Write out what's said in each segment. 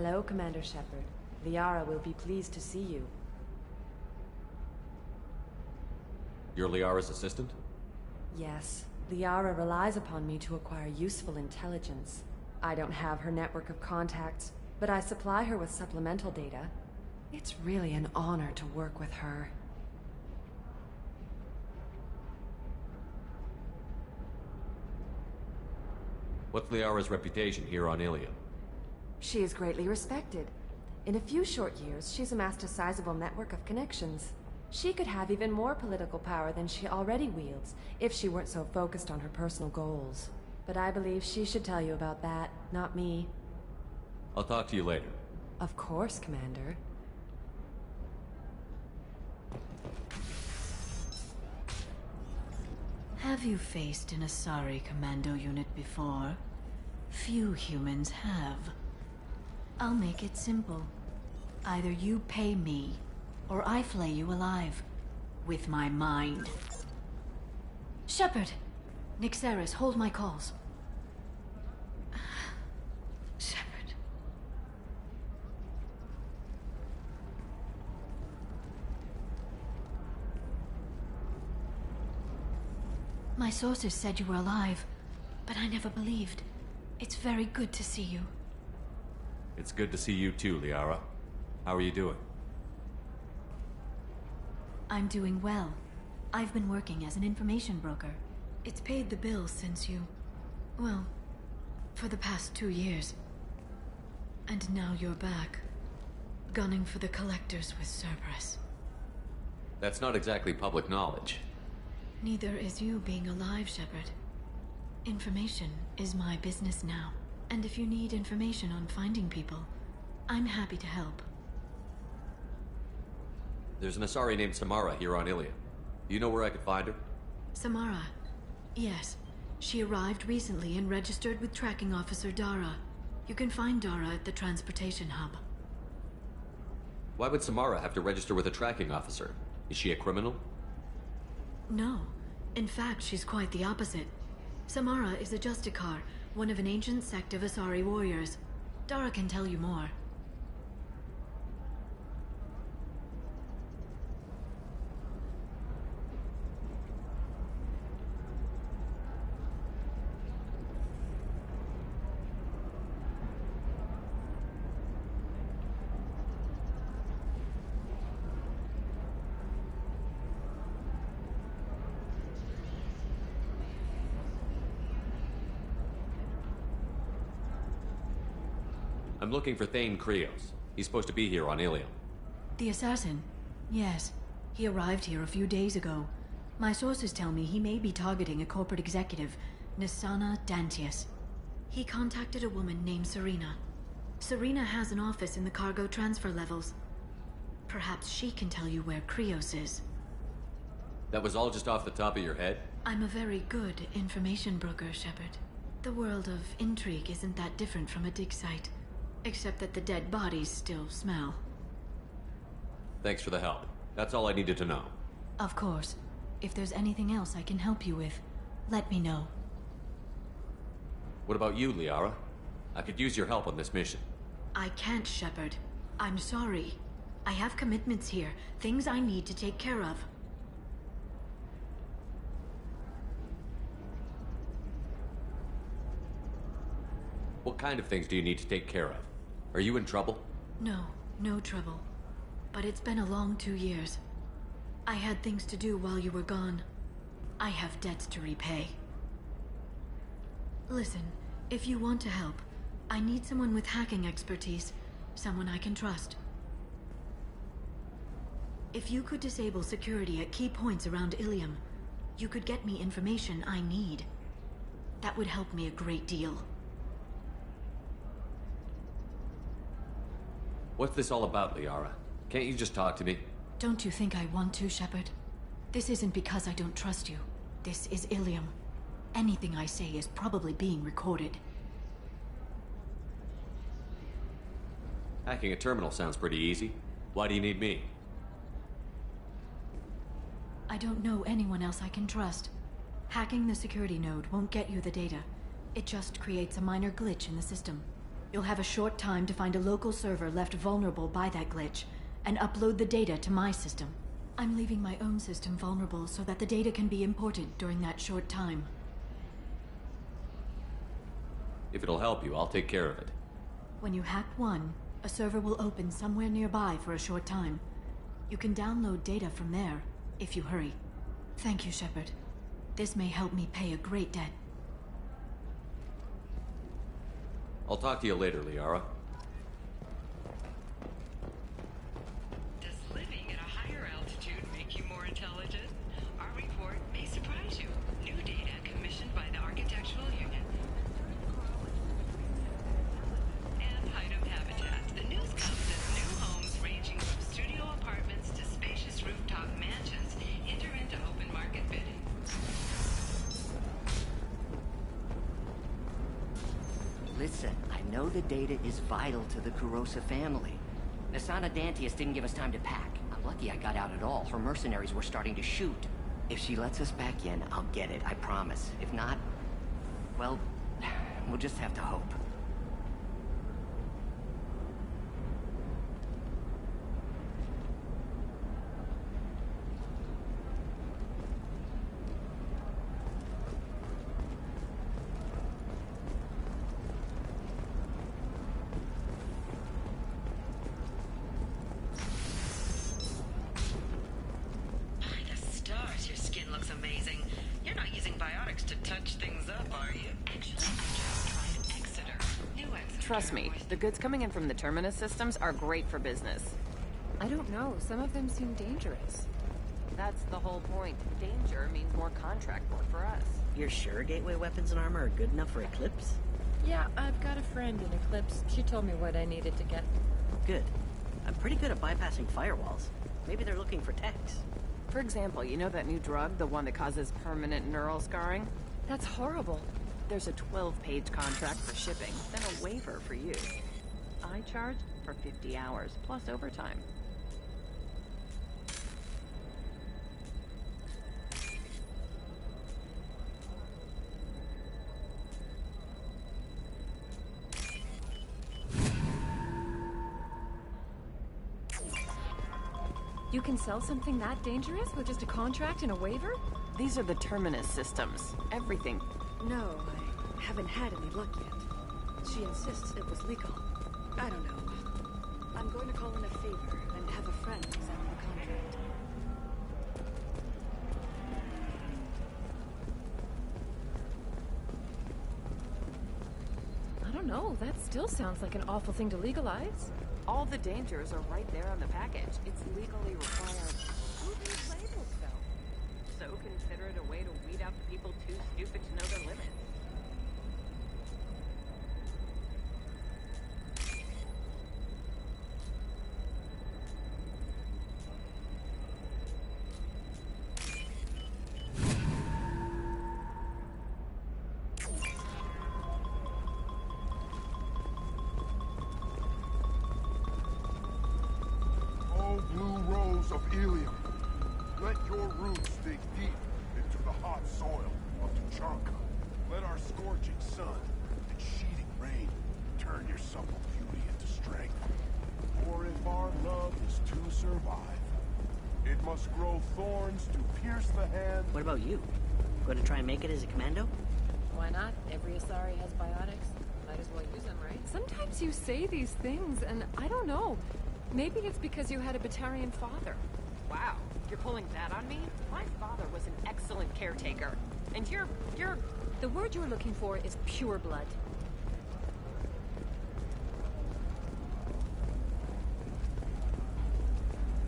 Hello, Commander Shepard. Liara will be pleased to see you. You're Liara's assistant? Yes, Liara relies upon me to acquire useful intelligence. I don't have her network of contacts, but I supply her with supplemental data. It's really an honor to work with her. What's Liara's reputation here on Illium? She is greatly respected. In a few short years, she's amassed a sizable network of connections. She could have even more political power than she already wields, if she weren't so focused on her personal goals. But I believe she should tell you about that, not me. I'll talk to you later. Of course, Commander. Have you faced an Asari commando unit before? Few humans have. I'll make it simple. Either you pay me, or I flay you alive. With my mind. Shepard! Nixeris, hold my calls. Shepard. My sources said you were alive, but I never believed. It's very good to see you. It's good to see you too, Liara. How are you doing? I'm doing well. I've been working as an information broker. It's paid the bills since you... well, for the past 2 years. And now you're back, gunning for the Collectors with Cerberus. That's not exactly public knowledge. Neither is you being alive, Shepard. Information is my business now. And if you need information on finding people, I'm happy to help. There's an Asari named Samara here on Illium. Do you know where I could find her? Samara. Yes. She arrived recently and registered with Tracking Officer Dara. You can find Dara at the transportation hub. Why would Samara have to register with a tracking officer? Is she a criminal? No. In fact, she's quite the opposite. Samara is a Justicar, one of an ancient sect of Asari warriors. Dara can tell you more. I'm looking for Thane Krios. He's supposed to be here on Illium. The assassin? Yes. He arrived here a few days ago. My sources tell me he may be targeting a corporate executive, Nisana Dantius. He contacted a woman named Serena. Serena has an office in the cargo transfer levels. Perhaps she can tell you where Krios is. That was all just off the top of your head? I'm a very good information broker, Shepard. The world of intrigue isn't that different from a dig site. Except that the dead bodies still smell. Thanks for the help. That's all I needed to know. Of course. If there's anything else I can help you with, let me know. What about you, Liara? I could use your help on this mission. I can't, Shepard. I'm sorry. I have commitments here, things I need to take care of. What kind of things do you need to take care of? Are you in trouble? No, no trouble. But it's been a long 2 years. I had things to do while you were gone. I have debts to repay. Listen, if you want to help, I need someone with hacking expertise. Someone I can trust. If you could disable security at key points around Illium, you could get me information I need. That would help me a great deal. What's this all about, Liara? Can't you just talk to me? Don't you think I want to, Shepard? This isn't because I don't trust you. This is Illium. Anything I say is probably being recorded. Hacking a terminal sounds pretty easy. Why do you need me? I don't know anyone else I can trust. Hacking the security node won't get you the data. It just creates a minor glitch in the system. You'll have a short time to find a local server left vulnerable by that glitch, and upload the data to my system. I'm leaving my own system vulnerable so that the data can be imported during that short time. If it'll help you, I'll take care of it. When you hack one, a server will open somewhere nearby for a short time. You can download data from there, if you hurry. Thank you, Shepard. This may help me pay a great debt. I'll talk to you later, Liara. Does living at a higher altitude make you more intelligent? Our report may surprise you. New data commissioned by the Architectural Union. And Hyde Habitat. The news comes as new homes ranging from studio apartments to spacious rooftop mansions enter into open market bidding. Listen, I know the data is vital to the Kurosa family. Nasana Dantius didn't give us time to pack. I'm lucky I got out at all. Her mercenaries were starting to shoot. If she lets us back in, I'll get it, I promise. If not, well, we'll just have to hope. Trust me, the goods coming in from the Terminus systems are great for business. I don't know. Some of them seem dangerous. That's the whole point. Danger means more contract work for us. You're sure gateway weapons and armor are good enough for Eclipse? Yeah, I've got a friend in Eclipse. She told me what I needed to get. Good. I'm pretty good at bypassing firewalls. Maybe they're looking for techs. For example, you know that new drug, the one that causes permanent neural scarring? That's horrible. There's a 12-page contract for shipping, then a waiver for use. I charge for 50 hours, plus overtime. You can sell something that dangerous with just a contract and a waiver? These are the Terminus systems. Everything. No, I haven't had any luck yet. She insists it was legal. I don't know. I'm going to call in a favor and have a friend examine the contract. I don't know. That still sounds like an awful thing to legalize. All the dangers are right there on the package. It's legally required. Who reads labels, though? So consider it a way to weed out the people too stupid to know their limits. Of Illium. Let your roots dig deep into the hot soil of Tuchanka. Let our scorching sun and sheeting rain turn your supple beauty into strength. For if our love is to survive, it must grow thorns to pierce the hand. What about you? Going to try and make it as a commando? Why not? Every Asari has biotics. Might as well use them, right? Sometimes you say these things, and I don't know. Maybe it's because you had a Batarian father. Wow, you're pulling that on me? My father was an excellent caretaker. And you're... The word you're looking for is pure blood.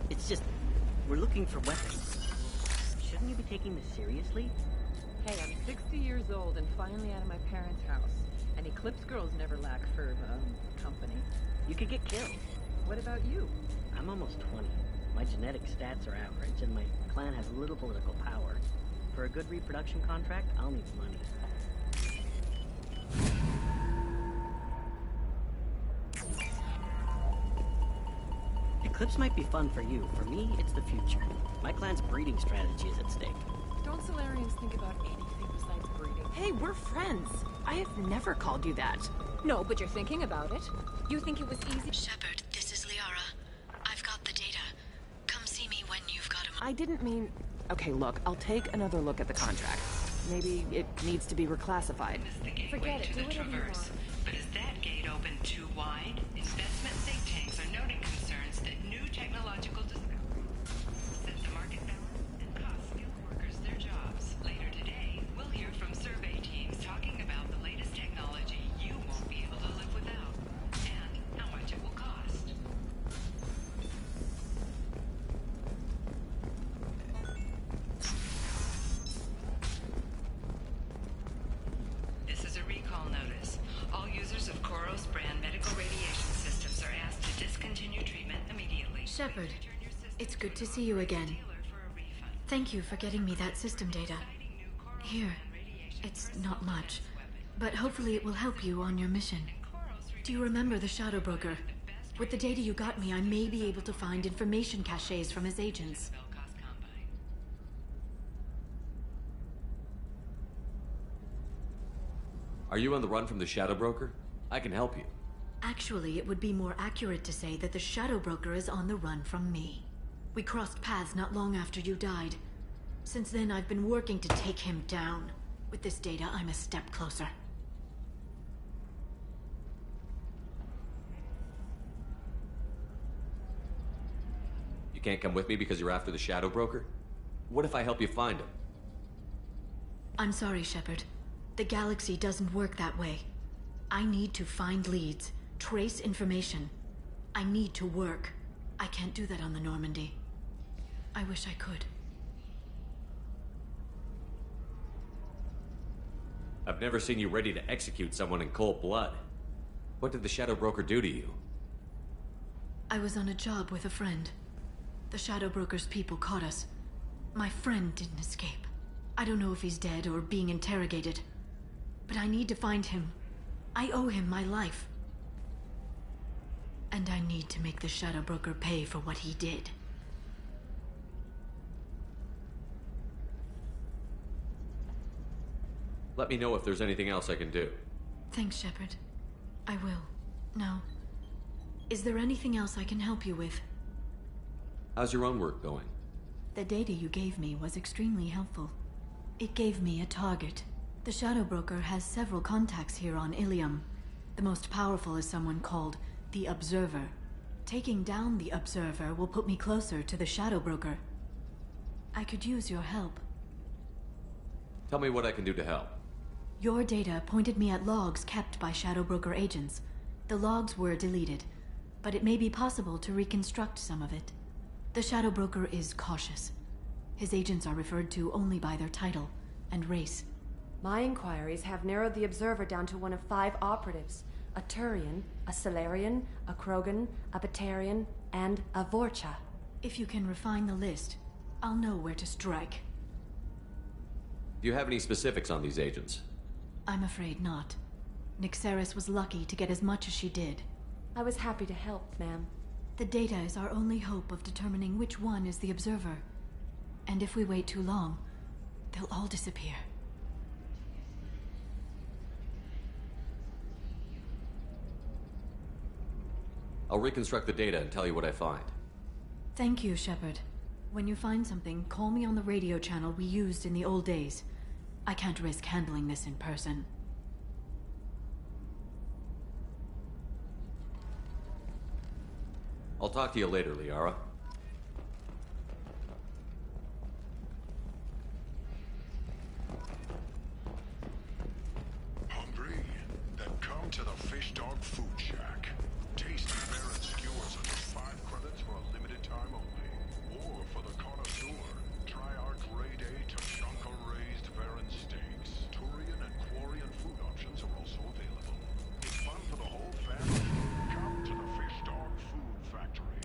It's just, we're looking for weapons. Shouldn't you be taking this seriously? Hey, I'm 60 years old and finally out of my parents' house. And Eclipse girls never lack for, company. You could get killed. What about you? I'm almost 20. My genetic stats are average, and my clan has little political power. For a good reproduction contract, I'll need money. Eclipse might be fun for you. For me, it's the future. My clan's breeding strategy is at stake. Don't Solarians think about anything besides breeding? Hey, we're friends. I have never called you that. No, but you're thinking about it. You think it was easy? Shepard, this is Liara. I've got the data. Come see me when you've got him. I didn't mean... Okay, look, I'll take another look at the contract. Maybe it needs to be reclassified. Forget it. Do whatever you want. But is that gate open too wide? Investment think tanks are noting concerns that new technological discoveries set the market balance and cost skilled workers their jobs. Later today, we'll hear from survey teams talking about the latest technology you won't be able to live without, and how much it will cost. This is a recall notice. All users of Koros brand medical radiation systems are asked to discontinue treatment immediately. Shepard, it's good to see you again. Thank you for getting me that system data. Here, it's not much, but hopefully it will help you on your mission. Do you remember the Shadow Broker? With the data you got me, I may be able to find information caches from his agents. Are you on the run from the Shadow Broker? I can help you. Actually, it would be more accurate to say that the Shadow Broker is on the run from me. We crossed paths not long after you died. Since then, I've been working to take him down. With this data, I'm a step closer. You can't come with me because you're after the Shadow Broker? What if I help you find him? I'm sorry, Shepard. The galaxy doesn't work that way. I need to find leads, trace information. I need to work. I can't do that on the Normandy. I wish I could. I've never seen you ready to execute someone in cold blood. What did the Shadow Broker do to you? I was on a job with a friend. The Shadow Broker's people caught us. My friend didn't escape. I don't know if he's dead or being interrogated. But I need to find him. I owe him my life. And I need to make the Shadow Broker pay for what he did. Let me know if there's anything else I can do. Thanks, Shepard. I will. Now, is there anything else I can help you with? How's your own work going? The data you gave me was extremely helpful. It gave me a target. The Shadow Broker has several contacts here on Illium. The most powerful is someone called the Observer. Taking down the Observer will put me closer to the Shadow Broker. I could use your help. Tell me what I can do to help. Your data pointed me at logs kept by Shadow Broker agents. The logs were deleted, but it may be possible to reconstruct some of it. The Shadow Broker is cautious. His agents are referred to only by their title and race. My inquiries have narrowed the Observer down to one of 5 operatives. A Turian, a Solarian, a Krogan, a Batarian, and a Vorcha. If you can refine the list, I'll know where to strike. Do you have any specifics on these agents? I'm afraid not. Nyxeris was lucky to get as much as she did. I was happy to help, ma'am. The data is our only hope of determining which one is the Observer. And if we wait too long, they'll all disappear. I'll reconstruct the data and tell you what I find. Thank you, Shepard. When you find something, call me on the radio channel we used in the old days. I can't risk handling this in person. I'll talk to you later, Liara. Hungry? Then come to the Fish Dog Food Shack. Tasty Baron skewers under 5 credits for a limited time only. Or for the connoisseur, try our grade A Tachanka raised Baron steaks. Turian and Quarian food options are also available. It's fun for the whole family. Come to the Fish Dog Food Factory.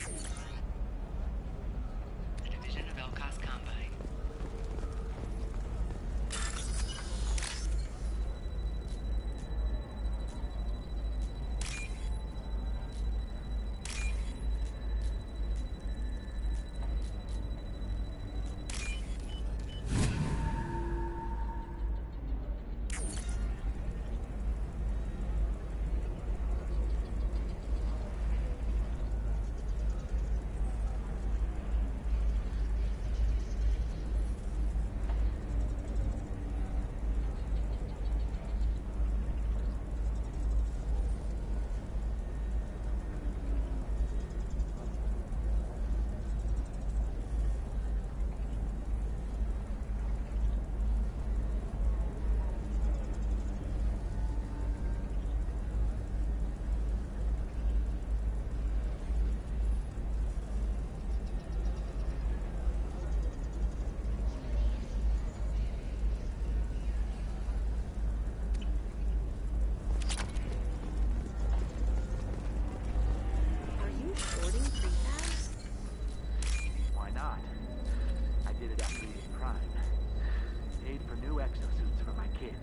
kids.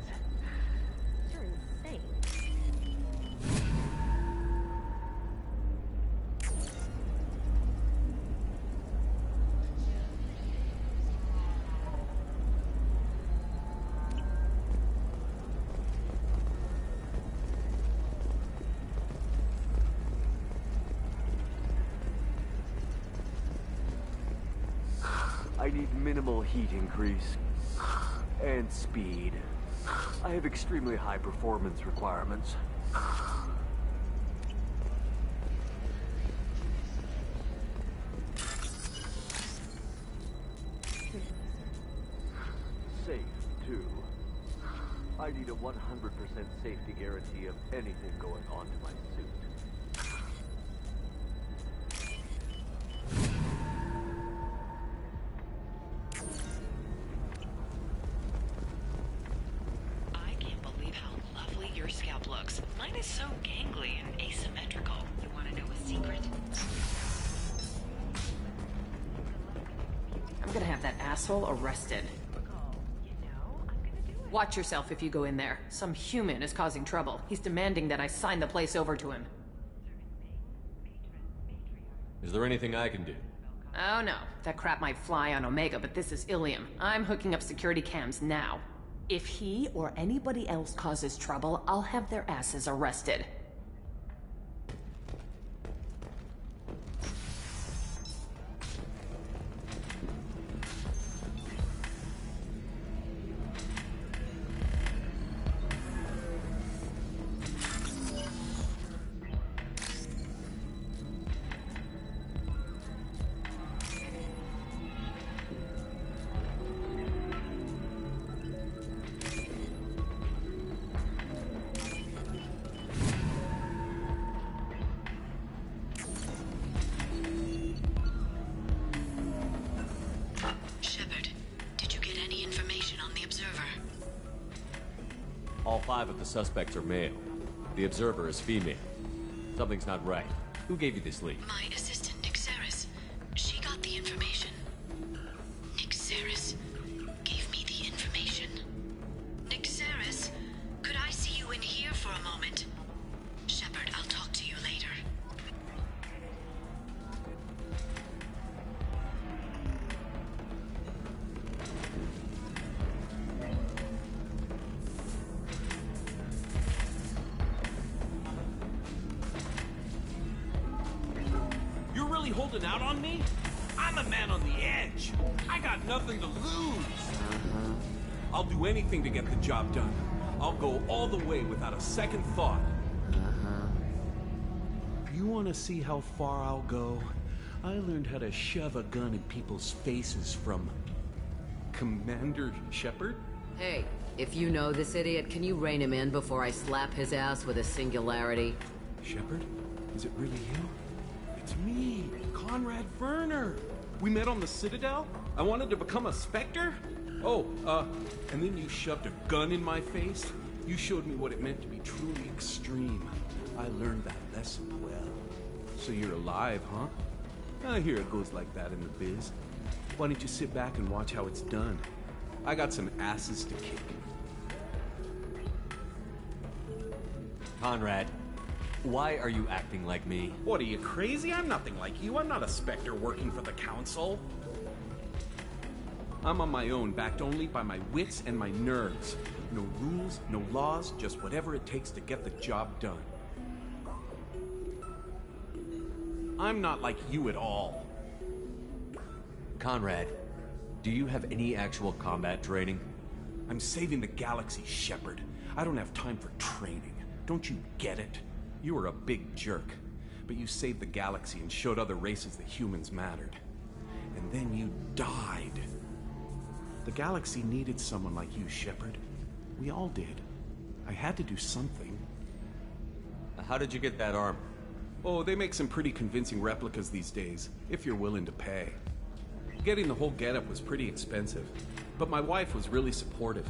You're insane. I need minimal heat increase. And speed. I have extremely high performance requirements. Safe, too. I need a 100% safety guarantee of anything going on to my suit. I can't believe how lovely your scalp looks. Mine is so gangly and asymmetrical. You want to know a secret? I'm gonna have that asshole arrested. Watch yourself if you go in there. Some human is causing trouble. He's demanding that I sign the place over to him. Is there anything I can do? Oh no, that crap might fly on Omega, but this is Illium. I'm hooking up security cams now. If he or anybody else causes trouble, I'll have their asses arrested. Shepard, did you get any information on the Observer? All 5 of the suspects are male. The observer is female. Something's not right. Who gave you this lead? My assistant, Nixeris. She got the information. Nixeris gave me the information. Nixeris, could I see you in here for a moment? Shepard, I'll talk to you later. You're really holding out on me? I'm a man on the edge. I got nothing to lose. I'll do anything to get the job done. I'll go all the way without a second thought. You want to see how far I'll go? I learned how to shove a gun in people's faces from Commander Shepard. Hey, if you know this idiot, can you rein him in before I slap his ass with a singularity? Shepard? Is it really you? It's me, Conrad Werner. We met on the Citadel. I wanted to become a Spectre. Oh, and then you shoved a gun in my face. You showed me what it meant to be truly extreme. I learned that lesson well. So you're alive, huh? I hear it goes like that in the biz. Why don't you sit back and watch how it's done? I got some asses to kick. Conrad, why are you acting like me? What, are you crazy? I'm nothing like you. I'm not a Spectre working for the Council. I'm on my own, backed only by my wits and my nerves. No rules, no laws, just whatever it takes to get the job done. I'm not like you at all. Conrad, do you have any actual combat training? I'm saving the galaxy, Shepard. I don't have time for training. Don't you get it? You were a big jerk, but you saved the galaxy and showed other races that humans mattered. And then you died. The galaxy needed someone like you, Shepard. We all did. I had to do something. How did you get that armor? Oh, they make some pretty convincing replicas these days, if you're willing to pay. Getting the whole getup was pretty expensive, but my wife was really supportive.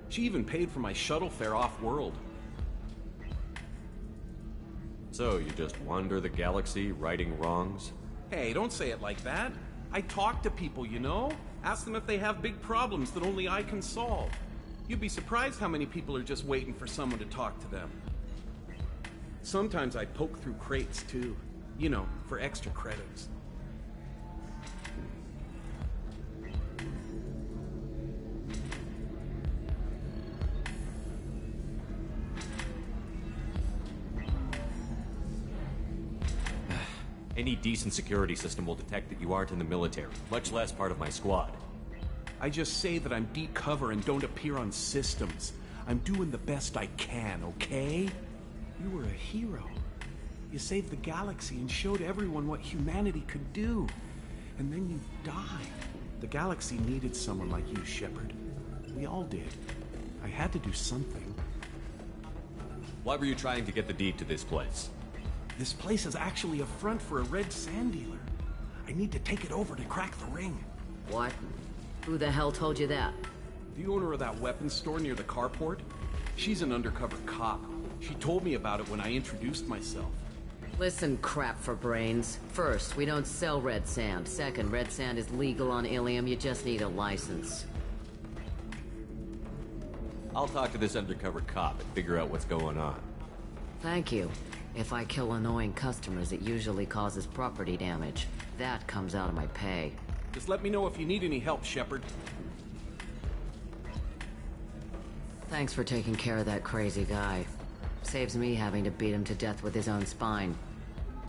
She even paid for my shuttle fare off-world. So, you just wander the galaxy, righting wrongs? Hey, don't say it like that. I talk to people, you know? Ask them if they have big problems that only I can solve. You'd be surprised how many people are just waiting for someone to talk to them. Sometimes I poke through crates, too. You know, for extra credits. Any decent security system will detect that you aren't in the military, much less part of my squad. I just say that I'm deep cover and don't appear on systems. I'm doing the best I can, okay? You were a hero. You saved the galaxy and showed everyone what humanity could do. And then you died. The galaxy needed someone like you, Shepard. We all did. I had to do something. Why were you trying to get the deed to this place? This place is actually a front for a red sand dealer. I need to take it over to crack the ring. What? Who the hell told you that? The owner of that weapons store near the carport? She's an undercover cop. She told me about it when I introduced myself. Listen, crap for brains. First, we don't sell red sand. Second, red sand is legal on Illium. You just need a license. I'll talk to this undercover cop and figure out what's going on. Thank you. If I kill annoying customers, it usually causes property damage. That comes out of my pay. Just let me know if you need any help, Shepard. Thanks for taking care of that crazy guy. Saves me having to beat him to death with his own spine.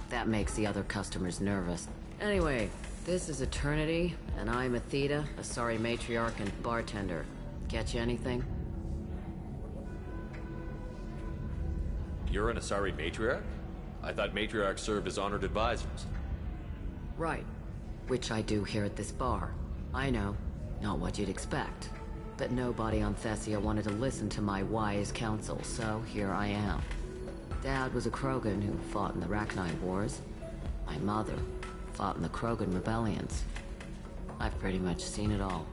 That makes the other customers nervous. Anyway, this is Eternity, and I'm Athena, a sorry matriarch and bartender. Get you anything? You're an Asari matriarch? I thought matriarchs served as honored advisors. Right. Which I do here at this bar. I know. Not what you'd expect. But nobody on Thessia wanted to listen to my wise counsel, so here I am. Dad was a Krogan who fought in the Rachni Wars. My mother fought in the Krogan rebellions. I've pretty much seen it all.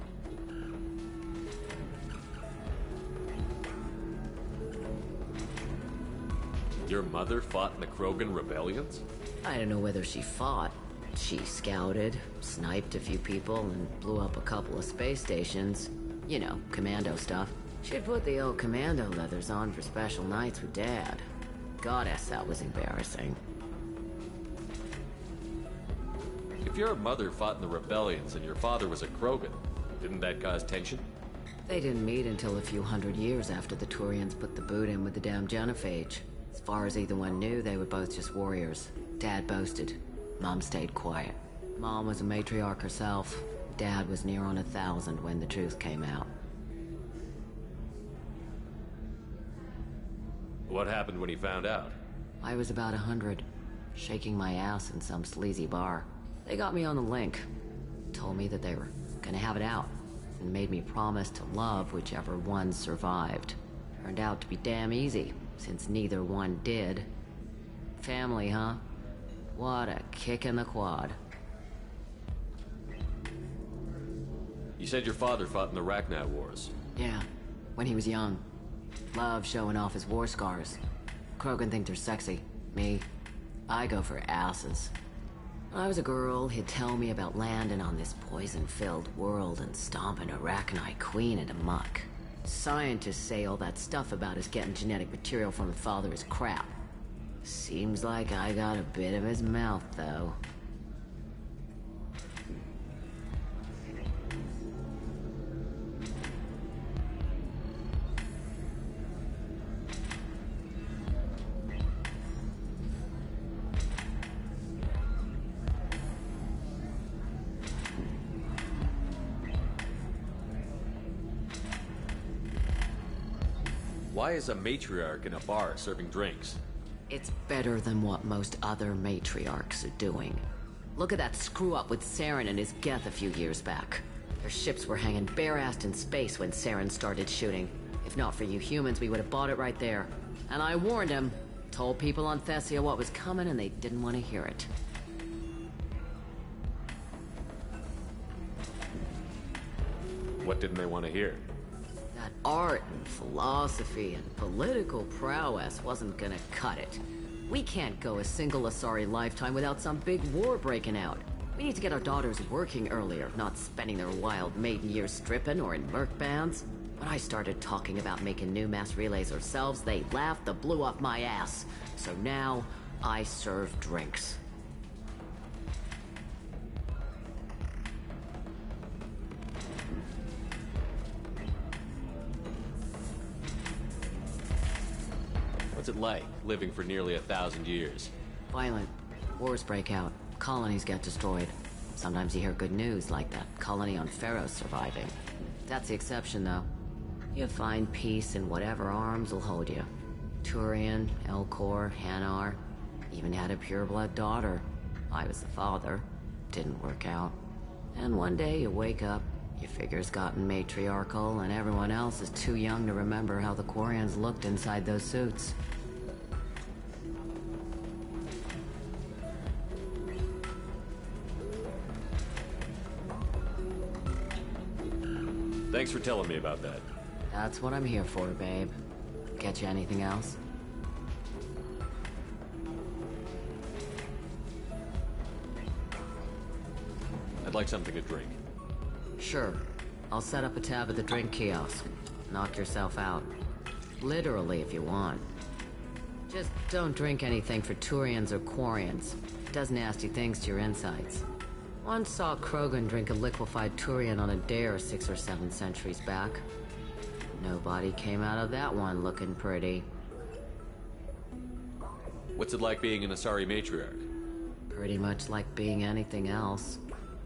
Your mother fought in the Krogan rebellions? I don't know whether she fought. She scouted, sniped a few people, and blew up a couple of space stations. You know, commando stuff. She'd put the old commando leathers on for special nights with Dad. Goddess, that was embarrassing. If your mother fought in the rebellions and your father was a Krogan, didn't that cause tension? They didn't meet until a few hundred years after the Turians put the boot in with the damn genophage. As far as either one knew, they were both just warriors. Dad boasted. Mom stayed quiet. Mom was a matriarch herself. Dad was near on 1,000 when the truth came out. What happened when he found out? I was about 100, shaking my ass in some sleazy bar. They got me on the link. Told me that they were gonna have it out, and made me promise to love whichever one survived. Turned out to be damn easy, since neither one did. Family, huh? What a kick in the quad. You said your father fought in the Rachni Wars. Yeah, when he was young. Loved showing off his war scars. Krogan think they're sexy. Me, I go for asses. When I was a girl, he'd tell me about landing on this poison-filled world and stomping a Rachni queen into muck. Scientists say all that stuff about us getting genetic material from her father is crap. Seems like I got a bit of his mouth, though. Why is a matriarch in a bar serving drinks? It's better than what most other matriarchs are doing. Look at that screw-up with Saren and his Geth a few years back. Their ships were hanging bare-assed in space when Saren started shooting. If not for you humans, we would have bought it right there. And I warned him. Told people on Thessia what was coming, and they didn't want to hear it. What didn't they want to hear? That art and philosophy and political prowess wasn't gonna cut it. We can't go a single Asari lifetime without some big war breaking out. We need to get our daughters working earlier, not spending their wild maiden years stripping or in merc bands. When I started talking about making new mass relays ourselves, they laughed the blue off my ass. So now, I serve drinks. What's it like, living for nearly 1,000 years? Violent. Wars break out. Colonies get destroyed. Sometimes you hear good news, like that colony on Pharaoh surviving. That's the exception, though. You find peace in whatever arms will hold you. Turian, Elcor, Hanar. Even had a pureblood daughter. I was the father. Didn't work out. And one day you wake up, your figure's gotten matriarchal, and everyone else is too young to remember how the Quarians looked inside those suits. Thanks for telling me about that. That's what I'm here for, babe. Get you anything else? I'd like something to drink. Sure. I'll set up a tab at the drink kiosk. Knock yourself out. Literally, if you want. Just don't drink anything for Turians or Quarians. Does nasty things to your insides. Once saw Krogan drink a liquefied Turian on a dare 6 or 7 centuries back. Nobody came out of that one looking pretty. What's it like being an Asari matriarch? Pretty much like being anything else.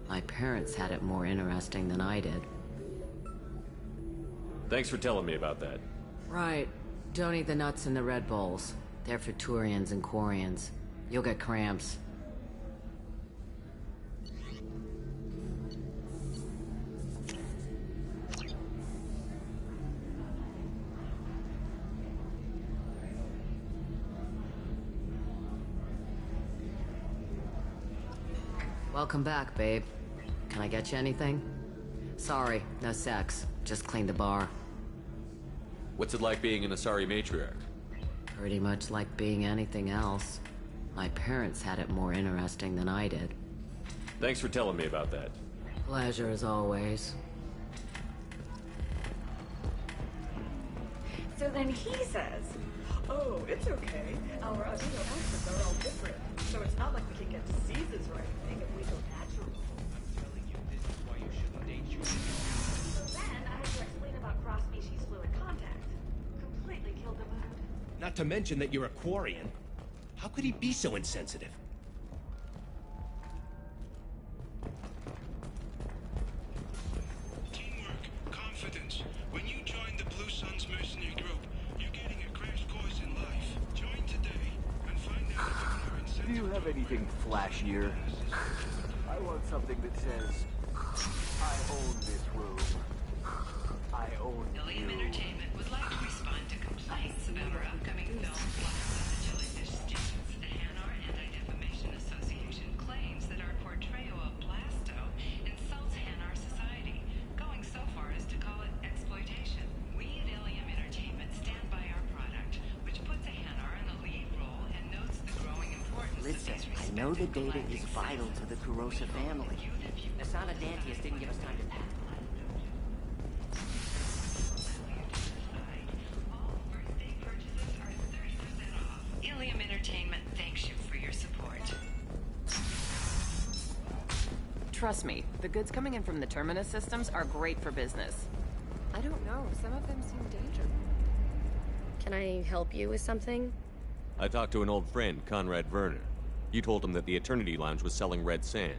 My parents had it more interesting than I did. Thanks for telling me about that. Right. Don't eat the nuts in the Red Bowls. They're for Turians and Quarians. You'll get cramps. Welcome back, babe. Can I get you anything? Sorry, no sex. Just clean the bar. What's it like being an Asari matriarch? Pretty much like being anything else. My parents had it more interesting than I did. Thanks for telling me about that. Pleasure as always. So then he says, oh, it's okay. Our amino acids are all different. So it's not like we can get diseases or anything if we go natural. I'm telling you, this is why you shouldn't date you. So then I had to explain about cross-species fluid contact. Completely killed the mood. Not to mention that you're a Quarian. How could he be so insensitive? Teamwork, confidence. When you join the Blue Suns mercenary group, you're getting a crash course in life. Join today and find out if you're incentive. Do you have anything flashier? I want something that says, I own this room. I own Illium you. Entertainment would like to respond to complaints about our upcoming film, Blast on the Jellyfish Stations. The Hanar Anti-Defamation Association claims that our portrayal of Blasto insults Hanar society, going so far as to call it exploitation. We at Illium Entertainment stand by our product, which puts a Hanar in the lead role and notes the growing importance Listen, of these I know the data galactic is vital to the Kurosa family. Nasana Dantius didn't give us time to pack. All birthday purchases are 30% off. Illium Entertainment thanks you for your support. Trust me, the goods coming in from the Terminus systems are great for business. I don't know. Some of them seem dangerous. Can I help you with something? I talked to an old friend, Conrad Werner. You told him that the Eternity Lounge was selling red sand.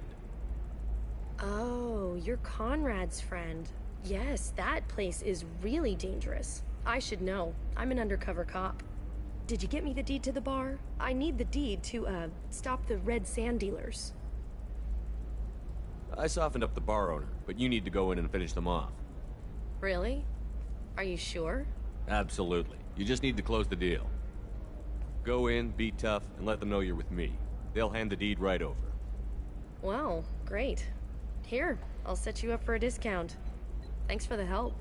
Oh, you're Conrad's friend. Yes, that place is really dangerous. I should know. I'm an undercover cop. Did you get me the deed to the bar? I need the deed to, stop the red sand dealers. I softened up the bar owner, but you need to go in and finish them off. Really? Are you sure? Absolutely. You just need to close the deal. Go in, be tough, and let them know you're with me. They'll hand the deed right over. Wow, great. Here, I'll set you up for a discount. Thanks for the help.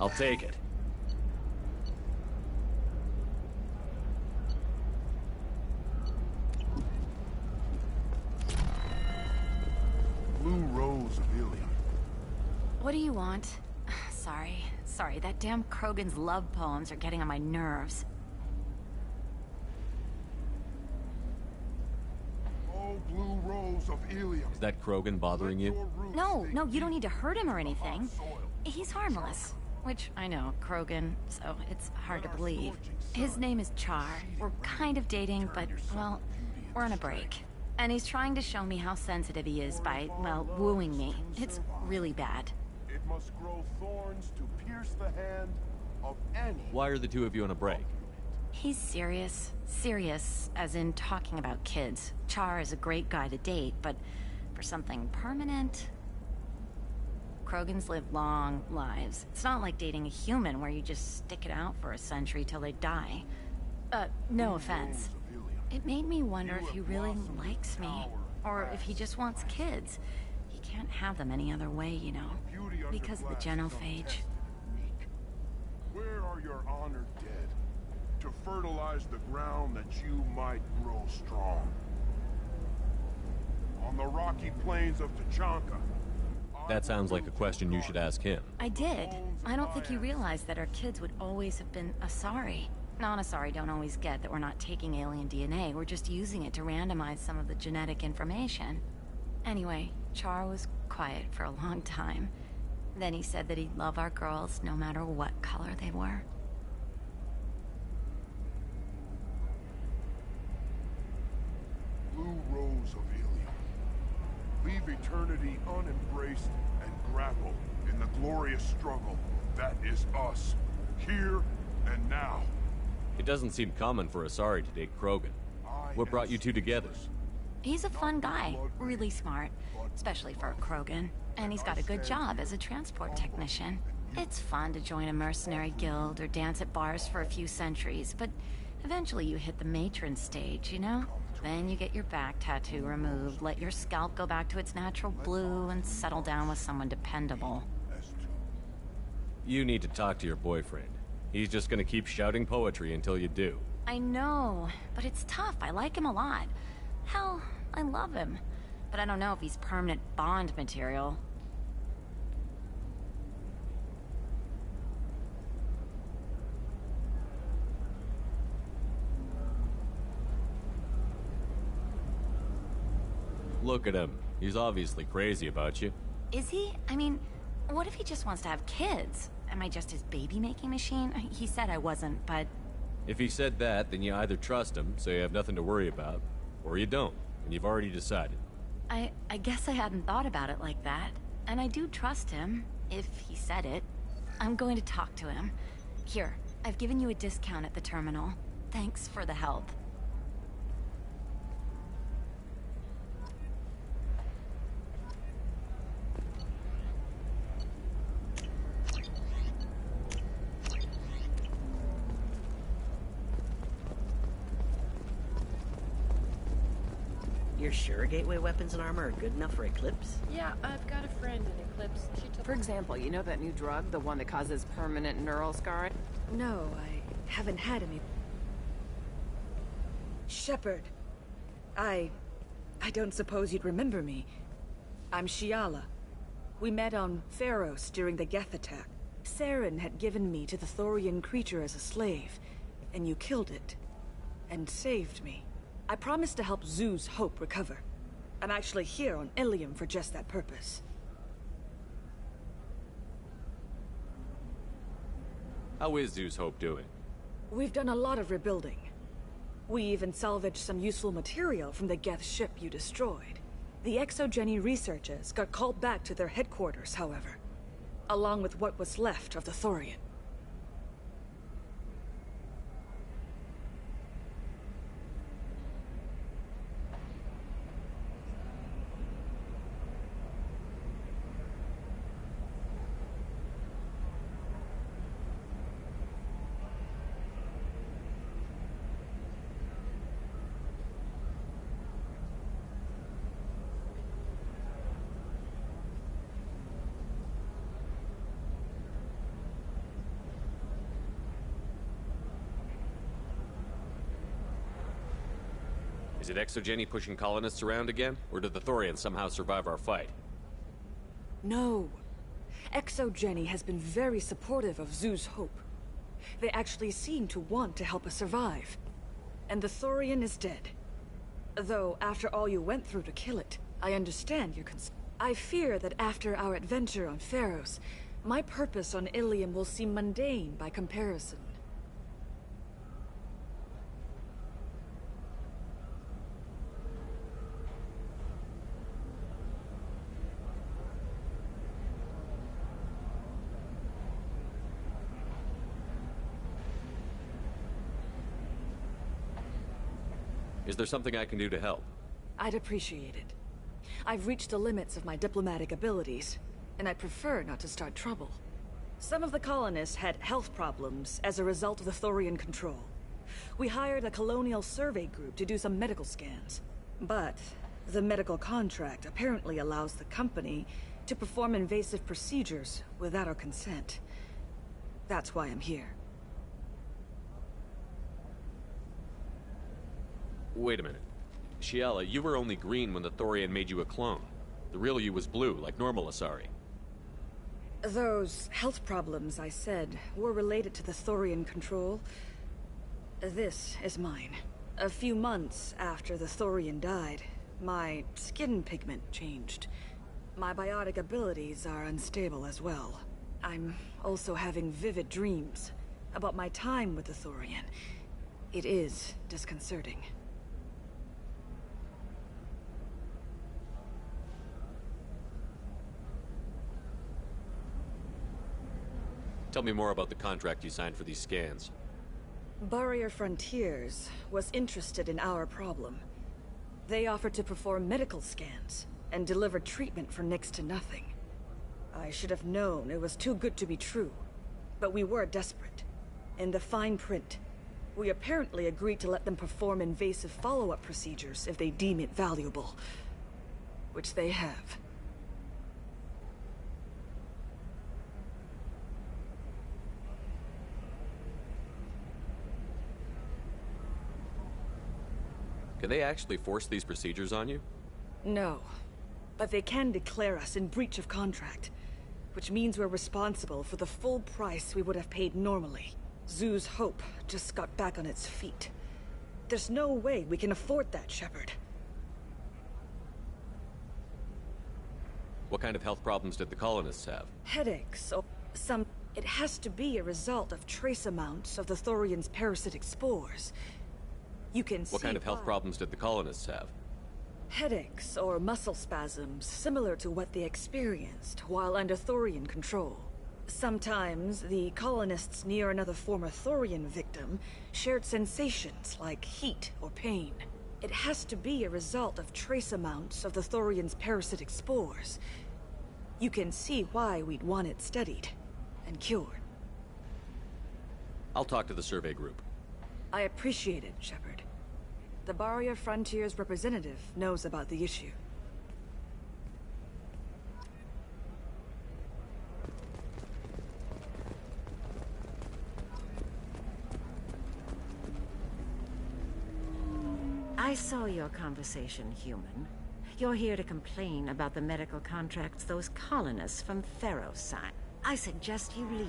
I'll take it. What do you want? Sorry, that damn Krogan's love poems are getting on my nerves. Oh, blue rose of Illium. Is that Krogan bothering you? No, you don't need to hurt him or anything. He's harmless. Which, I know, Krogan, so it's hard to believe. His name is Char. We're kind of dating, but, well, we're on a break. And he's trying to show me how sensitive he is by, well, wooing me. It's really bad. It must grow thorns to pierce the hand of any. Why are the two of you on a break? He's serious. Serious, as in talking about kids. Char is a great guy to date, but for something permanent... Krogans live long lives. It's not like dating a human where you just stick it out for a century till they die. No offense. It made me wonder if he really likes me, or if he just wants kids. He can't have them any other way, you know, because of the genophage. Where are your honored dead? To fertilize the ground that you might grow strong. On the rocky plains of Tachanka. That sounds like a question you should ask him. I did. I don't think he realized that our kids would always have been Asari. Non-Asari don't always get that we're not taking alien DNA, we're just using it to randomize some of the genetic information. Anyway, Char was quiet for a long time. Then he said that he'd love our girls no matter what color they were. Blue rose of Illium. Leave eternity unembraced and grapple in the glorious struggle that is us, here and now. It doesn't seem common for Asari to date Krogan. What brought you two together? He's a fun guy, really smart, especially for a Krogan. And he's got a good job as a transport technician. It's fun to join a mercenary guild or dance at bars for a few centuries, but eventually you hit the matron stage, you know? Then you get your back tattoo removed, let your scalp go back to its natural blue, and settle down with someone dependable. You need to talk to your boyfriend. He's just gonna keep shouting poetry until you do. I know, but it's tough. I like him a lot. Hell, I love him. But I don't know if he's permanent Bond material. Look at him. He's obviously crazy about you. Is he? I mean, what if he just wants to have kids? Am I just his baby-making machine? He said I wasn't, but... If he said that, then you either trust him, so you have nothing to worry about, or you don't, and you've already decided. I guess I hadn't thought about it like that. And I do trust him, if he said it. I'm going to talk to him. Here, I've given you a discount at the terminal. Thanks for the help. You're sure gateway weapons and armor are good enough for Eclipse? Yeah, I've got a friend in Eclipse. She took... For example, you know that new drug, the one that causes permanent neural scarring? No, I haven't had any. Shepard. I don't suppose you'd remember me. I'm Shiala. We met on Pharos during the Geth attack. Saren had given me to the Thorian creature as a slave, and you killed it. And saved me. I promised to help Zoo's Hope recover. I'm actually here on Illium for just that purpose. How is Zeus Hope doing? We've done a lot of rebuilding. We even salvaged some useful material from the Geth ship you destroyed. The Exogeny researchers got called back to their headquarters, however, along with what was left of the Thorian. Is it Exogeny pushing colonists around again? Or did the Thorians somehow survive our fight? No. Exogeny has been very supportive of Zoo's hope. They actually seem to want to help us survive. And the Thorian is dead. Though, after all you went through to kill it, I understand your concern. I fear that after our adventure on Pharos, my purpose on Illium will seem mundane by comparison. Is there something I can do to help? I'd appreciate it. I've reached the limits of my diplomatic abilities, and I prefer not to start trouble. Some of the colonists had health problems as a result of the Thorian control. We hired a colonial survey group to do some medical scans. But the medical contract apparently allows the company to perform invasive procedures without our consent. That's why I'm here. Wait a minute. Shiala, you were only green when the Thorian made you a clone. The real you was blue, like normal Asari. Those health problems I said were related to the Thorian control. This is mine. A few months after the Thorian died, my skin pigment changed. My biotic abilities are unstable as well. I'm also having vivid dreams about my time with the Thorian. It is disconcerting. Tell me more about the contract you signed for these scans. Barrier Frontiers was interested in our problem. They offered to perform medical scans and deliver treatment for next to nothing. I should have known it was too good to be true, but we were desperate. In the fine print, we apparently agreed to let them perform invasive follow-up procedures if they deem it valuable, which they have. Can they actually force these procedures on you? No, but they can declare us in breach of contract, which means we're responsible for the full price we would have paid normally. Zoo's hope just got back on its feet. There's no way we can afford that, Shepard. What kind of health problems did the colonists have? Headaches, or some... It has to be a result of trace amounts of the Thorian's parasitic spores. You can see What kind of health problems did the colonists have? Headaches or muscle spasms similar to what they experienced while under Thorian control. Sometimes the colonists near another former Thorian victim shared sensations like heat or pain. It has to be a result of trace amounts of the Thorian's parasitic spores. You can see why we'd want it studied and cured. I'll talk to the survey group. I appreciate it, Shepard. The Barrier Frontiers representative knows about the issue. I saw your conversation, human. You're here to complain about the medical contracts those colonists from Pharos signed. I suggest you leave.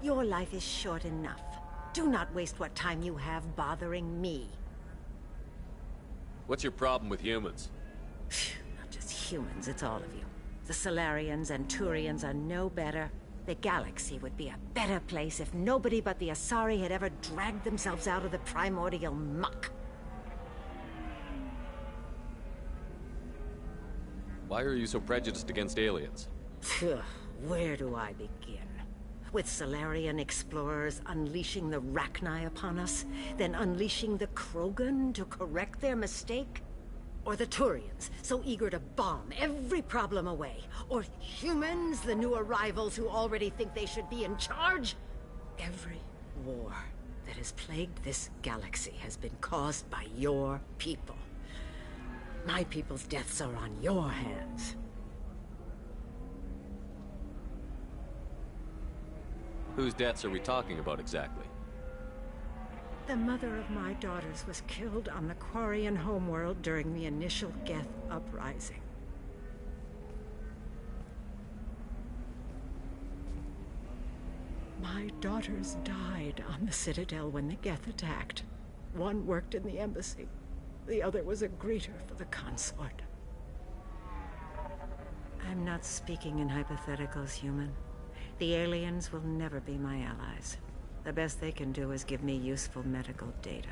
Your life is short enough. Do not waste what time you have bothering me. What's your problem with humans? Not just humans, it's all of you. The Solarians and Turians are no better. The galaxy would be a better place if nobody but the Asari had ever dragged themselves out of the primordial muck. Why are you so prejudiced against aliens? Where do I begin? With Solarian explorers unleashing the Rachni upon us, then unleashing the Krogan to correct their mistake? Or the Turians, so eager to bomb every problem away? Or humans, the new arrivals who already think they should be in charge? Every war that has plagued this galaxy has been caused by your people. My people's deaths are on your hands. Whose deaths are we talking about exactly? The mother of my daughters was killed on the Quarian homeworld during the initial Geth uprising. My daughters died on the Citadel when the Geth attacked. One worked in the embassy. The other was a greeter for the consort. I'm not speaking in hypotheticals, human. The aliens will never be my allies. The best they can do is give me useful medical data.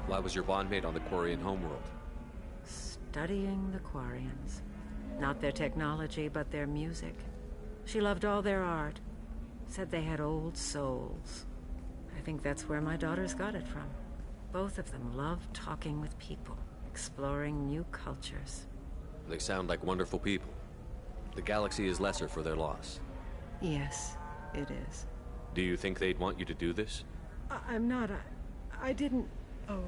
Why was your bondmate on the Quarian homeworld? Studying the Quarians. Not their technology, but their music. She loved all their art. Said they had old souls. I think that's where my daughters got it from. Both of them love talking with people, exploring new cultures. They sound like wonderful people. The galaxy is lesser for their loss. Yes, it is. Do you think they'd want you to do this? I'm not. I didn't. Oh.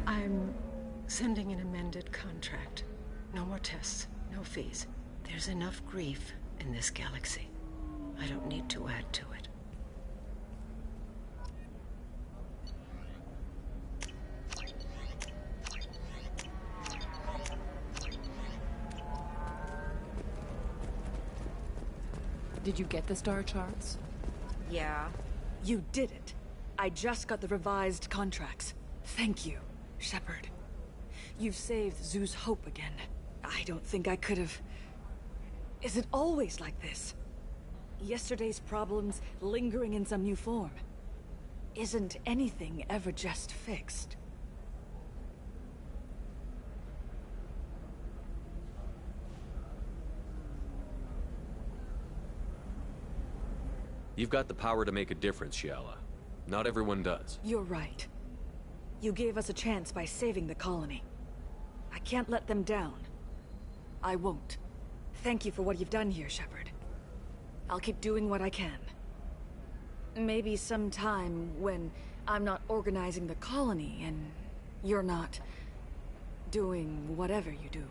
I'm sending an amended contract. No more tests, no fees. There's enough grief in this galaxy. I don't need to add to it. Did you get the star charts? Yeah. You did it. I just got the revised contracts. Thank you, Shepard. You've saved Zoo's hope again. I don't think I could have... Is it always like this? Yesterday's problems lingering in some new form. Isn't anything ever just fixed? You've got the power to make a difference, Shiala. Not everyone does. You're right. You gave us a chance by saving the colony. I can't let them down. I won't. Thank you for what you've done here, Shepard. I'll keep doing what I can. Maybe sometime when I'm not organizing the colony and you're not doing whatever you do.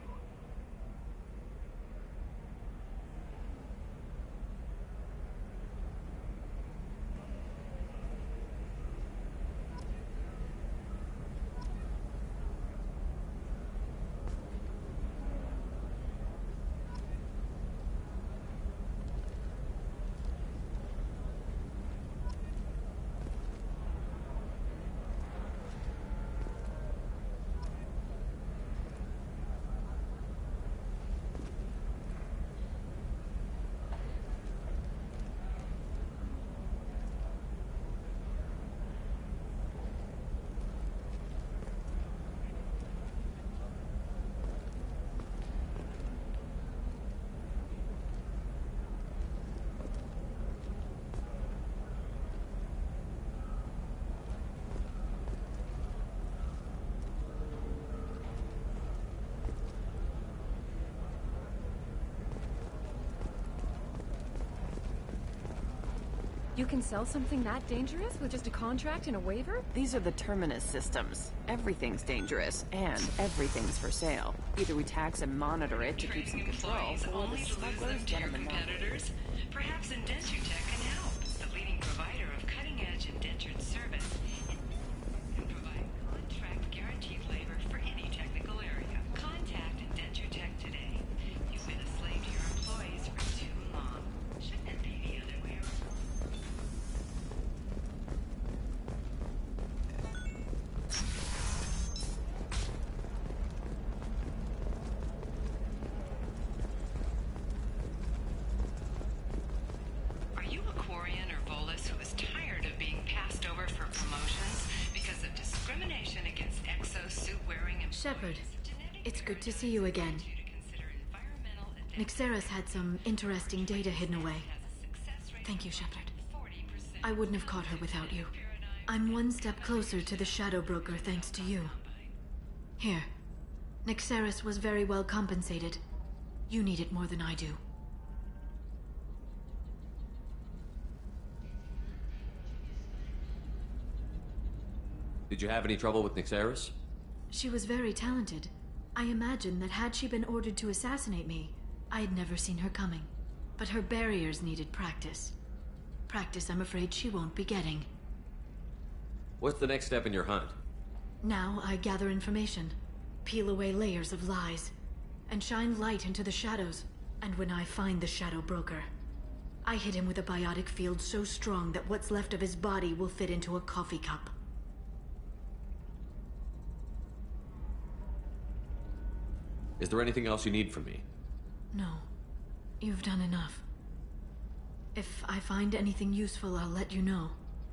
You can sell something that dangerous with just a contract and a waiver? These are the Terminus systems. Everything's dangerous, and everything's for sale. Either we tax and monitor it to keep some control, or the smugglers get them competitors. Perhaps Indentutech can help. The leading provider of cutting-edge indentured service and provide contract guaranteed labor for any technical area. Contact Indentutech today. You've been a slave to your employees for too long. Shouldn't it be the other way around? Are you a Quarian or Volus who is tired of being passed over for promotions because of discrimination against exosuit-wearing employees? Shepard, it's good to see you again. Nixeris had some interesting data hidden away. Thank you, Shepard. I wouldn't have caught her without you. I'm one step closer to the Shadow Broker thanks to you. Here. Nixeris was very well compensated. You need it more than I do. Did you have any trouble with Nyxeris? She was very talented. I imagine that had she been ordered to assassinate me, I had never seen her coming. But her barriers needed practice. Practice I'm afraid she won't be getting. What's the next step in your hunt? Now I gather information, peel away layers of lies, and shine light into the shadows. And when I find the Shadow Broker, I hit him with a biotic field so strong that what's left of his body will fit into a coffee cup. Is there anything else you need from me? No. You've done enough. If I find anything useful, I'll let you know.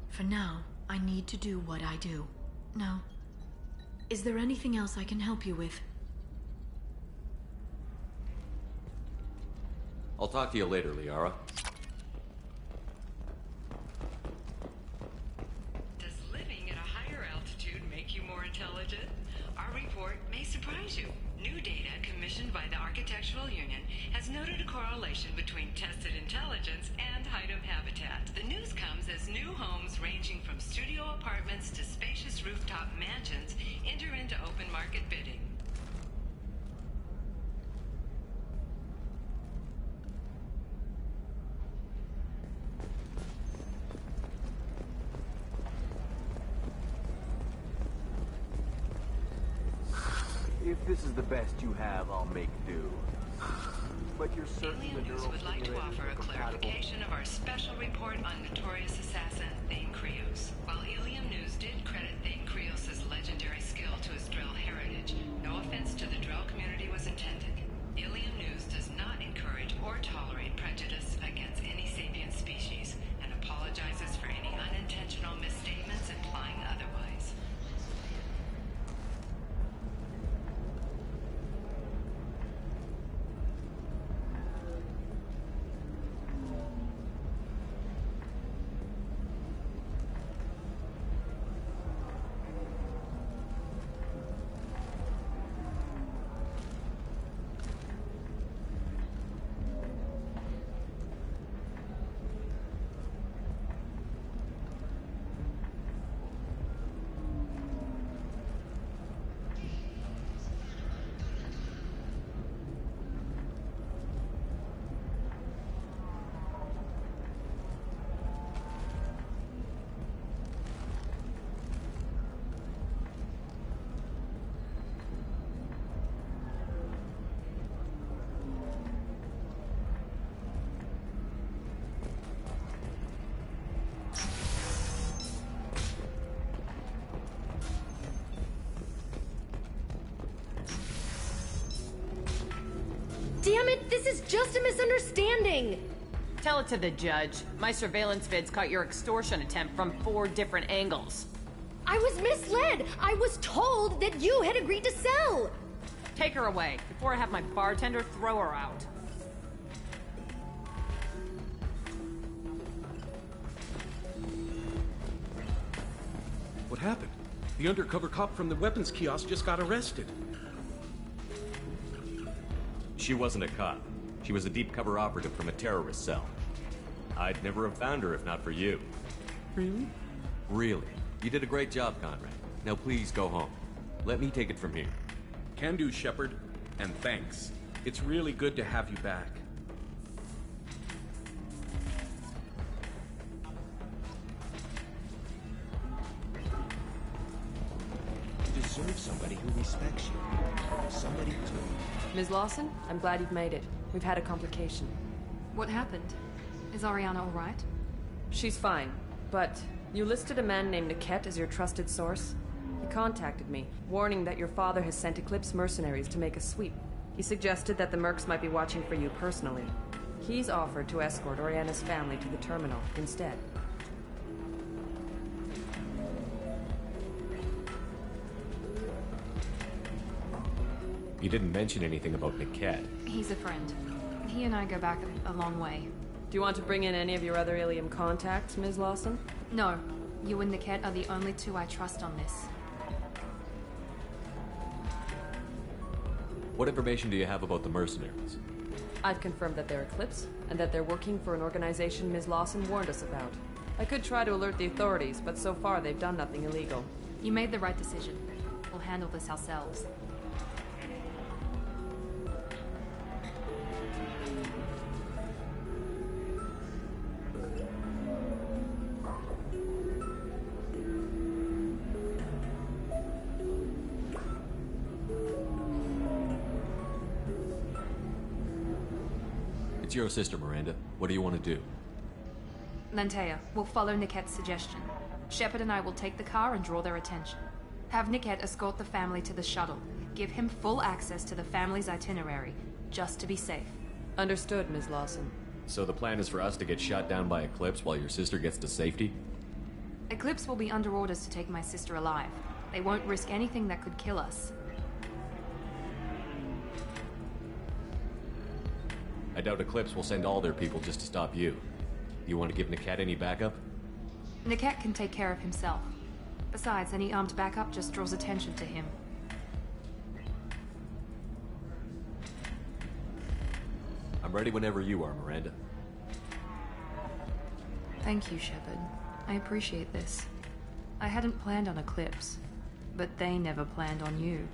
For now, I need to do what I do. Now, is there anything else I can help you with? I'll talk to you later, Liara. Does living at a higher altitude make you more intelligent? Our report may surprise you. New data commissioned by the Architectural Union has noted a correlation between tested intelligence and height of habitat. The news comes as new homes ranging from studio apartments to spacious rooftop mansions enter into open market bidding. If this is the best you have, I'll make do. But you're certain the Illium News would like to offer a clarification of our special report on notorious assassin Thane Krios. While Illium News did credit Thane Krios' legendary skill to his Drell heritage, no offense to the Drell community was intended. Illium News does not encourage or tolerate prejudice against any sapient species, and apologizes for any unintentional misstatements implying otherwise. Damn it, this is just a misunderstanding! Tell it to the judge. My surveillance vids caught your extortion attempt from 4 different angles. I was misled! I was told that you had agreed to sell! Take her away, before I have my bartender throw her out. What happened? The undercover cop from the weapons kiosk just got arrested. She wasn't a cop. She was a deep cover operative from a terrorist cell. I'd never have found her if not for you. Really? Really. You did a great job, Conrad. Now please go home. Let me take it from here. Can do, Shepard. And thanks. It's really good to have you back. You deserve somebody who respects you. Somebody to... Ms. Lawson, I'm glad you've made it. We've had a complication. What happened? Is Ariana all right? She's fine, but you listed a man named Niket as your trusted source. He contacted me, warning that your father has sent Eclipse mercenaries to make a sweep. He suggested that the Mercs might be watching for you personally. He's offered to escort Oriana's family to the terminal instead. You didn't mention anything about Niket. He's a friend. He and I go back a long way. Do you want to bring in any of your other Illium contacts, Ms. Lawson? No. You and Niket are the only two I trust on this. What information do you have about the mercenaries? I've confirmed that they're Eclipse, and that they're working for an organization Ms. Lawson warned us about. I could try to alert the authorities, but so far they've done nothing illegal. You made the right decision. We'll handle this ourselves. It's your sister, Miranda. What do you want to do? Lantea, we'll follow Nickette's suggestion. Shepard and I will take the car and draw their attention. Have Nickette escort the family to the shuttle. Give him full access to the family's itinerary, just to be safe. Understood, Ms. Lawson. So the plan is for us to get shot down by Eclipse while your sister gets to safety? Eclipse will be under orders to take my sister alive. They won't risk anything that could kill us. I doubt Eclipse will send all their people just to stop you. Do you want to give Nickette any backup? Nickette can take care of himself. Besides, any armed backup just draws attention to him. I'm ready whenever you are, Miranda. Thank you, Shepard. I appreciate this. I hadn't planned on Eclipse, but they never planned on you.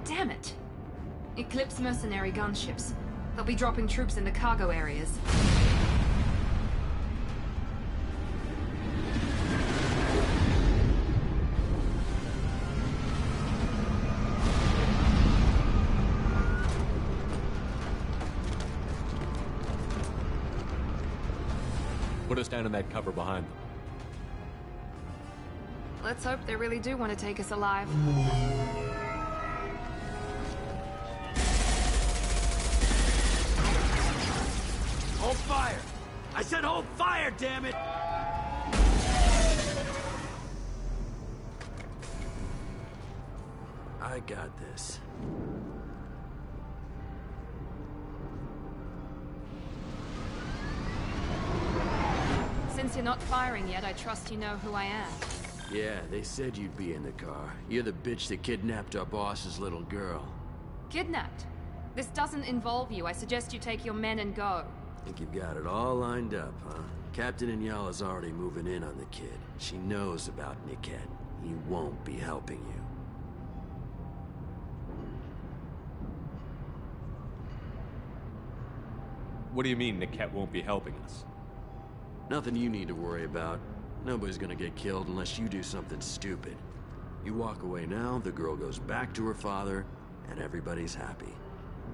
Damn it! Eclipse mercenary gunships. They'll be dropping troops in the cargo areas. Put us down in that cover behind them. Let's hope they really do want to take us alive. Hold fire! I said hold fire, damn it! I got this. Since you're not firing yet, I trust you know who I am. Yeah, they said you'd be in the car. You're the bitch that kidnapped our boss's little girl. Kidnapped? This doesn't involve you. I suggest you take your men and go. Think you've got it all lined up, huh? Captain Inyala's already moving in on the kid. She knows about Nickette. He won't be helping you. What do you mean Nickette won't be helping us? Nothing you need to worry about. Nobody's gonna get killed unless you do something stupid. You walk away now, the girl goes back to her father, and everybody's happy.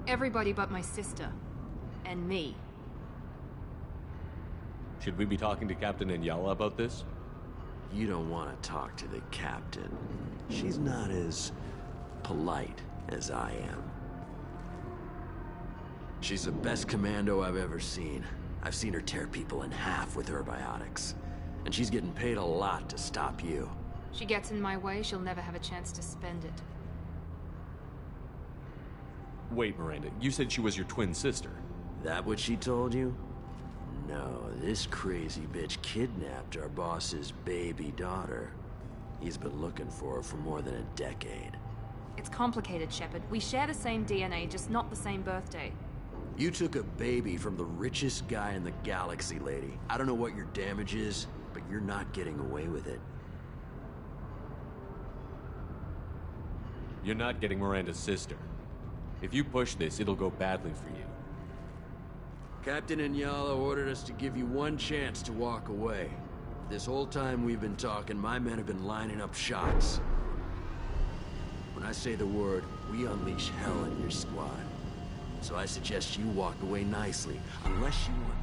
Everybody but my sister. And me. Should we be talking to Captain Inyala about this? You don't want to talk to the captain. She's not as polite as I am. She's the best commando I've ever seen. I've seen her tear people in half with her biotics. And she's getting paid a lot to stop you. She gets in my way, she'll never have a chance to spend it. Wait, Miranda, you said she was your twin sister. That what she told you? No, this crazy bitch kidnapped our boss's baby daughter. He's been looking for her for more than a decade. It's complicated, Shepard. We share the same DNA, just not the same birthday. You took a baby from the richest guy in the galaxy, lady. I don't know what your damage is, but you're not getting away with it. You're not getting Miranda's sister. If you push this, it'll go badly for you. Captain Inyala ordered us to give you one chance to walk away. This whole time we've been talking, my men have been lining up shots. When I say the word, we unleash hell in your squad. So I suggest you walk away nicely, unless you want...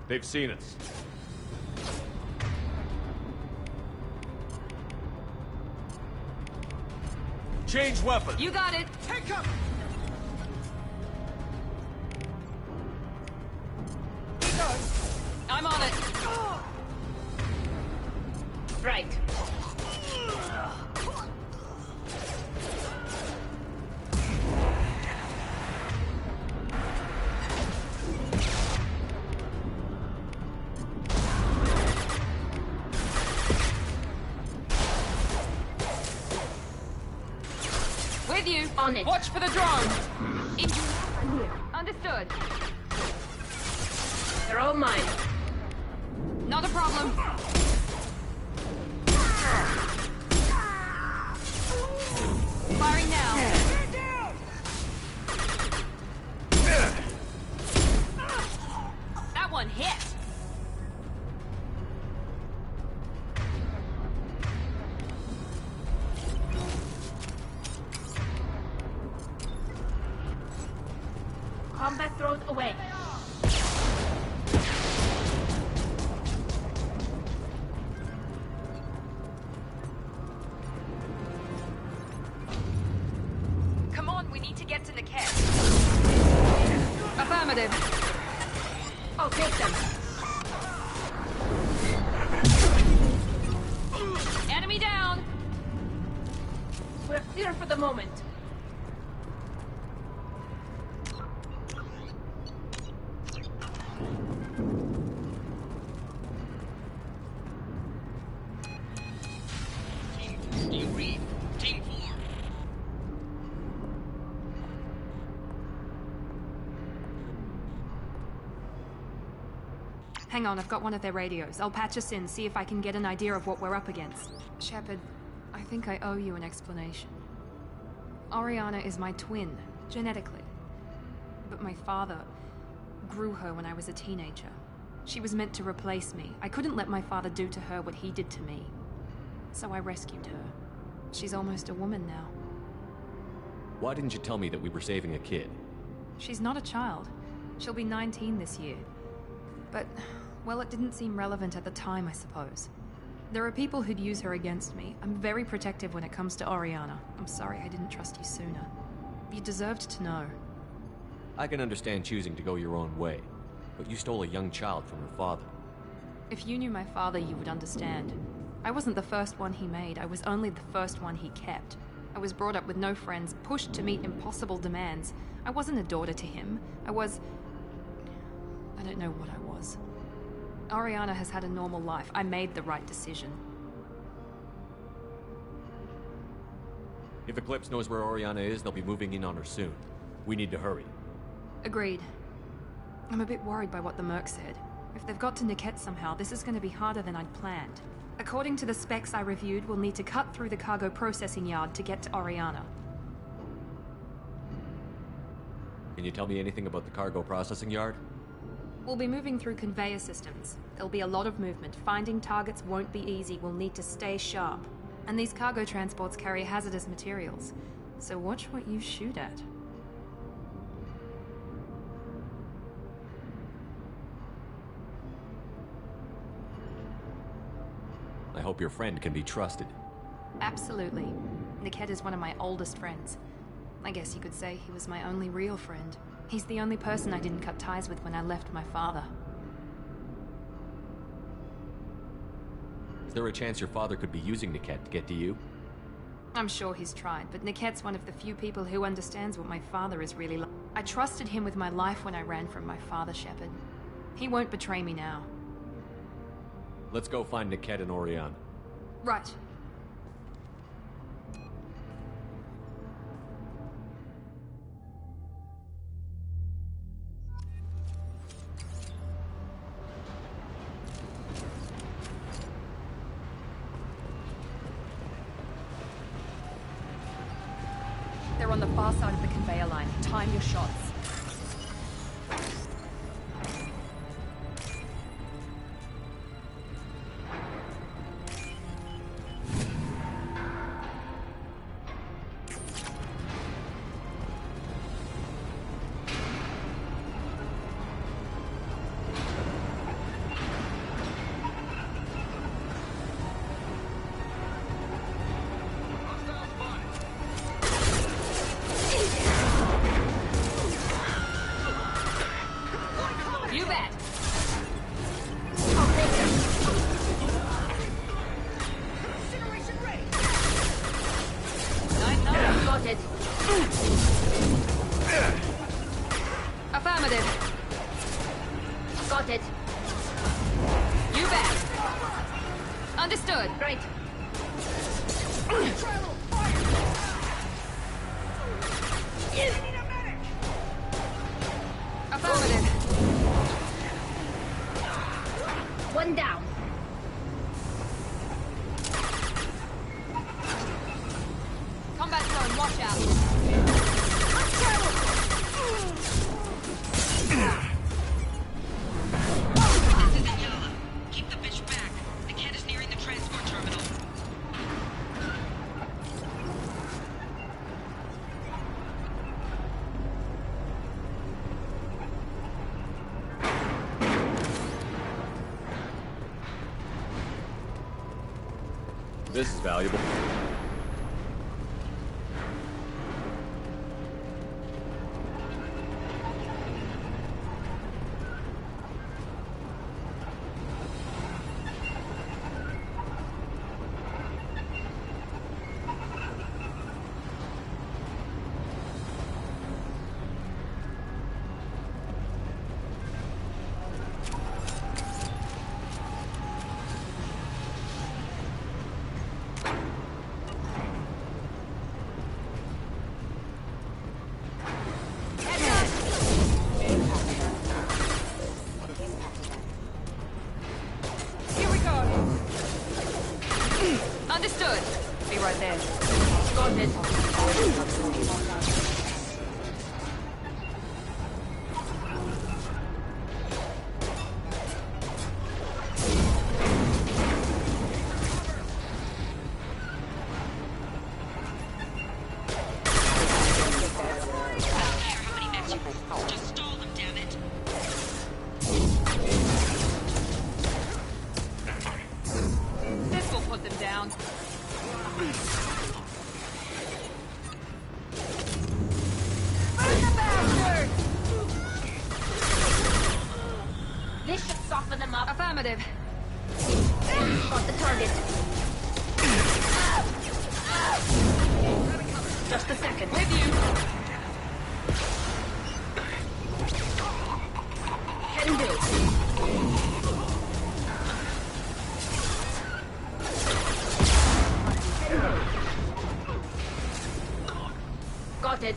They've seen us. Change weapon! You got it! Take cover! I'm on it! Right. With you! On it! Watch for the drone! Understood. They're all mine. Not a problem. Firing now. That one hit. Combat throws away. Come on, we need to get to Niket. Affirmative. I'll take them. Enemy down. We're clear for the moment. Hang on, I've got one of their radios. I'll patch us in, see if I can get an idea of what we're up against. Shepard, I think I owe you an explanation. Oriana is my twin, genetically. But my father grew her when I was a teenager. She was meant to replace me. I couldn't let my father do to her what he did to me. So I rescued her. She's almost a woman now. Why didn't you tell me that we were saving a kid? She's not a child. She'll be 19 this year. But, well, it didn't seem relevant at the time, I suppose. There are people who'd use her against me. I'm very protective when it comes to Oriana. I'm sorry I didn't trust you sooner. You deserved to know. I can understand choosing to go your own way, but you stole a young child from her father. If you knew my father, you would understand. I wasn't the first one he made. I was only the first one he kept. I was brought up with no friends, pushed to meet impossible demands. I wasn't a daughter to him. I don't know what I was. Oriana has had a normal life. I made the right decision. If Eclipse knows where Oriana is, they'll be moving in on her soon. We need to hurry. Agreed. I'm a bit worried by what the Merc said. If they've got to Niket somehow, this is going to be harder than I'd planned. According to the specs I reviewed, we'll need to cut through the cargo processing yard to get to Oriana. Can you tell me anything about the cargo processing yard? We'll be moving through conveyor systems. There'll be a lot of movement. Finding targets won't be easy. We'll need to stay sharp. And these cargo transports carry hazardous materials. So watch what you shoot at. I hope your friend can be trusted. Absolutely. Niket is one of my oldest friends. I guess you could say he was my only real friend. He's the only person I didn't cut ties with when I left my father. Is there a chance your father could be using Niket to get to you? I'm sure he's tried, but Niket's one of the few people who understands what my father is really like. I trusted him with my life when I ran from my father, Shepard. He won't betray me now. Let's go find Niket and Oriana. Right. They're on the far side of the conveyor line. Time your shots. Affirmative. Got it. You bet. Understood. Great. Affirmative. One down. Combat zone, watch out. This is Ayala. Keep the bitch back. The cat is nearing the transport terminal. This is valuable. Here we go. Understood. Be right there. Got it. Just stall them, damn it. This will put them down. This should soften them up. Affirmative. Got the target. Just a second. With you. Can do. Got it.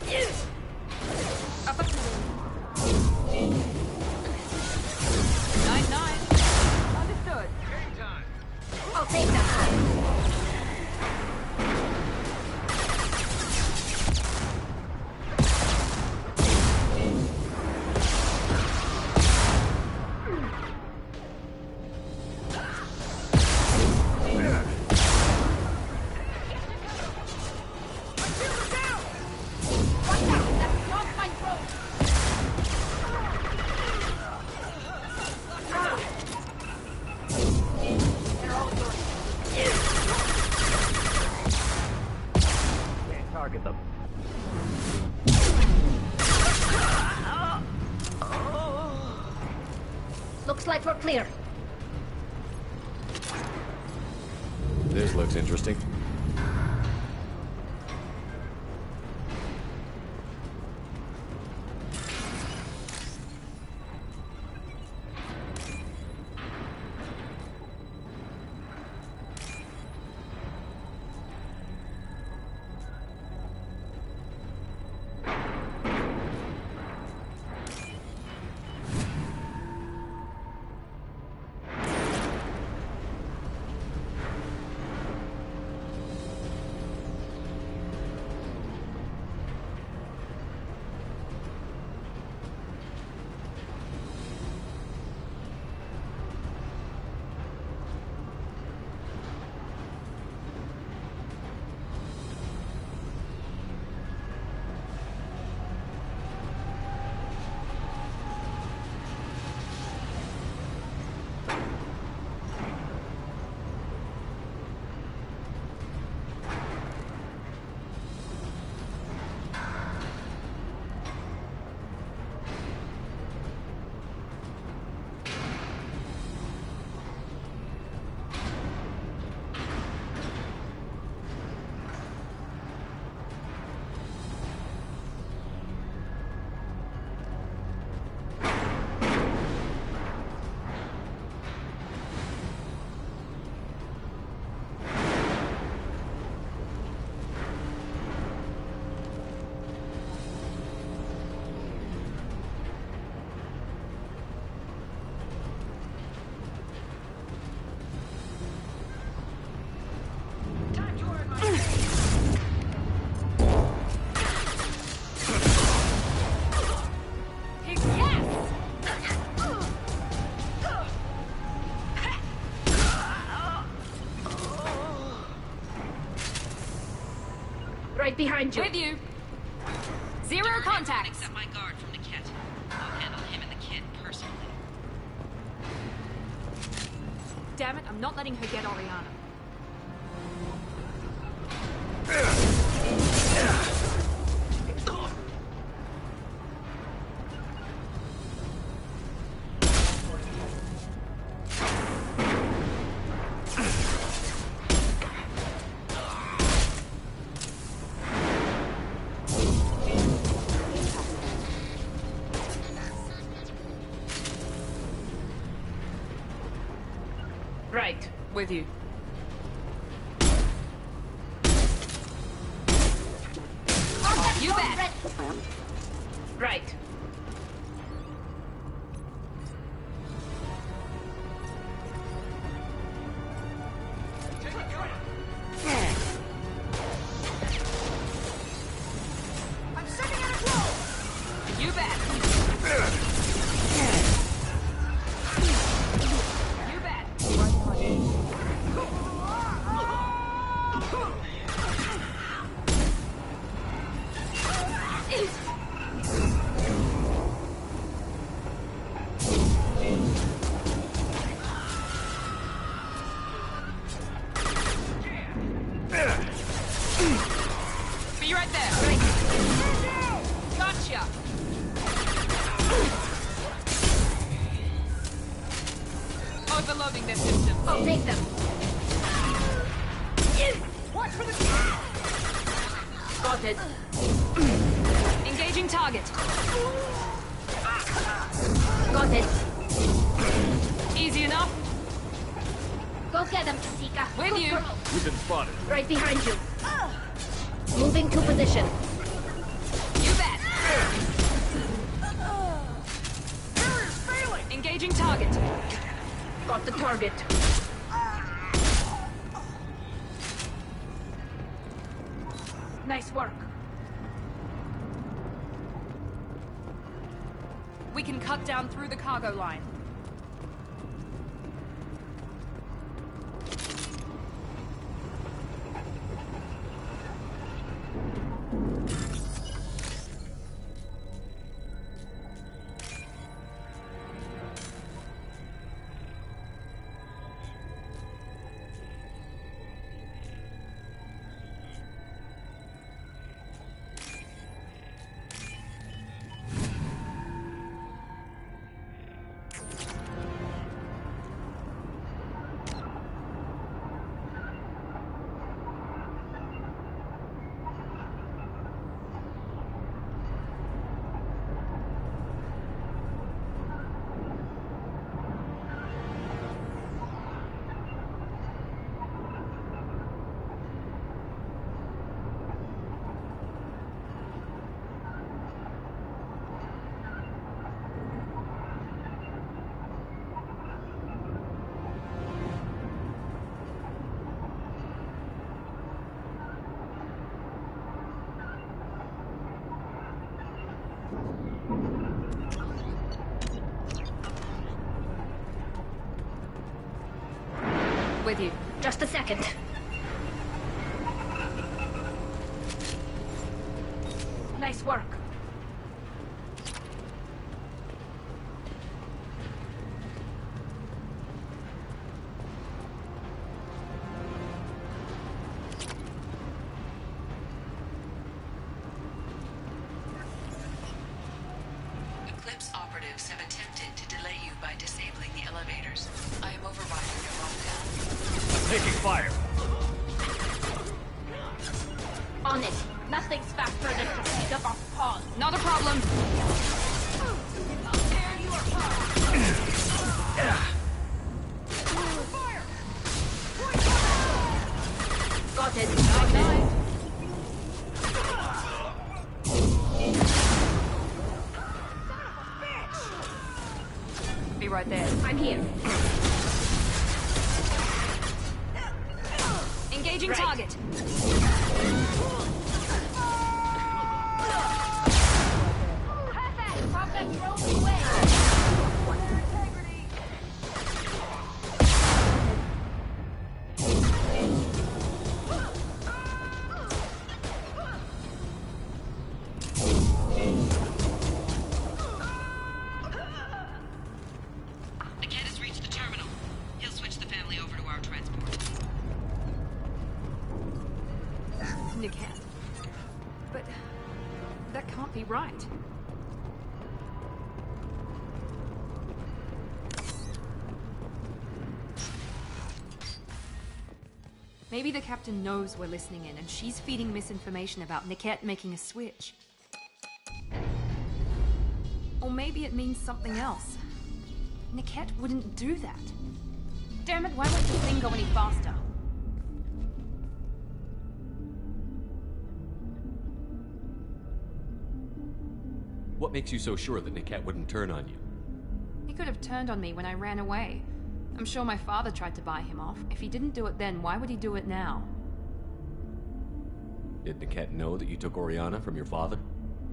Affirmative. 9-9. Understood. I'll take that. Target them. Looks like we're clear. This looks interesting. Right behind you. With you. Zero contact. Accept my guard from Niket. I'll handle him and the kid personally. Damn it, I'm not letting her get Oriana. Right, with you. You bet. Right. I'm sending out a blow. You bet. You bet. Be right there. Gotcha. Overloading their system. I'll take them. Watch for the Got it. Engaging target. Got it. Easy enough. Go get them, Kasika. With Good you. girl. We've been spotted. Right behind you. Moving to position. You bet. Engaging target. Got the target. Nice work. We can cut down through the cargo line. With you. Just a second. Nice work. Eclipse operatives have attempted to delay you by disabling the elevators. I am overriding your lockdown. I'm taking fire. On it. Nothing's faster than to speed up off pause. Not a problem. I'll tear you apart. Got it. Nice. Be right there. I'm here. Engaging target. Perfect. Perfect. Throw me away. Maybe the captain knows we're listening in, and she's feeding misinformation about Niket making a switch. Or maybe it means something else. Niket wouldn't do that. Damn it, why won't the thing go any faster? What makes you so sure that Niket wouldn't turn on you? He could have turned on me when I ran away. I'm sure my father tried to buy him off. If he didn't do it then, why would he do it now? Did Niket know that you took Oriana from your father?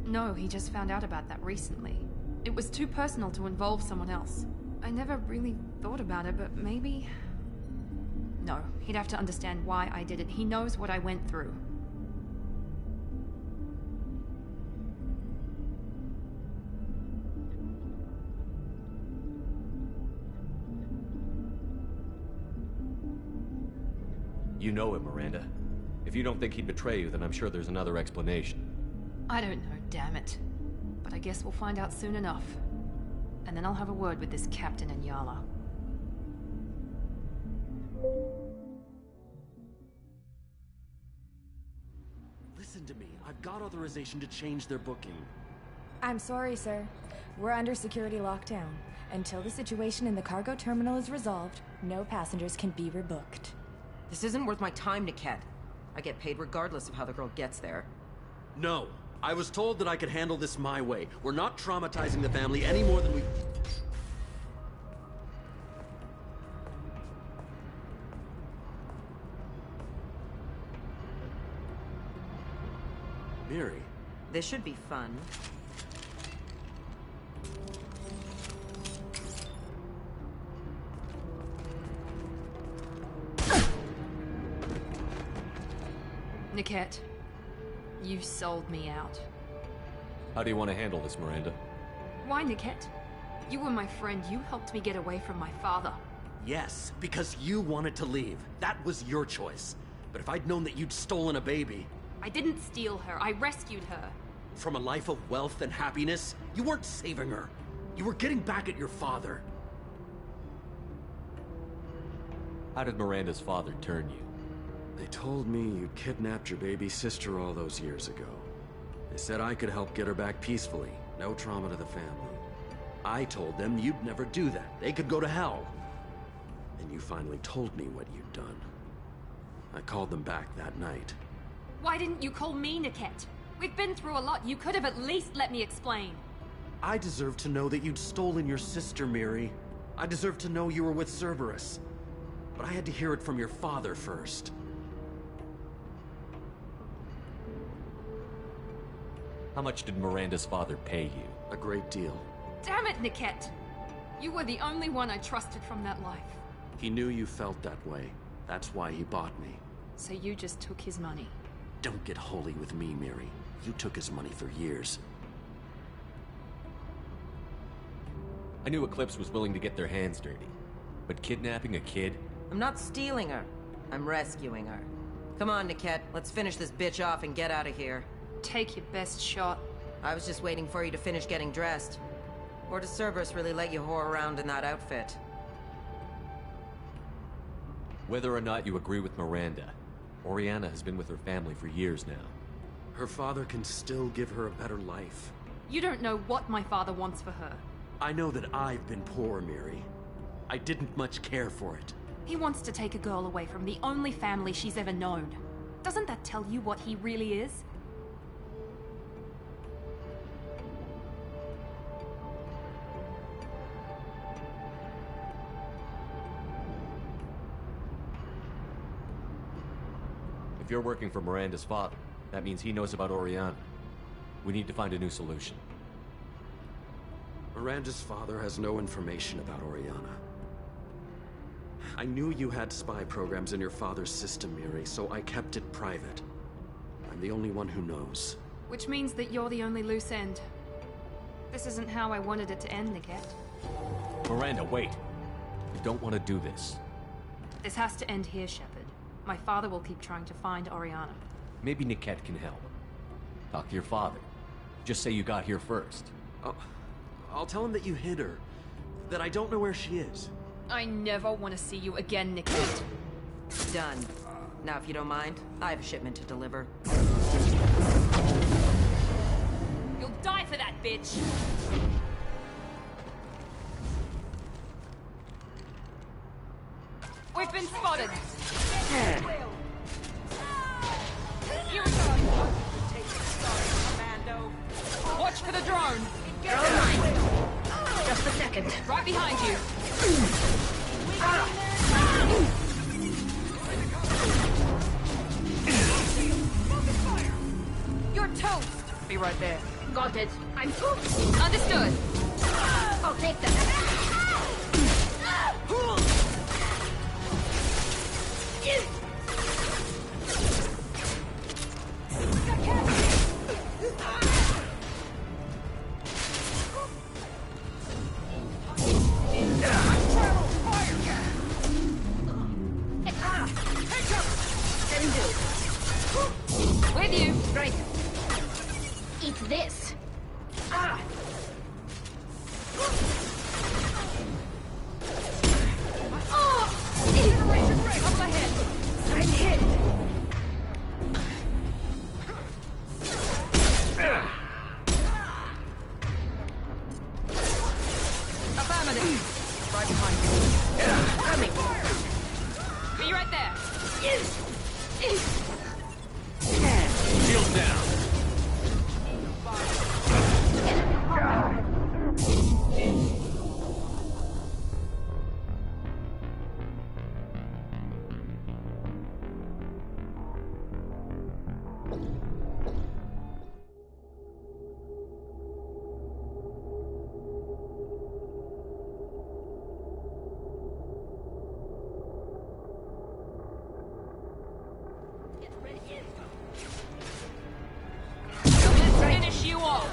No, he just found out about that recently. It was too personal to involve someone else. I never really thought about it, but maybe... No, he'd have to understand why I did it. He knows what I went through. You know him, Miranda. If you don't think he'd betray you, then I'm sure there's another explanation. I don't know, damn it. But I guess we'll find out soon enough. And then I'll have a word with this captain in Yala. Listen to me. I've got authorization to change their booking. I'm sorry, sir. We're under security lockdown. Until the situation in the cargo terminal is resolved, no passengers can be rebooked. This isn't worth my time, Niket. I get paid regardless of how the girl gets there. No. I was told that I could handle this my way. We're not traumatizing the family any more than we... Miri. This should be fun. Niket, you sold me out. How do you want to handle this, Miranda? Why, Niket? You were my friend. You helped me get away from my father. Yes, because you wanted to leave. That was your choice. But if I'd known that you'd stolen a baby... I didn't steal her. I rescued her. From a life of wealth and happiness, you weren't saving her. You were getting back at your father. How did Miranda's father turn you? They told me you'd kidnapped your baby sister all those years ago. They said I could help get her back peacefully. No trauma to the family. I told them you'd never do that. They could go to hell. And you finally told me what you'd done. I called them back that night. Why didn't you call me, Niket? We've been through a lot. You could have at least let me explain. I deserve to know that you'd stolen your sister, Miri. I deserve to know you were with Cerberus. But I had to hear it from your father first. How much did Miranda's father pay you? A great deal. Damn it, Niket! You were the only one I trusted from that life. He knew you felt that way. That's why he bought me. So you just took his money? Don't get holy with me, Miri. You took his money for years. I knew Eclipse was willing to get their hands dirty. But kidnapping a kid? I'm not stealing her. I'm rescuing her. Come on, Niket. Let's finish this bitch off and get out of here. Take your best shot. I was just waiting for you to finish getting dressed. Or does Cerberus really let you whore around in that outfit? Whether or not you agree with Miranda, Oriana has been with her family for years now. Her father can still give her a better life. You don't know what my father wants for her. I know that I've been poor, Miri. I didn't much care for it. He wants to take a girl away from the only family she's ever known. Doesn't that tell you what he really is? If you're working for Miranda's father, that means he knows about Oriana. We need to find a new solution. Miranda's father has no information about Oriana. I knew you had spy programs in your father's system, Miri, so I kept it private. I'm the only one who knows. Which means that you're the only loose end. This isn't how I wanted it to end, Niket. Miranda, wait! You don't want to do this. This has to end here, Shepard. My father will keep trying to find Oriana. Maybe Niket can help. Talk to your father. Just say you got here first. I'll tell him that you hid her. That I don't know where she is. I never want to see you again, Niket. Done. Now, if you don't mind, I have a shipment to deliver. You'll die for that, bitch! We've been spotted! Here we go! Watch for the drone! Drone mine. Just a second. Right behind you! You're toast! Be right there. Got it. I'm pooped. Understood. I'll take them. With you. Right. Eat this. Ah. Up ahead. I'm hit. Affirmative. Right behind you. Coming. Be right there. Shield down. Finish you off.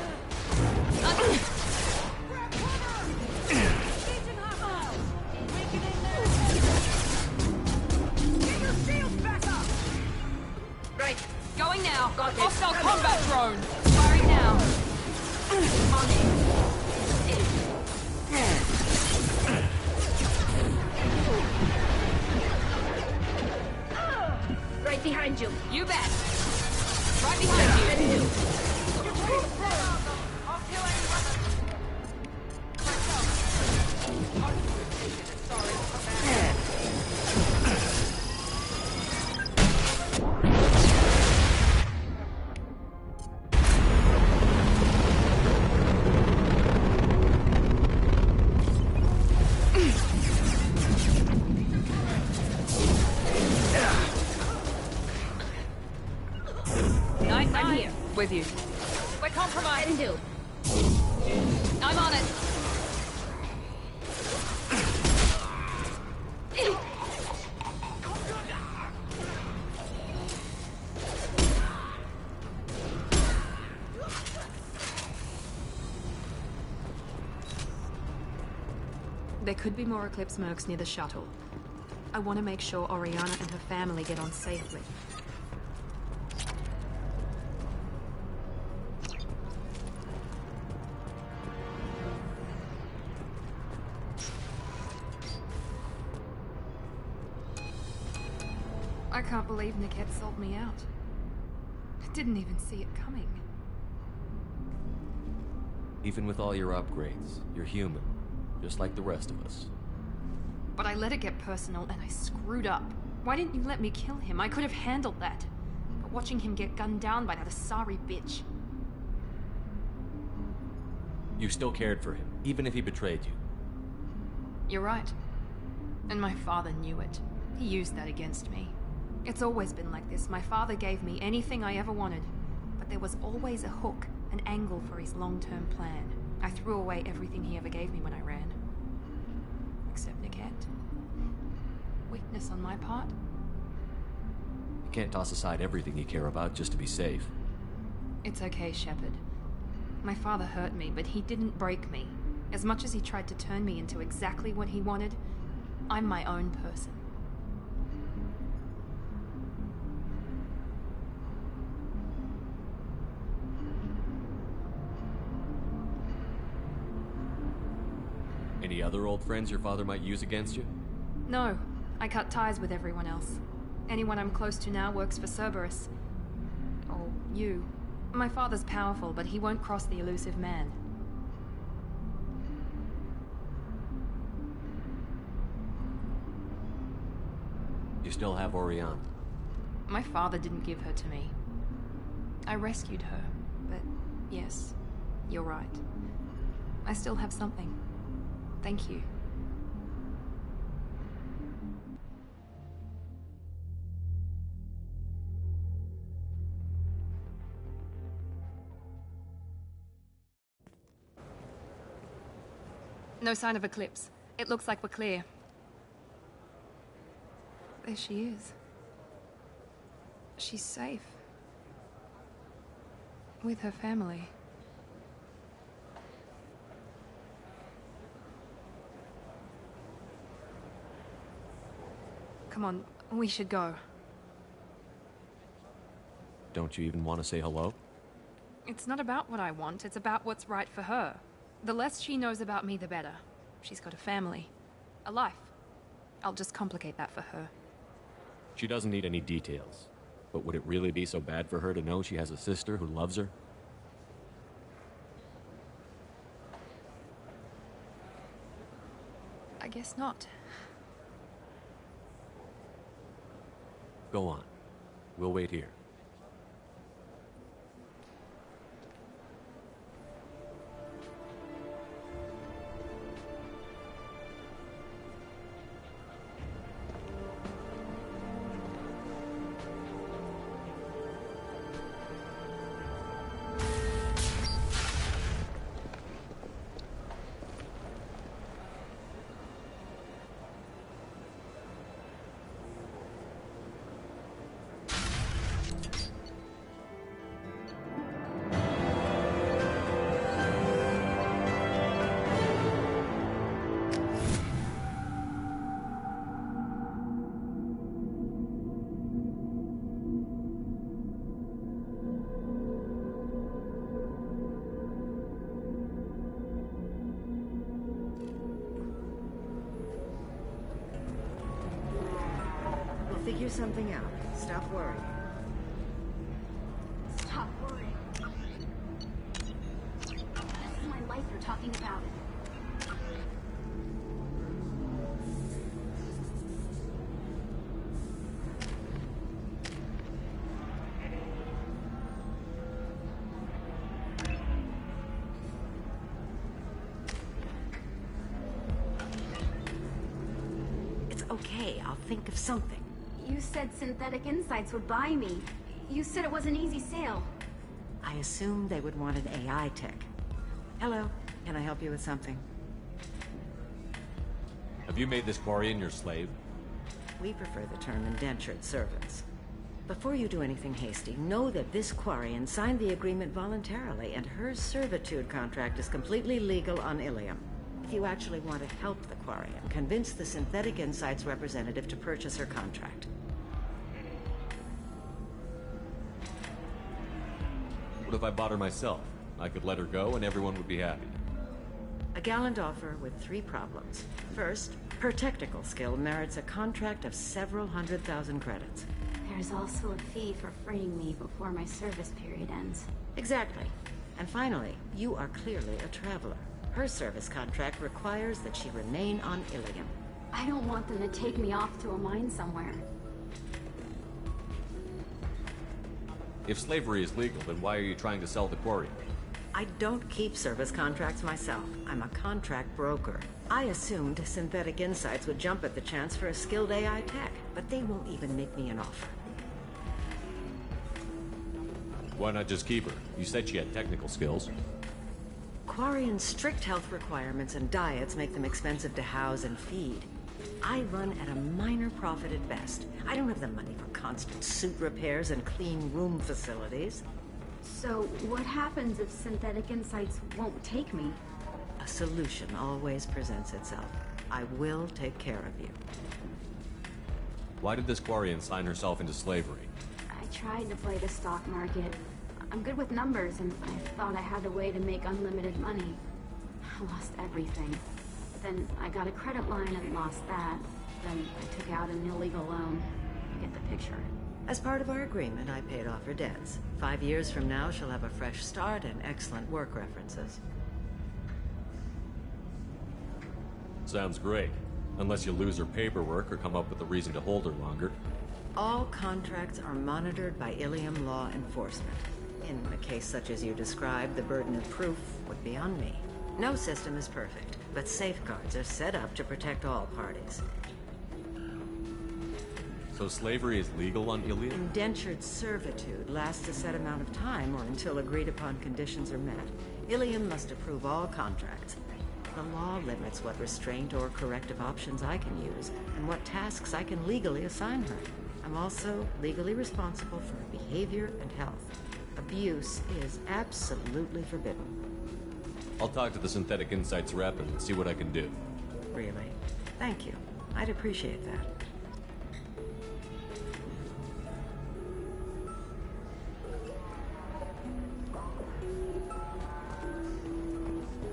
Right. Going now. Got it. Hostile combat drone. Firing now. On it. Right behind you. You bet. Right behind you. I'm here. With you. We're compromised. Can do. I'm on it. There could be more Eclipse mercs near the shuttle. I want to make sure Oriana and her family get on safely. I can't believe Niket sold me out. I didn't even see it coming. Even with all your upgrades, you're human, just like the rest of us. But I let it get personal and I screwed up. Why didn't you let me kill him? I could have handled that. But watching him get gunned down by that Asari bitch. You still cared for him, even if he betrayed you. You're right. And my father knew it. He used that against me. It's always been like this. My father gave me anything I ever wanted. But there was always a hook, an angle for his long-term plan. I threw away everything he ever gave me when I ran. Except Niket. Weakness on my part? You can't toss aside everything you care about just to be safe. It's okay, Shepard. My father hurt me, but he didn't break me. As much as he tried to turn me into exactly what he wanted, I'm my own person. Any other old friends your father might use against you? No, I cut ties with everyone else. Anyone I'm close to now works for Cerberus. Or you. My father's powerful, but he won't cross the elusive man. You still have Orion? My father didn't give her to me. I rescued her, but yes, you're right. I still have something. Thank you. No sign of Eclipse. It looks like we're clear. There she is. She's safe. With her family. Come on, we should go. Don't you even want to say hello? It's not about what I want, it's about what's right for her. The less she knows about me, the better. She's got a family. A life. I'll just complicate that for her. She doesn't need any details. But would it really be so bad for her to know she has a sister who loves her? I guess not. Go on. We'll wait here. Figure something out. Stop worrying. Stop worrying. This is my life you're talking about. It's okay. I'll think of something. You said Synthetic Insights would buy me. You said it was an easy sale. I assumed they would want an AI tech. Hello, can I help you with something? Have you made this Quarian your slave? We prefer the term indentured servants. Before you do anything hasty, know that this Quarian signed the agreement voluntarily, and her servitude contract is completely legal on Illium. If you actually want to help the Quarian, convince the Synthetic Insights representative to purchase her contract. What if I bought her myself? I could let her go and everyone would be happy. A gallant offer with 3 problems. First, her technical skill merits a contract of several 100,000 credits. There's also a fee for freeing me before my service period ends. Exactly. And finally, you are clearly a traveler. Her service contract requires that she remain on Illium. I don't want them to take me off to a mine somewhere. If slavery is legal, then why are you trying to sell the Quarian? I don't keep service contracts myself. I'm a contract broker. I assumed Synthetic Insights would jump at the chance for a skilled AI tech, but they won't even make me an offer. Why not just keep her? You said she had technical skills. Quarian's strict health requirements and diets make them expensive to house and feed. I run at a minor profit at best. I don't have the money for constant suit repairs and clean room facilities. So, what happens if Synthetic Insights won't take me? A solution always presents itself. I will take care of you. Why did this Quarian sign herself into slavery? I tried to play the stock market. I'm good with numbers, and I thought I had a way to make unlimited money. I lost everything. Then I got a credit line and lost that. Then I took out an illegal loan. get the picture. As part of our agreement, I paid off her debts. 5 years from now, she'll have a fresh start and excellent work references. Sounds great. Unless you lose her paperwork or come up with a reason to hold her longer. All contracts are monitored by Illium law enforcement. In a case such as you described, the burden of proof would be on me. No system is perfect, but safeguards are set up to protect all parties. So slavery is legal on Illium? Indentured servitude lasts a set amount of time or until agreed upon conditions are met. Illium must approve all contracts. The law limits what restraint or corrective options I can use and what tasks I can legally assign her. I'm also legally responsible for her behavior and health. Abuse is absolutely forbidden. I'll talk to the Synthetic Insights rep and see what I can do. Really? Thank you. I'd appreciate that.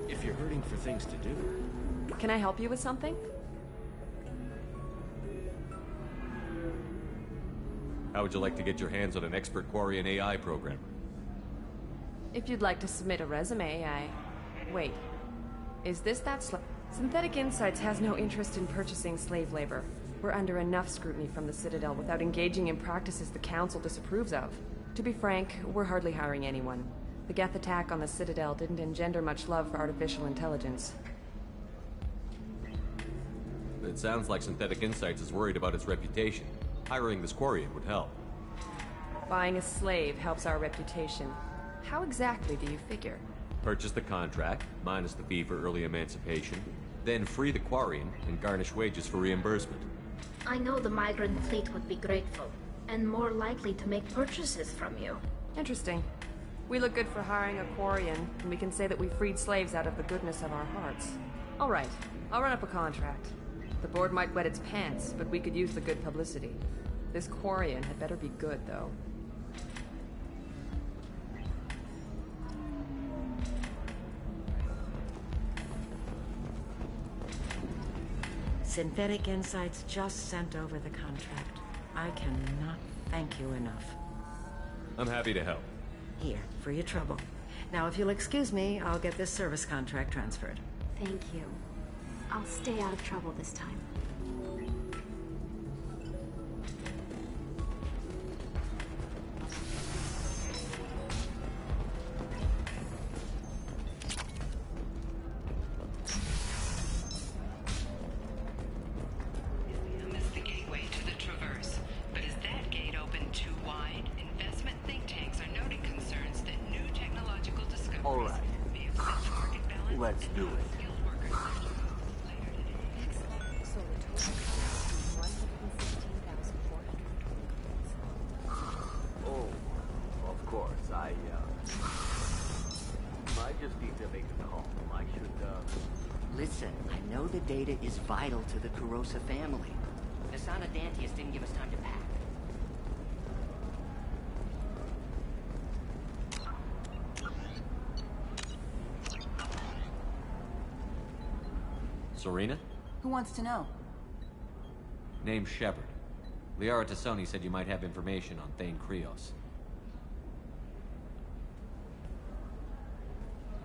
If you're hurting for things to do. Can I help you with something? How would you like to get your hands on an expert Quarian AI programmer? If you'd like to submit a resume, Wait. Is this that Synthetic Insights has no interest in purchasing slave labor. We're under enough scrutiny from the Citadel without engaging in practices the Council disapproves of. To be frank, we're hardly hiring anyone. The Geth attack on the Citadel didn't engender much love for artificial intelligence. It sounds like Synthetic Insights is worried about its reputation. Hiring this Quarian would help. Buying a slave helps our reputation. How exactly do you figure? Purchase the contract, minus the fee for early emancipation, then free the Quarian and garnish wages for reimbursement. I know the migrant fleet would be grateful, and more likely to make purchases from you. Interesting. We look good for hiring a Quarian, and we can say that we freed slaves out of the goodness of our hearts. All right, I'll run up a contract. The board might wet its pants, but we could use the good publicity. This Quarian had better be good, though. Synthetic Insights just sent over the contract. I cannot thank you enough. I'm happy to help. Here, for your trouble. Now, if you'll excuse me, I'll get this service contract transferred. Thank you. I'll stay out of trouble this time. Illium is the gateway to the Traverse, but is that gate open too wide? Investment think tanks are noting concerns that new technological discoveries All right. may affect the market balance. Let's do it. Skilled workers their jobs later today. So the total cost is 116,400. Oh, of course. I just need to make a call. I should, Listen, I know the data is vital to the Kurosa family. Nasana Dantius didn't give us time to pack. Serena? Who wants to know? Name's Shepard. Liara Tassoni said you might have information on Thane Krios.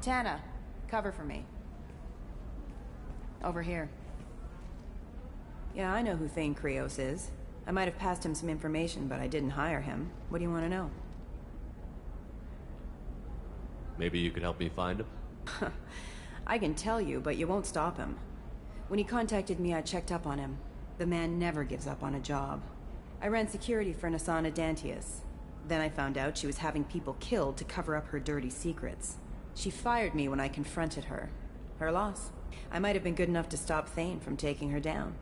Tana, cover for me. Over here. Yeah, I know who Thane Krios is. I might have passed him some information, but I didn't hire him. What do you want to know? Maybe you could help me find him? I can tell you, but you won't stop him. When he contacted me, I checked up on him. The man never gives up on a job. I ran security for Nasana Dantius. Then I found out she was having people killed to cover up her dirty secrets. She fired me when I confronted her. Her loss. I might have been good enough to stop Thane from taking her down.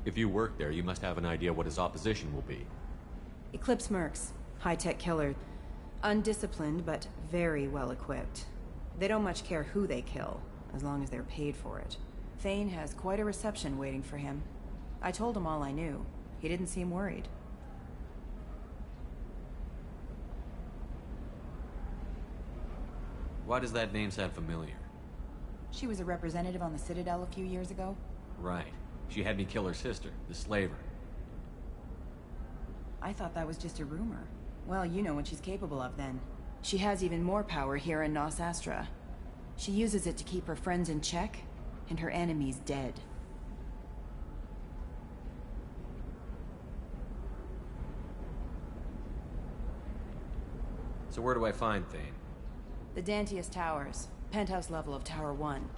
If you work there, you must have an idea what his opposition will be. Eclipse mercs. High-tech killer. Undisciplined, but very well equipped. They don't much care who they kill, as long as they're paid for it. Thane has quite a reception waiting for him. I told him all I knew. He didn't seem worried. Why does that name sound familiar? She was a representative on the Citadel a few years ago. Right. She had me kill her sister, the slaver. I thought that was just a rumor. Well, you know what she's capable of then. She has even more power here in Nos Astra. She uses it to keep her friends in check, and her enemies dead. So where do I find Thane? The Dantius Towers, penthouse level of Tower 1.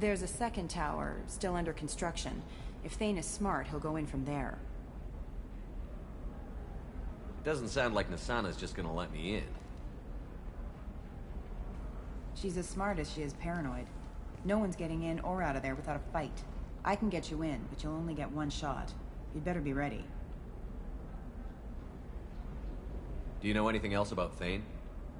There's a second tower, still under construction. If Thane is smart, he'll go in from there. Doesn't sound like Nasana's just gonna let me in. She's as smart as she is paranoid. No one's getting in or out of there without a fight. I can get you in, but you'll only get one shot. You'd better be ready. Do you know anything else about Thane?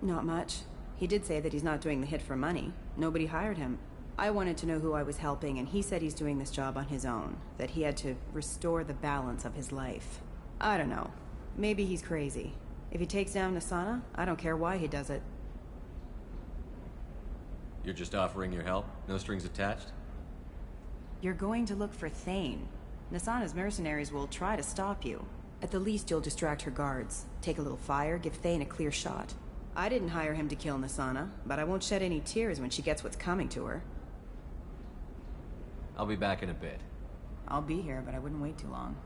Not much. He did say that he's not doing the hit for money. Nobody hired him. I wanted to know who I was helping, and he said he's doing this job on his own. That he had to restore the balance of his life. I don't know. Maybe he's crazy. If he takes down Nasana, I don't care why he does it. You're just offering your help? No strings attached? You're going to look for Thane. Nasana's mercenaries will try to stop you. At the least, you'll distract her guards. Take a little fire, give Thane a clear shot. I didn't hire him to kill Nasana, but I won't shed any tears when she gets what's coming to her. I'll be back in a bit. I'll be here, but I wouldn't wait too long.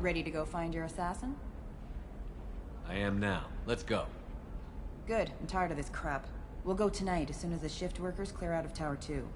Ready to go find your assassin? I am now. Let's go. Good. I'm tired of this crap. We'll go tonight as soon as the shift workers clear out of Tower 2.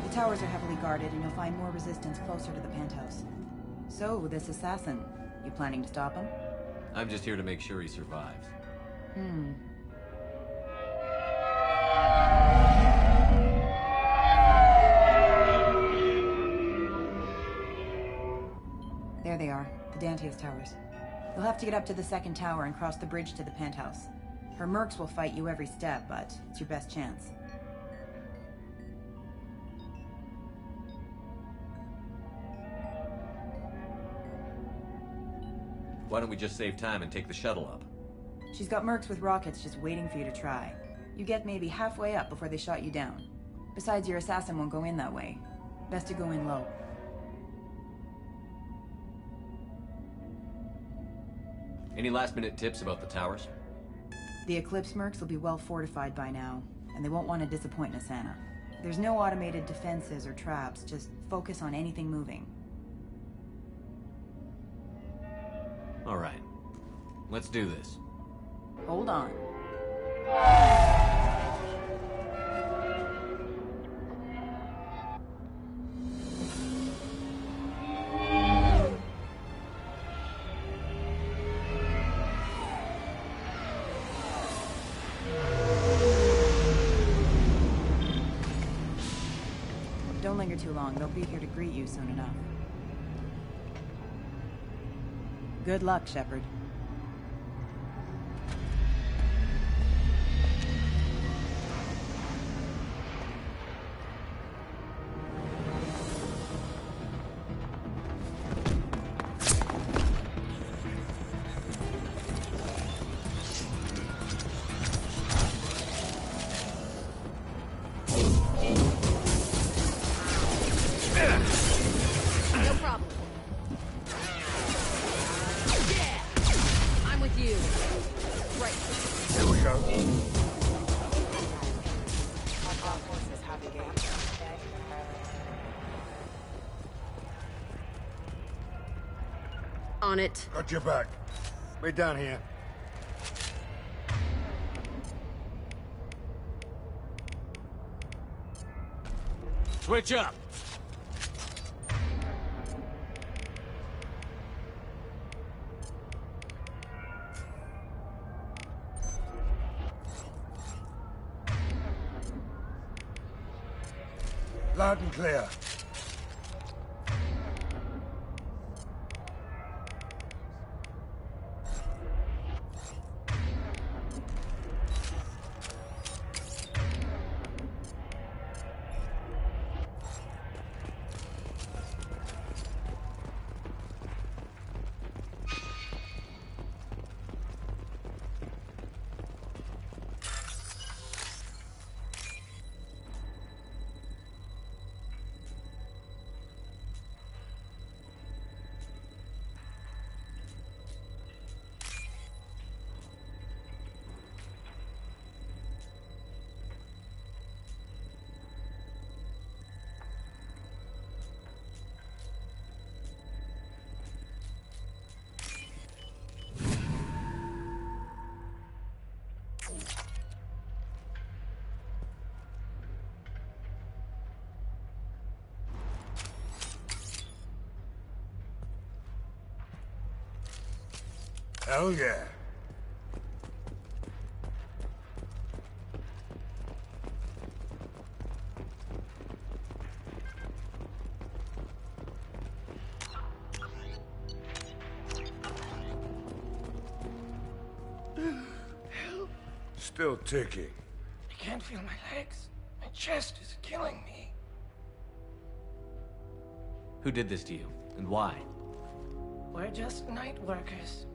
The towers are heavily guarded, and you'll find more resistance closer to the penthouse. So, this assassin, you planning to stop him? I'm just here to make sure he survives. There they are, the Dantius towers. You'll have to get up to the second tower and cross the bridge to the penthouse. Her mercs will fight you every step, but it's your best chance. Why don't we just save time and take the shuttle up? She's got mercs with rockets just waiting for you to try. You get maybe halfway up before they shot you down. Besides, your assassin won't go in that way. Best to go in low. Any last-minute tips about the towers? The Eclipse mercs will be well fortified by now, and they won't want to disappoint Nasana. There's no automated defenses or traps, just focus on anything moving. All right. Let's do this. Hold on. Don't linger too long. They'll be here to greet you soon enough. Good luck, Shepard. No problem. I'm with you. Right. Here we go. On it. Got your back. Way down here. Switch up! Loud and clear. Hell yeah. Still ticking. I can't feel my legs. My chest is killing me. Who did this to you, and why? We're just night workers.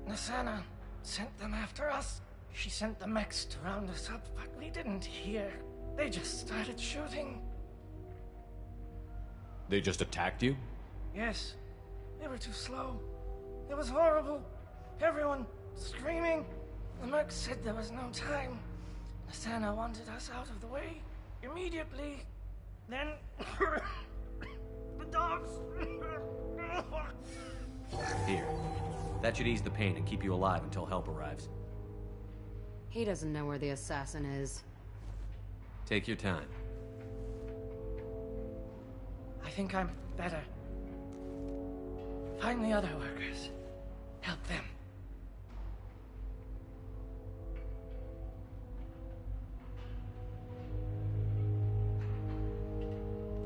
Nasana sent them after us. She sent the mechs to round us up, but we didn't hear. They just started shooting. They just attacked you? Yes, they were too slow. It was horrible. Everyone screaming. The merc said there was no time. Nasana wanted us out of the way immediately. Then the dogs. Here. That should ease the pain and keep you alive until help arrives. He doesn't know where the assassin is. Take your time. I think I'm better. Find the other workers. Help them.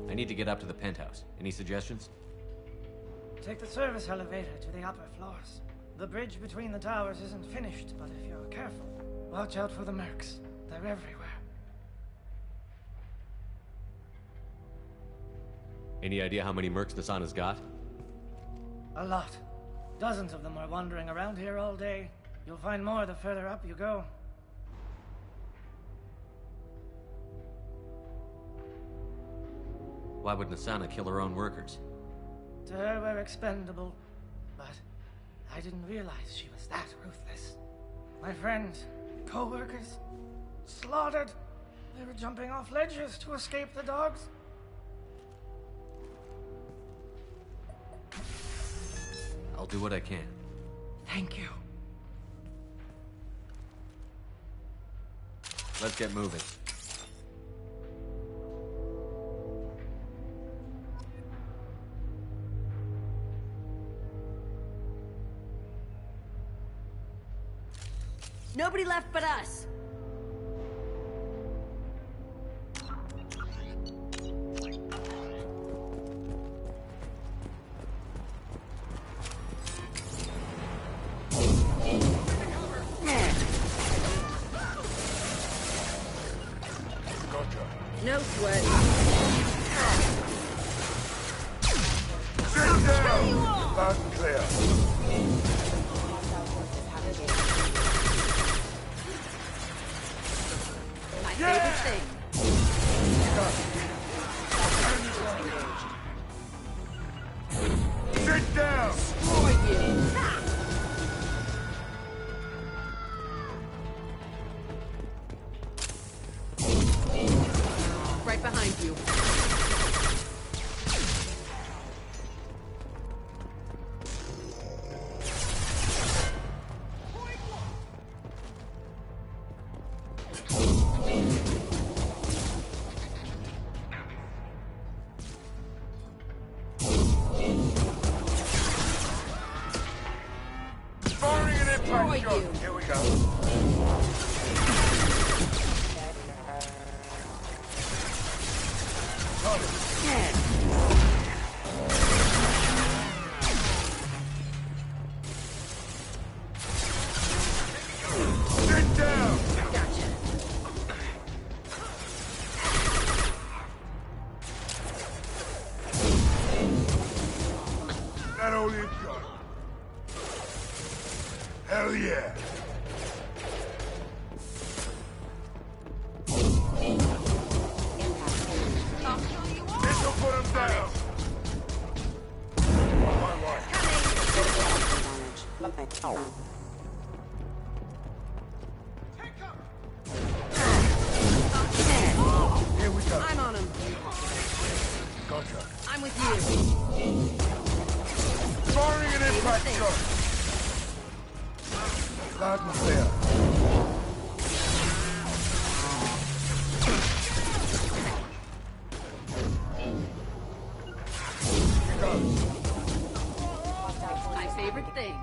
I need to get up to the penthouse. Any suggestions? Take the service elevator to the upper floors. The bridge between the towers isn't finished, but if you're careful, watch out for the mercs. They're everywhere. Any idea how many mercs Nasana's got? A lot. Dozens of them are wandering around here all day. You'll find more the further up you go. Why would Nasana kill her own workers? To her, we're expendable. But I didn't realize she was that ruthless. My friends, co-workers, slaughtered. They were jumping off ledges to escape the dogs. I'll do what I can. Thank you. Let's get moving. Nobody left but us. No sweat. Sit down! Loud and clear. My favorite thing. Sit down! Destroy you. Right behind you. Firing an impact shot! Here we go. Sit down! Gotcha. That all you've got? Hell yeah! This'll put him down! My wife. Here we go. I'm on him. Gotcha. I'm with you. Firing an impact shot! Loud and clear. My favorite thing.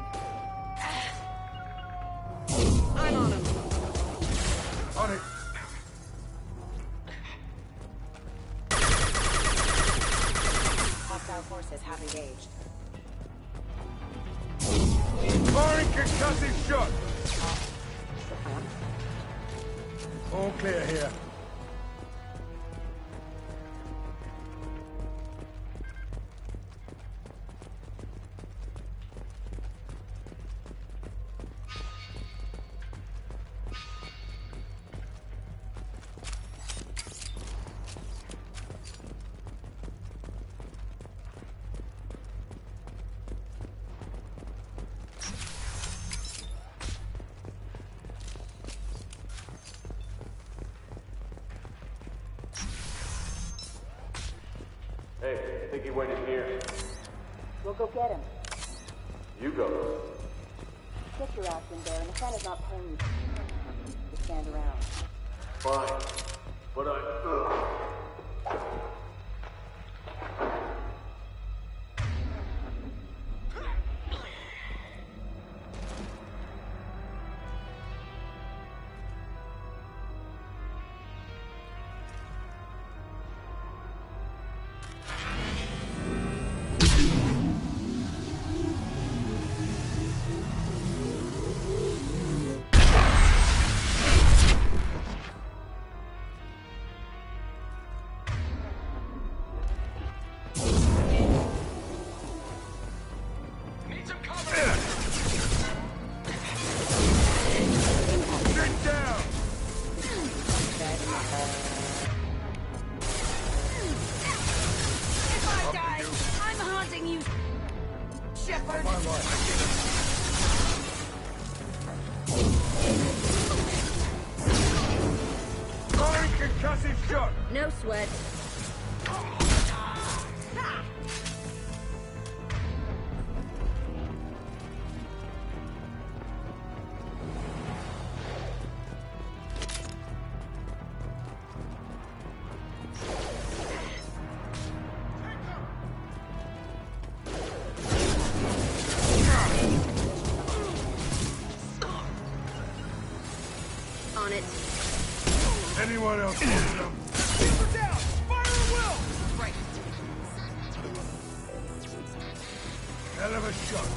Concussive shot! All clear here. Hey, I think he went in here. We'll go get him. You go. Get your ass in there, and the sun is not paying you to stand around. Fine. But No sweat. On it. Anyone else want some? Keep down! Fire at will! Right. Hell of a shot.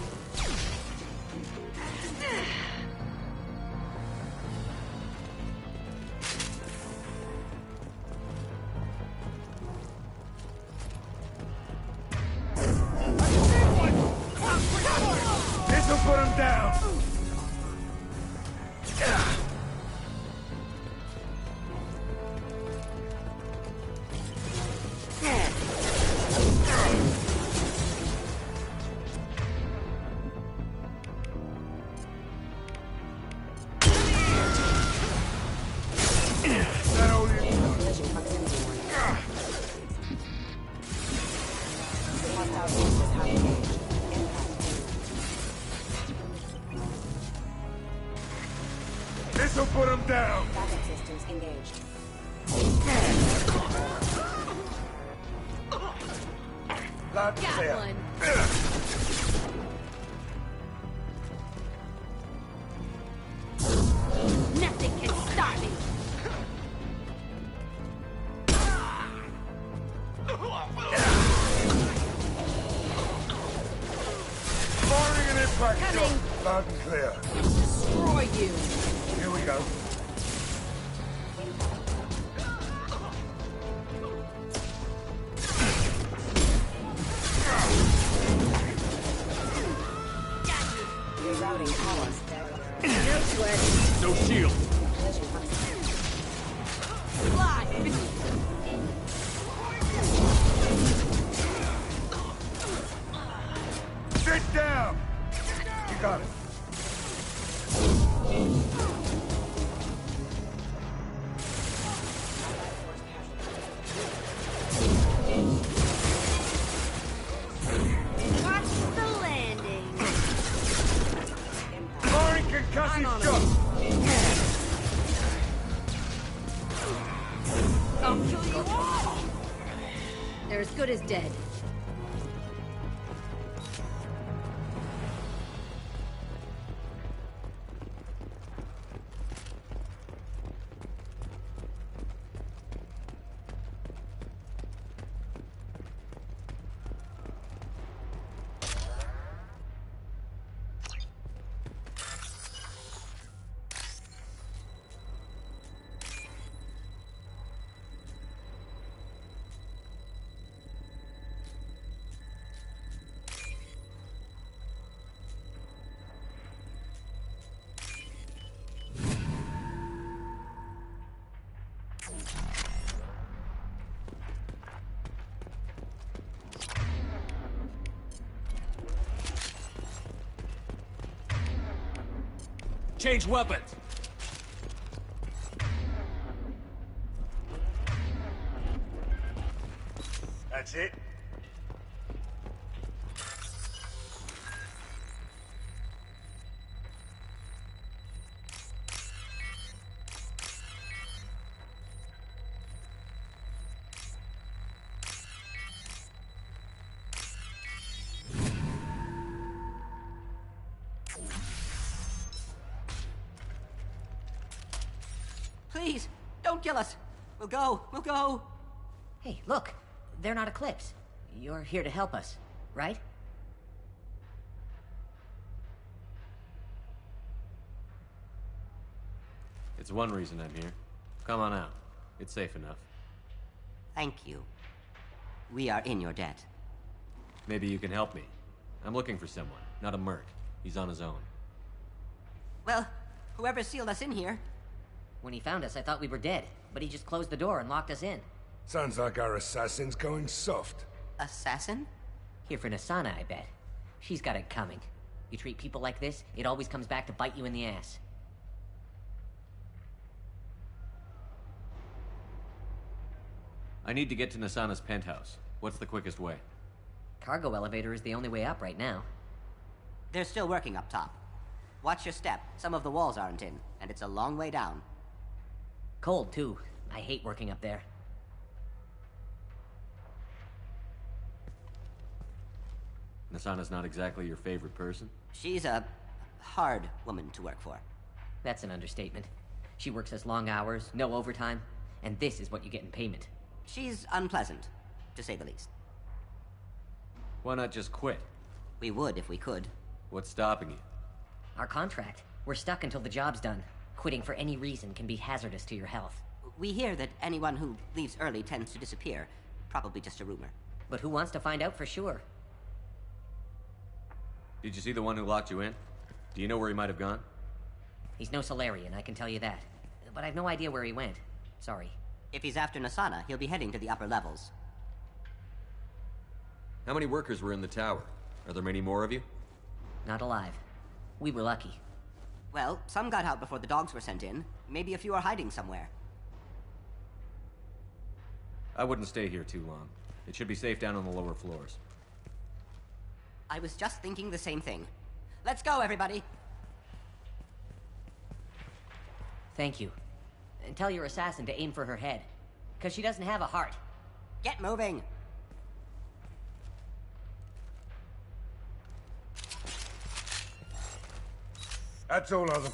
This'll put him down. This'll put him down. Backup systems engaged. Got there. One. Nothing can stop me. Firing an impact Coming. shot. Loud and clear. Destroy you. Here we go. Rerouting powers. No sweat. No shield. Fly. Sit down. You got it. Watch the landing. Firing concussive shot. I'll kill you all. They're as good as dead. Change weapons! That's it? Please, don't kill us. We'll go. Hey, look. They're not Eclipse. You're here to help us, right? It's one reason I'm here. Come on out. It's safe enough. Thank you. We are in your debt. Maybe you can help me. I'm looking for someone, not a merc. He's on his own. Well, whoever sealed us in here. When he found us, I thought we were dead, but he just closed the door and locked us in. Sounds like our assassin's going soft. Assassin? Here for Nasana, I bet. She's got it coming. You treat people like this, it always comes back to bite you in the ass. I need to get to Nasana's penthouse. What's the quickest way? Cargo elevator is the only way up right now. They're still working up top. Watch your step. Some of the walls aren't in, and it's a long way down. Cold, too. I hate working up there. Nasana's not exactly your favorite person? She's a hard woman to work for. That's an understatement. She works us long hours, no overtime, and this is what you get in payment. She's unpleasant, to say the least. Why not just quit? We would if we could. What's stopping you? Our contract. We're stuck until the job's done. Quitting for any reason can be hazardous to your health. We hear that anyone who leaves early tends to disappear. Probably just a rumor. But who wants to find out for sure? Did you see the one who locked you in? Do you know where he might have gone? He's no Solarian, I can tell you that. But I've no idea where he went. Sorry. If he's after Nasana, he'll be heading to the upper levels. How many workers were in the tower? Are there many more of you? Not alive. We were lucky. Well, some got out before the dogs were sent in. Maybe a few are hiding somewhere. I wouldn't stay here too long. It should be safe down on the lower floors. I was just thinking the same thing. Let's go, everybody! Thank you. And tell your assassin to aim for her head. Because she doesn't have a heart. Get moving! That's all of them.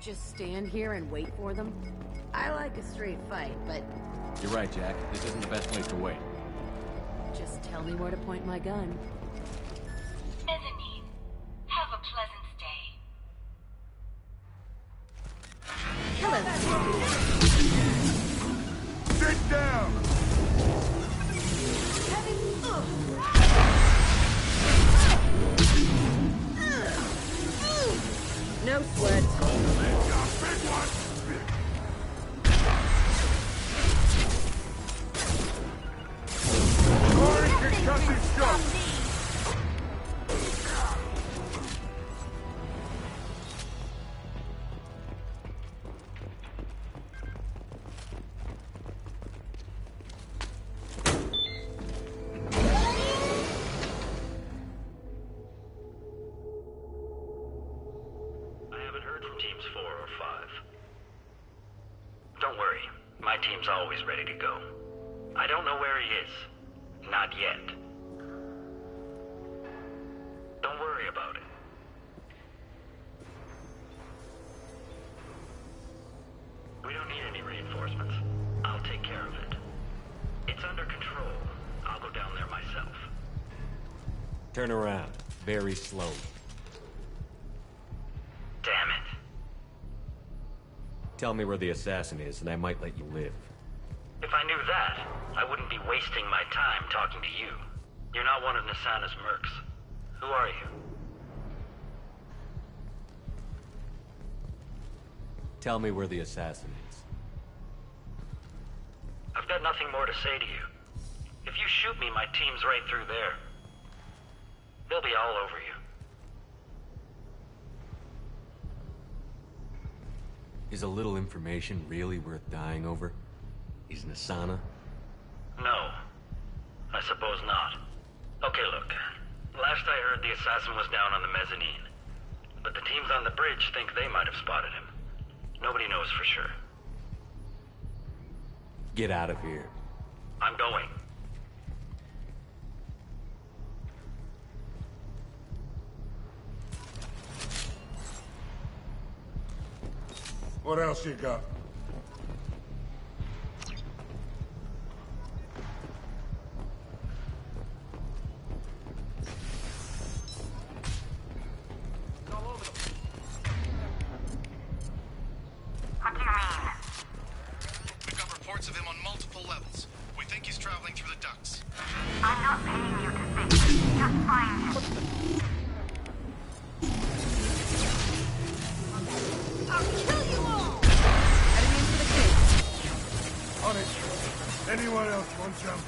Just stand here and wait for them? I like a straight fight, but You're right, Jack. This isn't the best place to wait. just tell me where to point my gun. Mezzanine. Have a pleasant stay. Hello. Sit down! No sweat. I haven't heard from teams 4 or 5. Don't worry, my team's always ready to go. I don't know where he is. Not yet. Don't worry about it. We don't need any reinforcements. I'll take care of it. It's under control. I'll go down there myself. Turn around. Very slowly. Damn it. Tell me where the assassin is, and I might let you live. If I knew that, I wouldn't be wasting my time talking to you. You're not one of Nasana's mercs. Who are you? tell me where the assassin is. I've got nothing more to say to you. If you shoot me, my team's right through there. They'll be all over you. Is a little information really worth dying over? Is Nasana? No. I suppose not. Okay, look. Last I heard, the assassin was down on the mezzanine. But the teams on the bridge think they might have spotted him. Nobody knows for sure. Get out of here. I'm going. What else you got? What do you mean? We've got reports of him on multiple levels. We think he's traveling through the ducts. I'm not paying you to think. Just find him. I'll kill you all! Heading into the cave. On it. Anyone else want some?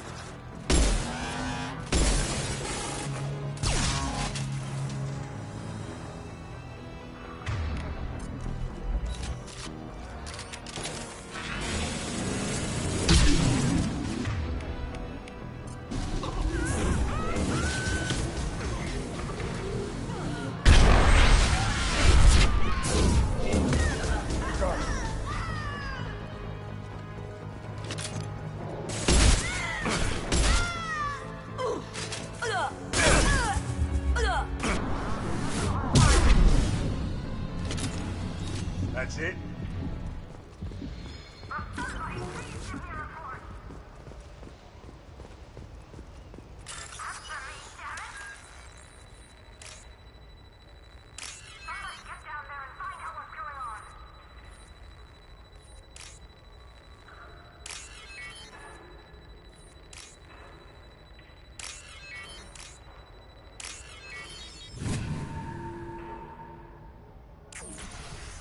That's it?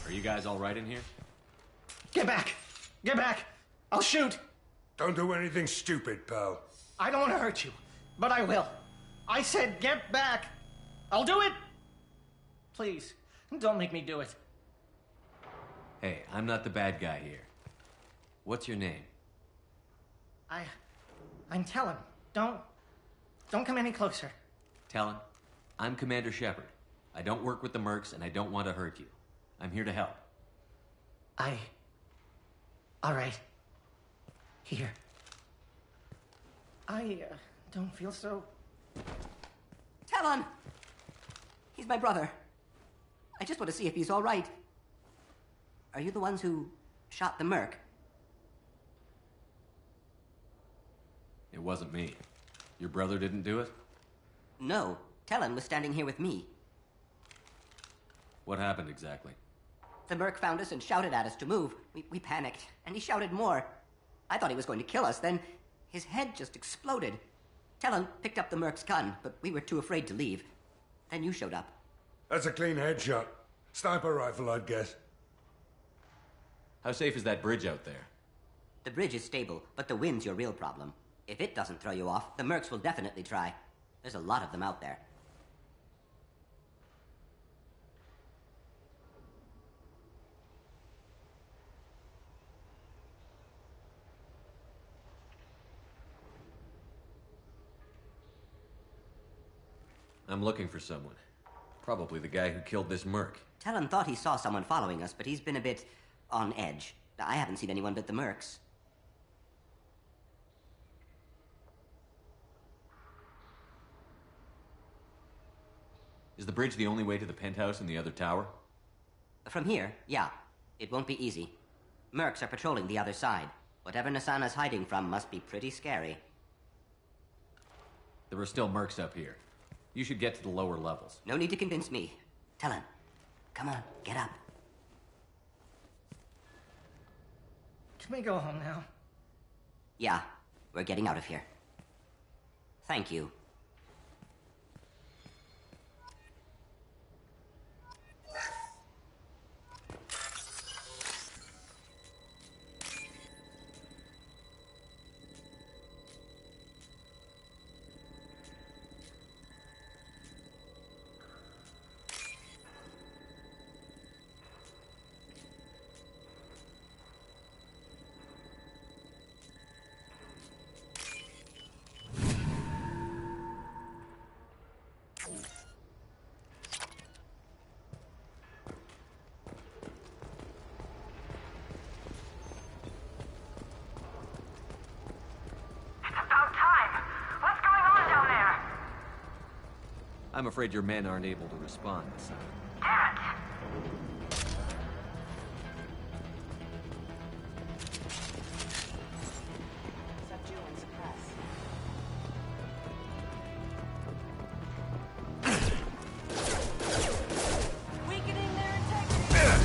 Are you guys all right in here? Get back! Get back! I'll shoot! Don't do anything stupid, pal. I don't want to hurt you, but I will. I said get back! I'll do it! Please, don't make me do it. Hey, I'm not the bad guy here. What's your name? I'm Talon. Don't come any closer. Talon, I'm Commander Shepard. I don't work with the mercs, and I don't want to hurt you. I'm here to help. All right. Here. I don't feel so... Talon! He's my brother. I just want to see if he's all right. Are you the ones who shot the merc? It wasn't me. Your brother didn't do it? No. Talon was standing here with me. What happened exactly? The merc found us and shouted at us to move. We panicked, and he shouted more. I thought he was going to kill us, then his head just exploded. Talon picked up the merc's gun, but we were too afraid to leave. Then you showed up. That's a clean headshot. Sniper rifle, I'd guess. How safe is that bridge out there? The bridge is stable, but the wind's your real problem. If it doesn't throw you off, the mercs will definitely try. There's a lot of them out there. I'm looking for someone. Probably the guy who killed this merc. Talon thought he saw someone following us, but he's been a bit on edge. I haven't seen anyone but the mercs. Is the bridge the only way to the penthouse in the other tower? From here, yeah. It won't be easy. Mercs are patrolling the other side. Whatever Nasana's hiding from must be pretty scary. There are still mercs up here. You should get to the lower levels. No need to convince me. Talon, come on, get up. Can we go home now? Yeah, we're getting out of here. Thank you. I'm afraid your men aren't able to respond, son. Subdue and suppress. Weakening their integrity.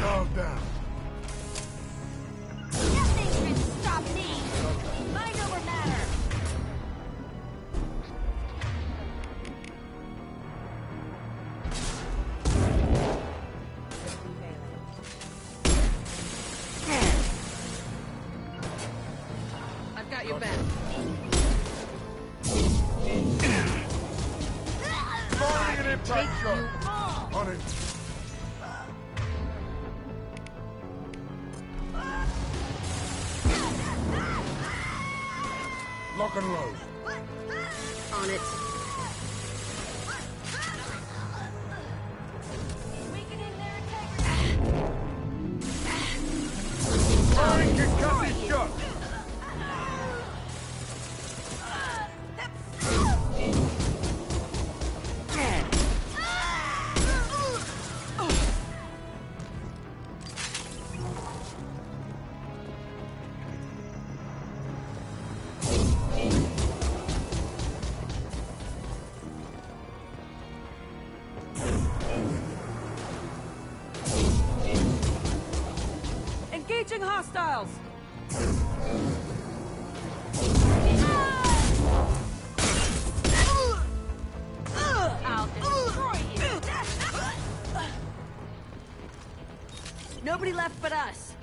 Calm down. Nothing can stop me! Mind over matter! I've got your back. Firing an impact shot. On it. Lock and load. On it. Firing concussive shot. Engaging hostiles! I'll destroy you! Nobody left but us.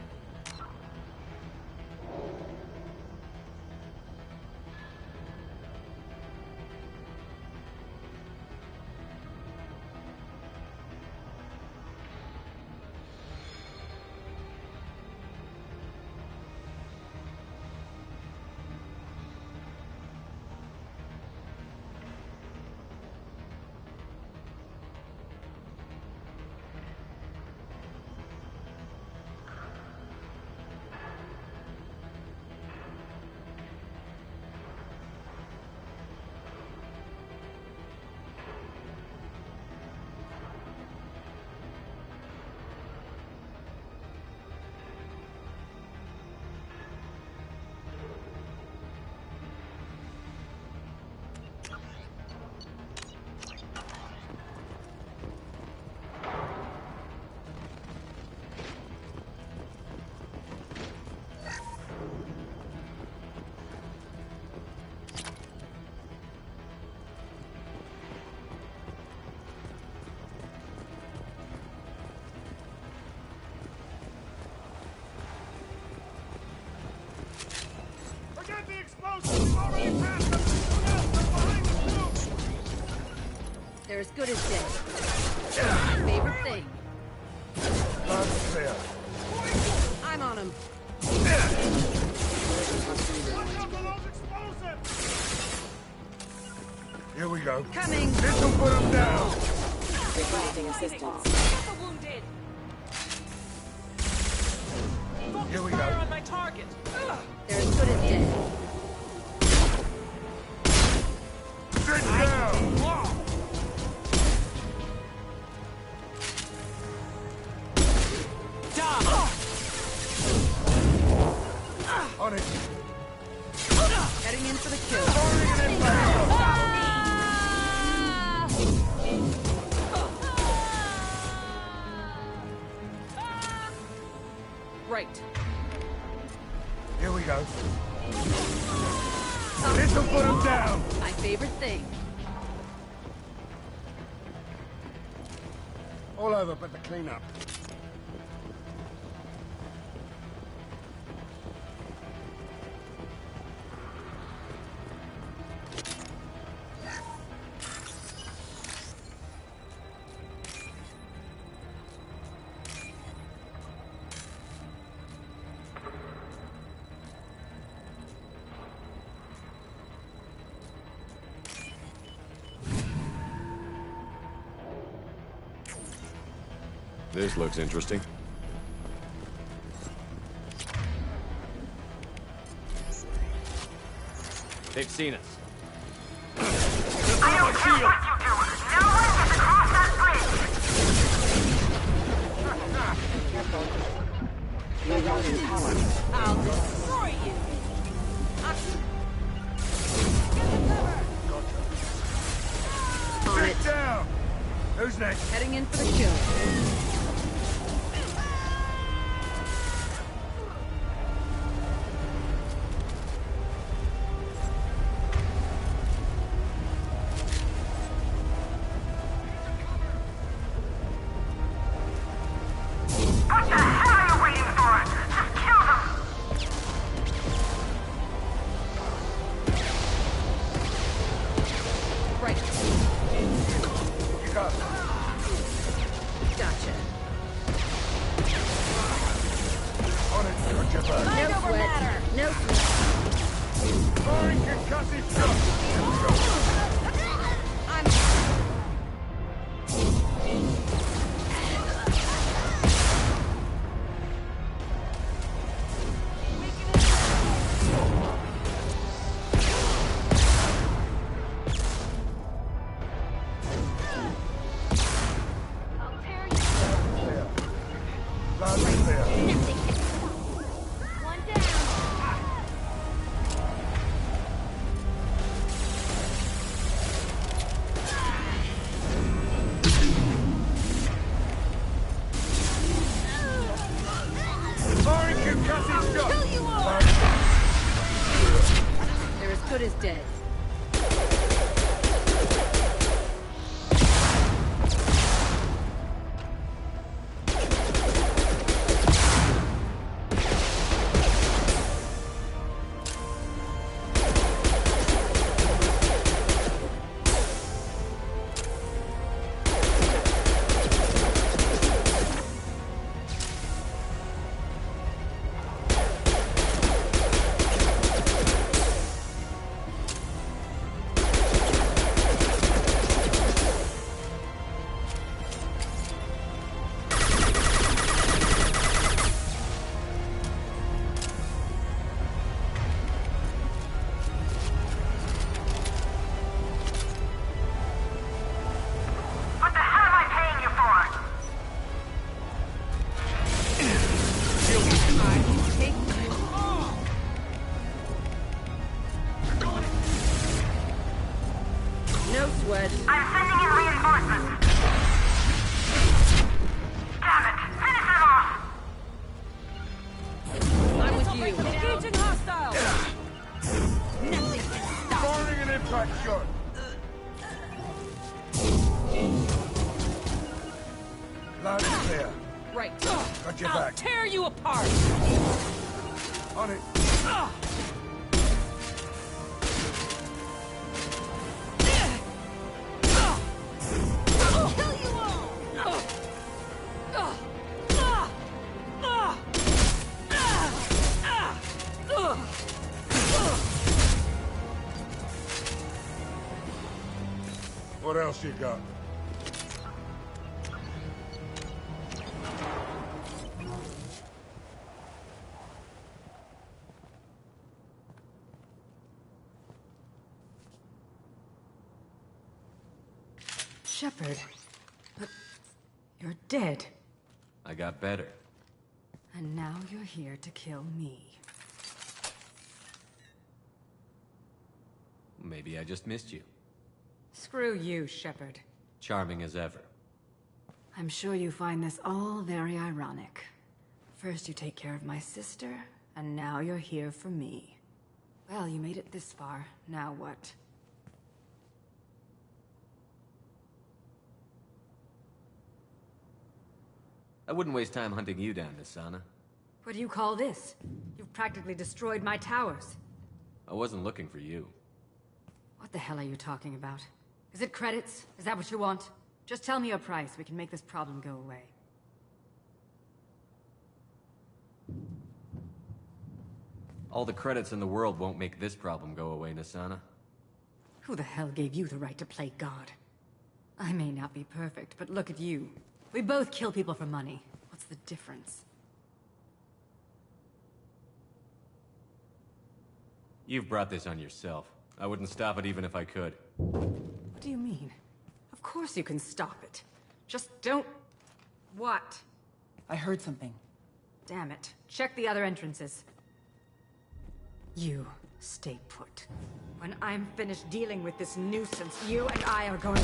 Forget the explosives. We've already passed them. They're behind the slope. They're as good as dead. Favorite thing. Guns clear. I'm on him. Watch out for those explosives. Here we go. Coming. This will put them down. Requesting assistance. Get the wounded! Here we Fire go. on my target! They're as good as dead. Sit down. On it. Heading in for the kill. Firing an impact shot. Right. Here we go. This will put them down. My favorite thing. All over but the cleanup. This looks interesting. They've seen us. shield! I'll destroy you! Sit down! Who's next? Heading in for the kill. They're as good as dead. No sweat. I'm sending in reinforcements. Damn it! Finish it off! I'm with you. Engaging hostile! Nothing can stop. Firing an impact shot. Loud and clear. Right. Got your I'll back. tear you apart! On it. What else you got? Shepard. But you're dead. I got better. And now you're here to kill me. Maybe I just missed you. Screw you, Shepard. Charming as ever. I'm sure you find this all very ironic. First you take care of my sister, and now you're here for me. Well, you made it this far. Now what? I wouldn't waste time hunting you down, Nisana. What do you call this? You've practically destroyed my towers. I wasn't looking for you. What the hell are you talking about? Is it credits? Is that what you want? Just tell me your price. We can make this problem go away. All the credits in the world won't make this problem go away, Nisana. Who the hell gave you the right to play God? I may not be perfect, but look at you. We both kill people for money. What's the difference? You've brought this on yourself. I wouldn't stop it even if I could. What do you mean? Of course you can stop it. Just don't... What? I heard something. Damn it. Check the other entrances. You stay put. When I'm finished dealing with this nuisance, you and I are going...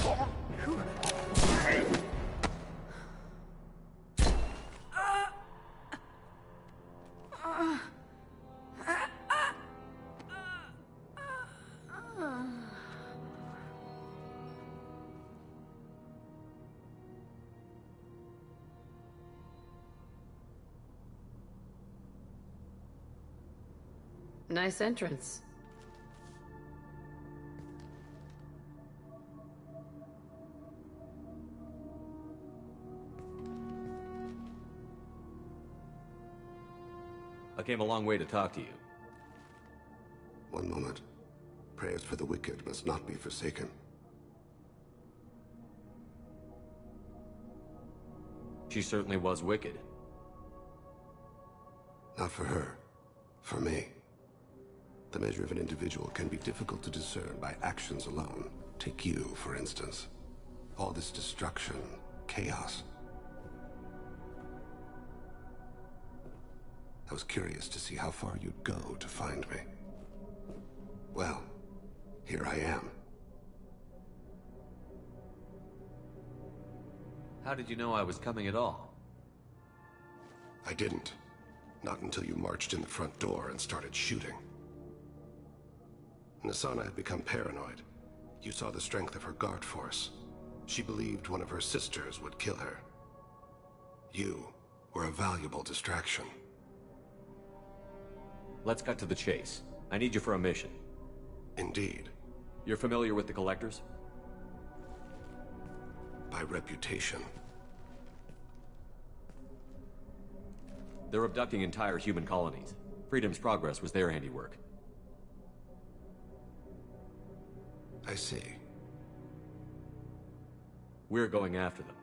Nice entrance. I came a long way to talk to you. One moment. Prayers for the wicked must not be forsaken. She certainly was wicked. Not for her. For me. The measure of an individual can be difficult to discern by actions alone. Take you, for instance. All this destruction, chaos. I was curious to see how far you'd go to find me. Well, here I am. How did you know I was coming at all? I didn't. Not until you marched in the front door and started shooting. Nasana had become paranoid. You saw the strength of her guard force. She believed one of her sisters would kill her. You were a valuable distraction. Let's cut to the chase. I need you for a mission. Indeed. You're familiar with the Collectors? By reputation. They're abducting entire human colonies. Freedom's Progress was their handiwork. I see. We're going after them.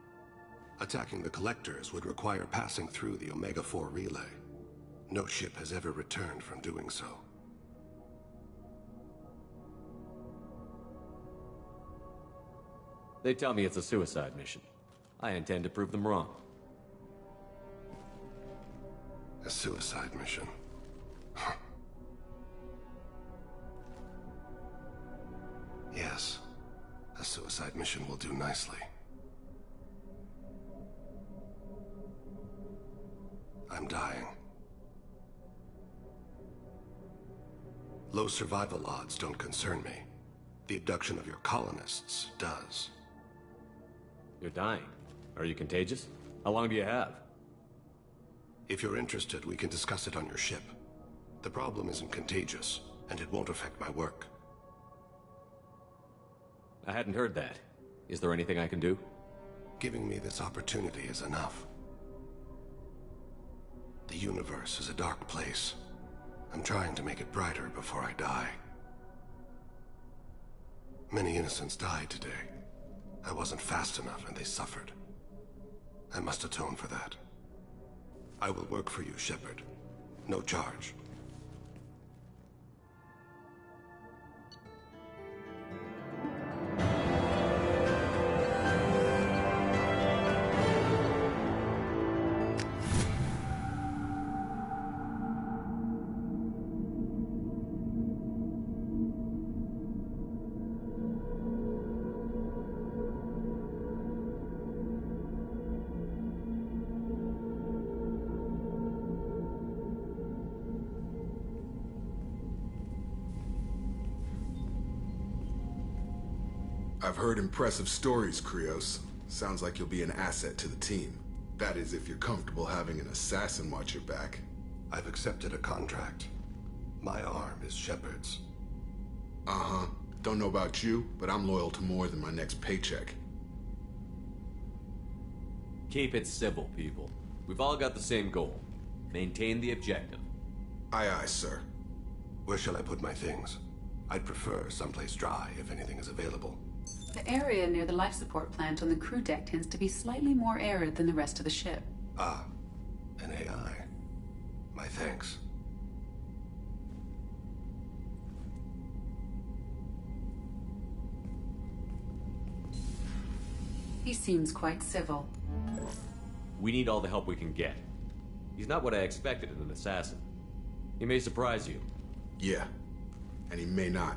Attacking the Collectors would require passing through the Omega-4 relay. No ship has ever returned from doing so. They tell me it's a suicide mission. I intend to prove them wrong. A suicide mission? Yes. A suicide mission will do nicely. I'm dying. Low survival odds don't concern me. The abduction of your colonists does. You're dying. Are you contagious? How long do you have? If you're interested, we can discuss it on your ship. The problem isn't contagious, and it won't affect my work. I hadn't heard that. Is there anything I can do? Giving me this opportunity is enough. The universe is a dark place. I'm trying to make it brighter before I die. Many innocents died today. I wasn't fast enough and they suffered. I must atone for that. I will work for you, Shepard. No charge. I've heard impressive stories, Krios. Sounds like you'll be an asset to the team. That is, if you're comfortable having an assassin watch your back. I've accepted a contract. My arm is Shepard's. Uh-huh. Don't know about you, but I'm loyal to more than my next paycheck. Keep it civil, people. We've all got the same goal. Maintain the objective. Aye, aye, sir. Where shall I put my things? I'd prefer someplace dry if anything is available. The area near the life support plant on the crew deck tends to be slightly more arid than the rest of the ship. Ah, an AI. My thanks. He seems quite civil. We need all the help we can get. He's not what I expected in an assassin. He may surprise you. Yeah, and he may not.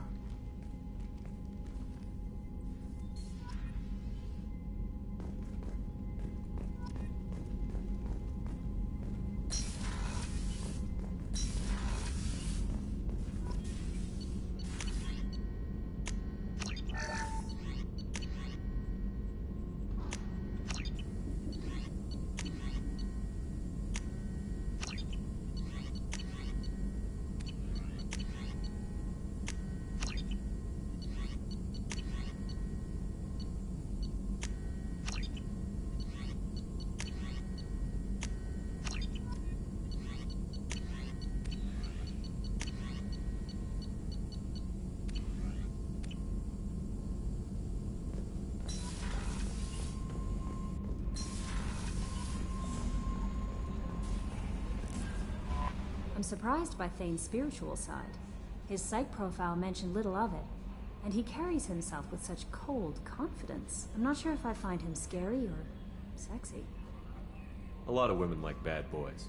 I'm surprised by Thane's spiritual side. His psych profile mentioned little of it, and he carries himself with such cold confidence. I'm not sure if I find him scary or sexy. A lot of women like bad boys.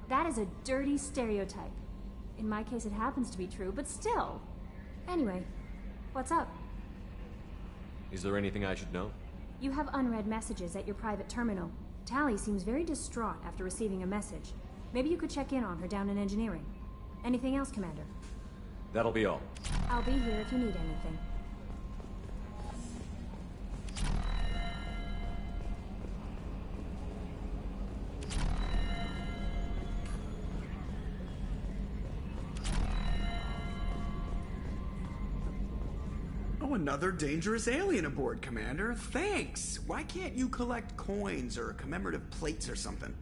That is a dirty stereotype. In my case, it happens to be true, but still. Anyway, what's up? Is there anything I should know? You have unread messages at your private terminal. Tally seems very distraught after receiving a message. Maybe you could check in on her down in engineering. Anything else, Commander? That'll be all. I'll be here if you need anything. Oh, another dangerous alien aboard, Commander. Thanks. Why can't you collect coins or commemorative plates or something?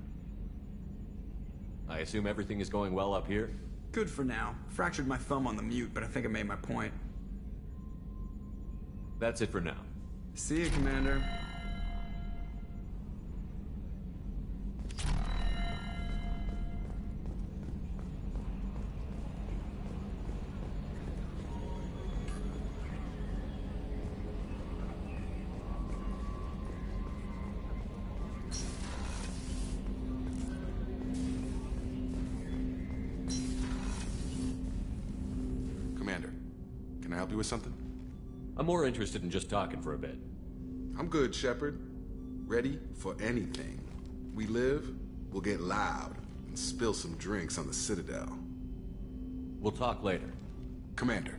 I assume everything is going well up here? Good for now. Fractured my thumb on the mute, but I think I made my point. That's it for now. See you, Commander. Can I help you with something? I'm more interested in just talking for a bit. I'm good, Shepard. Ready for anything. We live, we'll get loud, and spill some drinks on the Citadel. We'll talk later. Commander.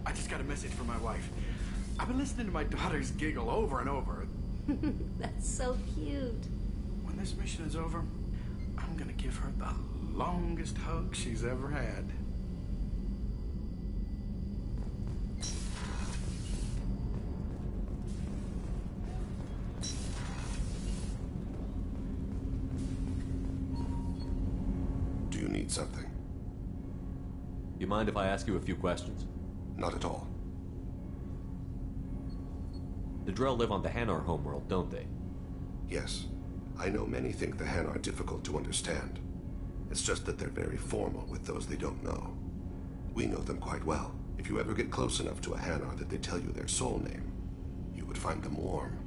I just got a message from my wife. I've been listening to my daughters giggle over and over. That's so cute. When this mission is over, I'm gonna give her the longest hug she's ever had. Do you need something? You mind if I ask you a few questions? Not at all. The Drell live on the Hanar homeworld, don't they? Yes. I know many think the Han are difficult to understand. It's just that they're very formal with those they don't know. We know them quite well. If you ever get close enough to a Hanar that they tell you their soul name, you would find them warm.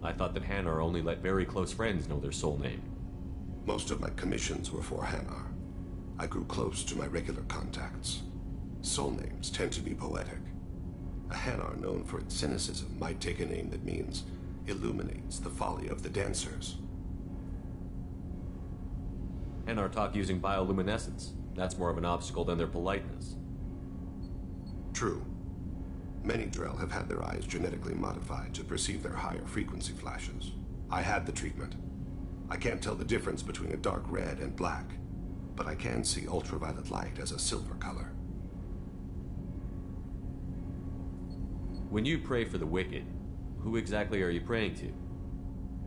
I thought that Hanar only let very close friends know their soul name. Most of my commissions were for Hanar. I grew close to my regular contacts. Soul names tend to be poetic. A Hanar known for its cynicism might take a name that means illuminates the folly of the dancers. Hanar talk using bioluminescence. That's more of an obstacle than their politeness. True. Many Drell have had their eyes genetically modified to perceive their higher frequency flashes. I had the treatment. I can't tell the difference between a dark red and black, but I can see ultraviolet light as a silver color. When you pray for the wicked, who exactly are you praying to?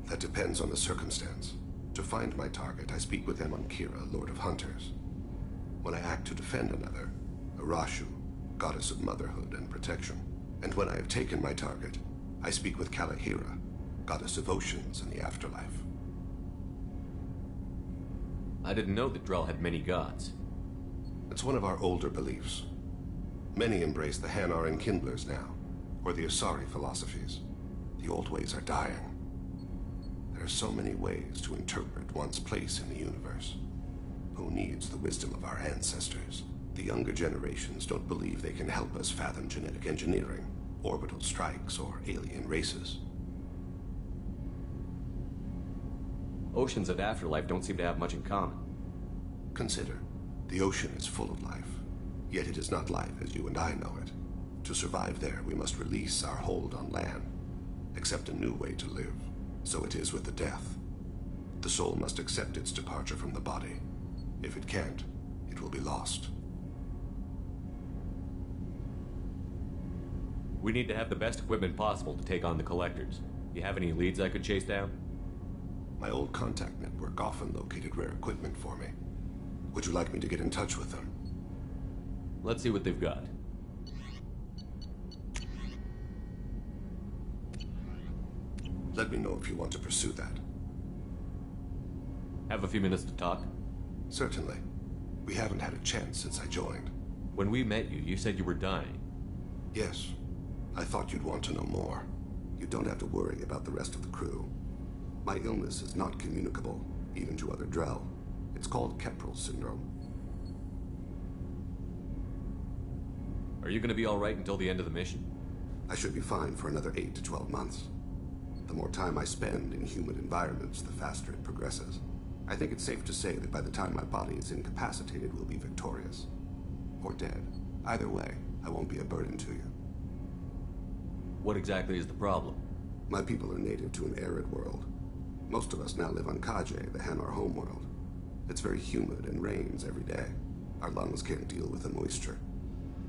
That depends on the circumstance. To find my target, I speak with them on Kira, Lord of Hunters. When I act to defend another, Arashu, goddess of motherhood and protection. And when I have taken my target, I speak with Kalahira, goddess of oceans and the afterlife. I didn't know that Drell had many gods. It's one of our older beliefs. Many embrace the Hanar and Kindlers now, or the Asari philosophies. The old ways are dying. There are so many ways to interpret one's place in the universe. Who needs the wisdom of our ancestors? The younger generations don't believe they can help us fathom genetic engineering, orbital strikes, or alien races. Oceans and afterlife don't seem to have much in common. Consider, the ocean is full of life, yet it is not life as you and I know it. To survive there, we must release our hold on land, accept a new way to live. So it is with the death. The soul must accept its departure from the body. If it can't, it will be lost. We need to have the best equipment possible to take on the Collectors. You have any leads I could chase down? My old contact network often located rare equipment for me. Would you like me to get in touch with them? Let's see what they've got. Let me know if you want to pursue that. Have a few minutes to talk? Certainly. We haven't had a chance since I joined. When we met you, you said you were dying. Yes. I thought you'd want to know more. You don't have to worry about the rest of the crew. My illness is not communicable, even to other Drell. It's called Keprel syndrome. Are you going to be all right until the end of the mission? I should be fine for another 8 to 12 months. The more time I spend in humid environments, the faster it progresses. I think it's safe to say that by the time my body is incapacitated, we'll be victorious. Or dead. Either way, I won't be a burden to you. What exactly is the problem? My people are native to an arid world. Most of us now live on Kaje, the Hanar homeworld. It's very humid and rains every day. Our lungs can't deal with the moisture.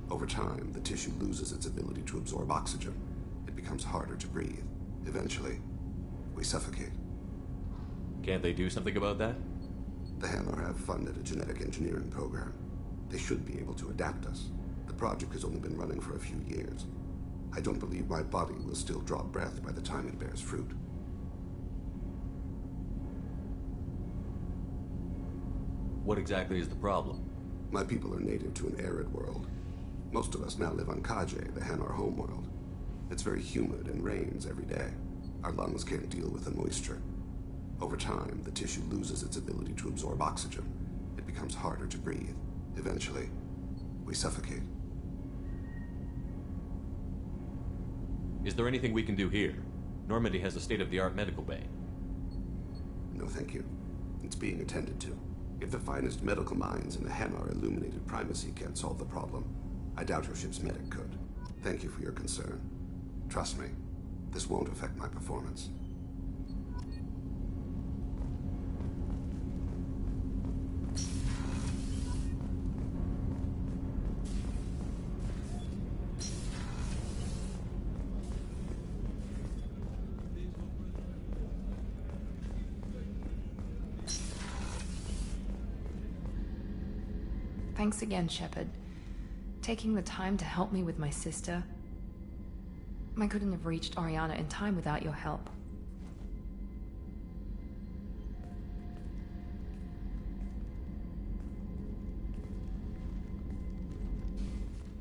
Over time, the tissue loses its ability to absorb oxygen. It becomes harder to breathe. Eventually, we suffocate. Can't they do something about that? The Hanar have funded a genetic engineering program. They should be able to adapt us. The project has only been running for a few years. I don't believe my body will still draw breath by the time it bears fruit. What exactly is the problem? My people are native to an arid world. Most of us now live on Kaje, the Hanar homeworld. It's very humid and rains every day. Our lungs can't deal with the moisture. Over time, the tissue loses its ability to absorb oxygen. It becomes harder to breathe. Eventually, we suffocate. Is there anything we can do here? Normandy has a state-of-the-art medical bay. No, thank you. It's being attended to. If the finest medical minds in the Hanar illuminated primacy can't solve the problem, I doubt your ship's medic could. Thank you for your concern. Trust me, this won't affect my performance. Thanks again, Shepard. Taking the time to help me with my sister. I couldn't have reached Oriana in time without your help.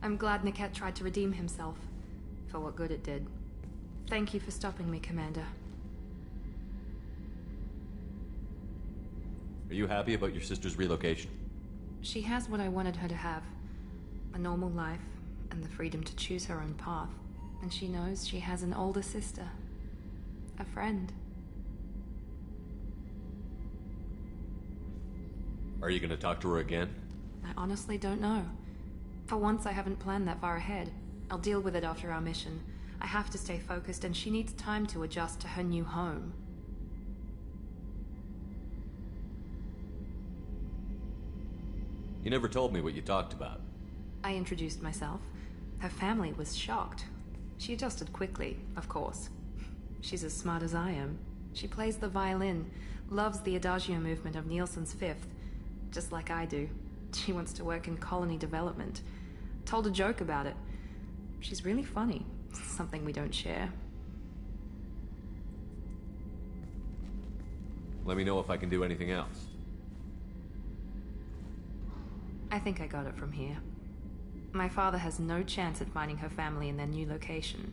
I'm glad Niket tried to redeem himself, for what good it did. Thank you for stopping me, Commander. Are you happy about your sister's relocation? She has what I wanted her to have. A normal life, and the freedom to choose her own path. And she knows she has an older sister. A friend. Are you gonna talk to her again? I honestly don't know. For once, I haven't planned that far ahead. I'll deal with it after our mission. I have to stay focused, and she needs time to adjust to her new home. You never told me what you talked about. I introduced myself. Her family was shocked. She adjusted quickly, of course. She's as smart as I am. She plays the violin, loves the adagio movement of Nielsen's Fifth, just like I do. She wants to work in colony development. Told a joke about it. She's really funny, something we don't share. Let me know if I can do anything else. I think I got it from here. My father has no chance at finding her family in their new location.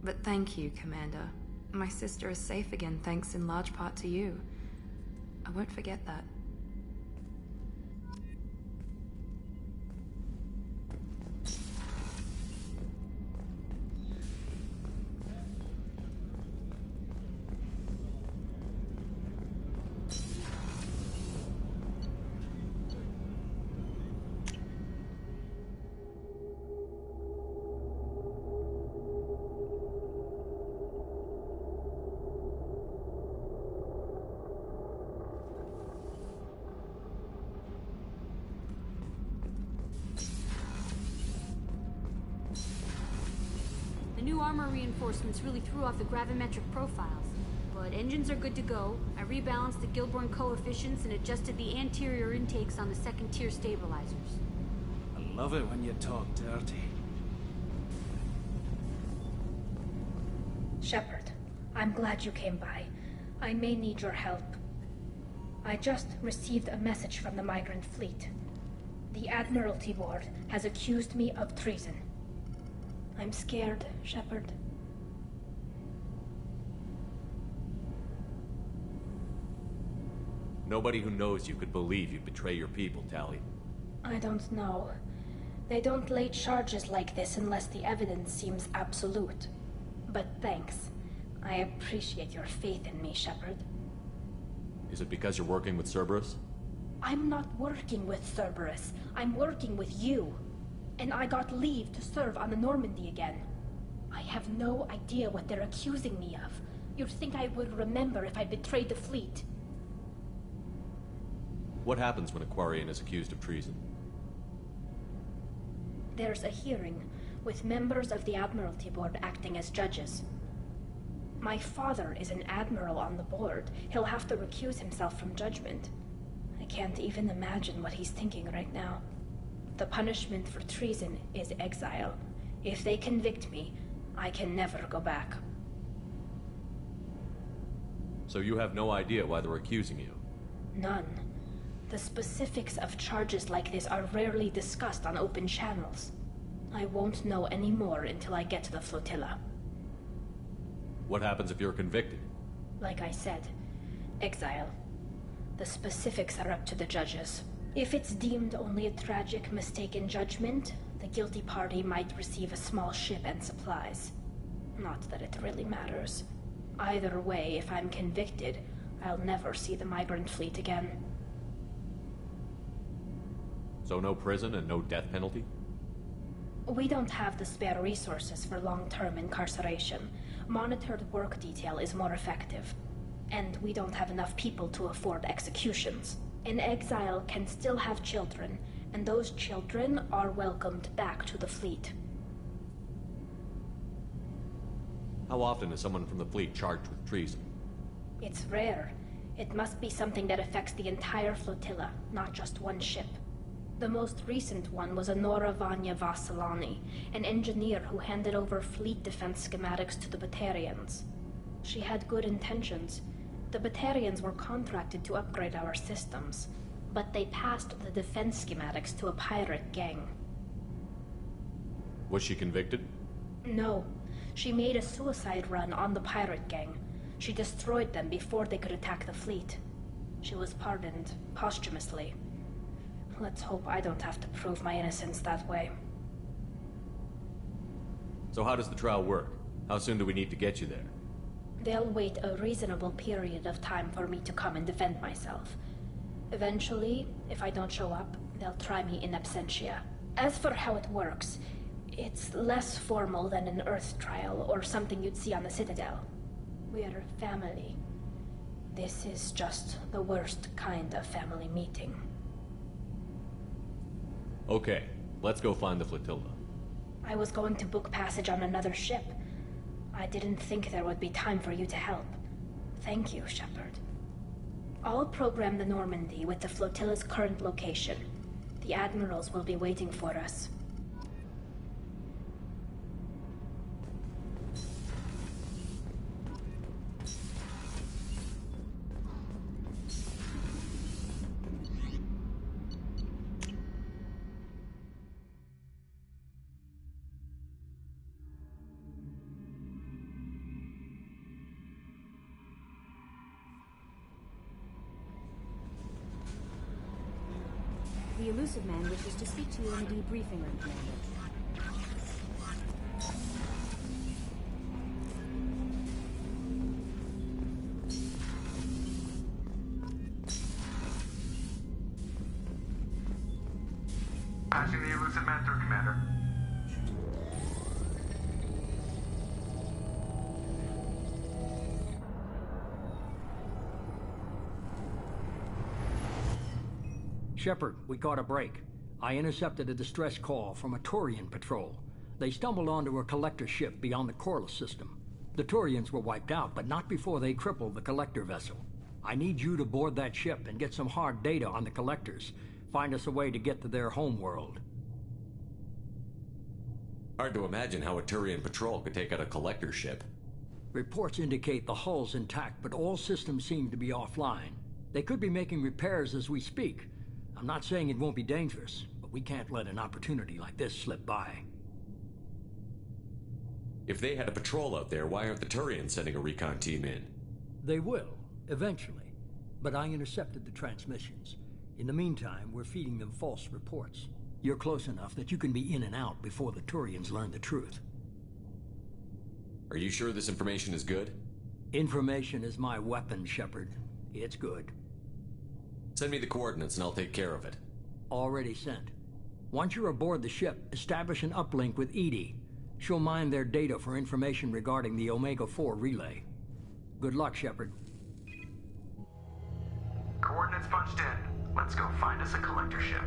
But thank you, Commander. My sister is safe again thanks in large part to you. I won't forget that. New armor reinforcements really threw off the gravimetric profiles. But engines are good to go. I rebalanced the Gilborn coefficients and adjusted the anterior intakes on the second-tier stabilizers. I love it when you talk dirty. Shepard, I'm glad you came by. I may need your help. I just received a message from the migrant fleet. The Admiralty Board has accused me of treason. I'm scared, Shepard. Nobody who knows you could believe you'd betray your people, Tali. I don't know. They don't lay charges like this unless the evidence seems absolute. But thanks. I appreciate your faith in me, Shepard. Is it because you're working with Cerberus? I'm not working with Cerberus. I'm working with you. And I got leave to serve on the Normandy again. I have no idea what they're accusing me of. You'd think I would remember if I betrayed the fleet. What happens when a Quarian is accused of treason? There's a hearing, with members of the Admiralty Board acting as judges. My father is an admiral on the board. He'll have to recuse himself from judgment. I can't even imagine what he's thinking right now. The punishment for treason is exile. If they convict me, I can never go back. So you have no idea why they're accusing you? None. The specifics of charges like this are rarely discussed on open channels. I won't know any more until I get to the flotilla. What happens if you're convicted? Like I said, exile. The specifics are up to the judges. If it's deemed only a tragic mistake in judgment, the guilty party might receive a small ship and supplies. Not that it really matters. Either way, if I'm convicted, I'll never see the migrant fleet again. So no prison and no death penalty? We don't have the spare resources for long-term incarceration. Monitored work detail is more effective. And we don't have enough people to afford executions. An exile can still have children, and those children are welcomed back to the fleet. How often is someone from the fleet charged with treason? It's rare. It must be something that affects the entire flotilla, not just one ship. The most recent one was Honora Vanya Vassilani, an engineer who handed over fleet defense schematics to the Batarians. She had good intentions. The Batarians were contracted to upgrade our systems, but they passed the defense schematics to a pirate gang. Was she convicted? No. She made a suicide run on the pirate gang. She destroyed them before they could attack the fleet. She was pardoned posthumously. Let's hope I don't have to prove my innocence that way. So how does the trial work? How soon do we need to get you there? They'll wait a reasonable period of time for me to come and defend myself. Eventually, if I don't show up, they'll try me in absentia. As for how it works, it's less formal than an Earth trial or something you'd see on the Citadel. We're family. This is just the worst kind of family meeting. Okay, let's go find the flotilla. I was going to book passage on another ship. I didn't think there would be time for you to help. Thank you, Shepard. I'll program the Normandy with the flotilla's current location. The admirals will be waiting for us. The elusive man wishes to speak to you in the debriefing room, Commander. Passing the elusive man through, Commander. Shepard, we caught a break. I intercepted a distress call from a Turian patrol. They stumbled onto a collector ship beyond the Corliss system. The Turians were wiped out, but not before they crippled the collector vessel. I need you to board that ship and get some hard data on the collectors. Find us a way to get to their homeworld. Hard to imagine how a Turian patrol could take out a collector ship. Reports indicate the hull's intact, but all systems seem to be offline. They could be making repairs as we speak. I'm not saying it won't be dangerous, but we can't let an opportunity like this slip by. If they had a patrol out there, why aren't the Turians sending a recon team in? They will, eventually, but I intercepted the transmissions. In the meantime, we're feeding them false reports. You're close enough that you can be in and out before the Turians learn the truth. Are you sure this information is good? Information is my weapon, Shepard. It's good. Send me the coordinates and I'll take care of it. Already sent. Once you're aboard the ship, establish an uplink with Edie. She'll mine their data for information regarding the Omega-4 relay. Good luck, Shepard. Coordinates punched in. Let's go find us a collector ship.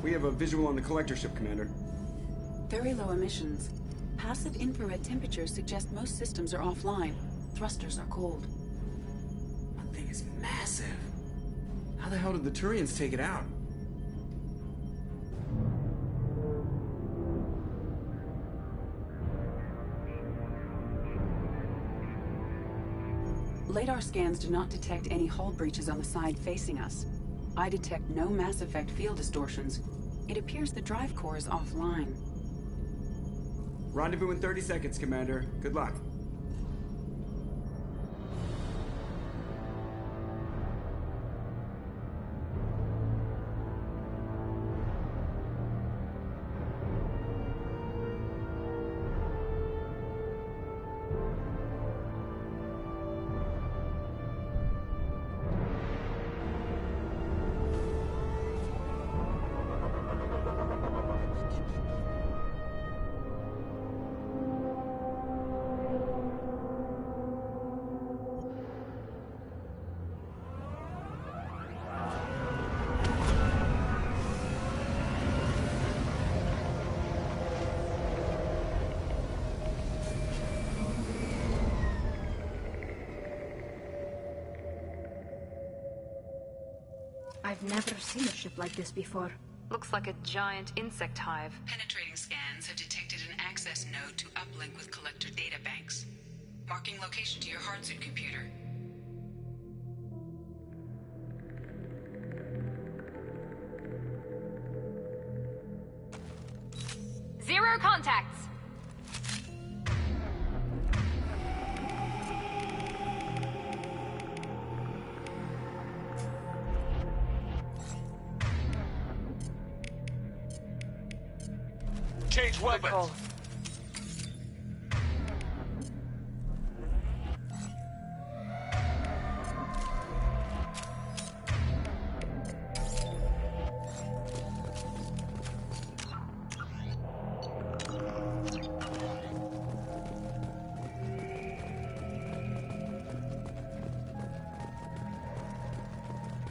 We have a visual on the collector ship, Commander. Very low emissions. Passive infrared temperatures suggest most systems are offline. Thrusters are cold. That thing is massive. How the hell did the Turians take it out? Radar scans do not detect any hull breaches on the side facing us. I detect no Mass Effect field distortions. It appears the drive core is offline. Rendezvous in 30 seconds, Commander. Good luck. I've never seen a ship like this before. Looks like a giant insect hive. Penetrating scans have detected an access node to uplink with collector data banks. Marking location to your hardsuit computer. Zero contacts! Change weapons.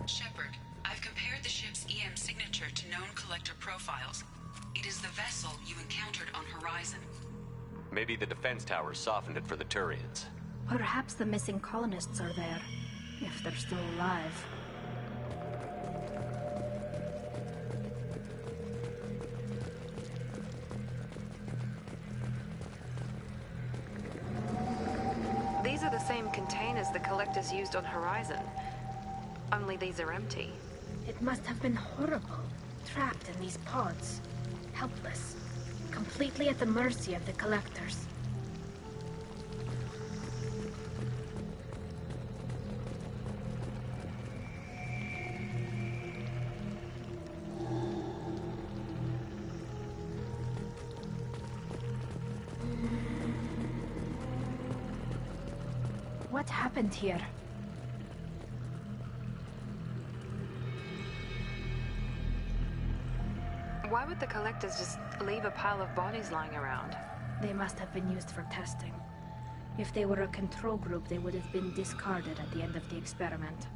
Shepard, I've compared the ship's EM signature to known collector profiles. It is the vessel you encountered on Horizon. Maybe the defense towers softened it for the Turians. Perhaps the missing colonists are there, if they're still alive. These are the same containers the collectors used on Horizon. Only these are empty. It must have been horrible, trapped in these pods. Helpless. Completely at the mercy of the collectors. What happened here? Why would the collectors just leave a pile of bodies lying around? They must have been used for testing. If they were a control group, they would have been discarded at the end of the experiment.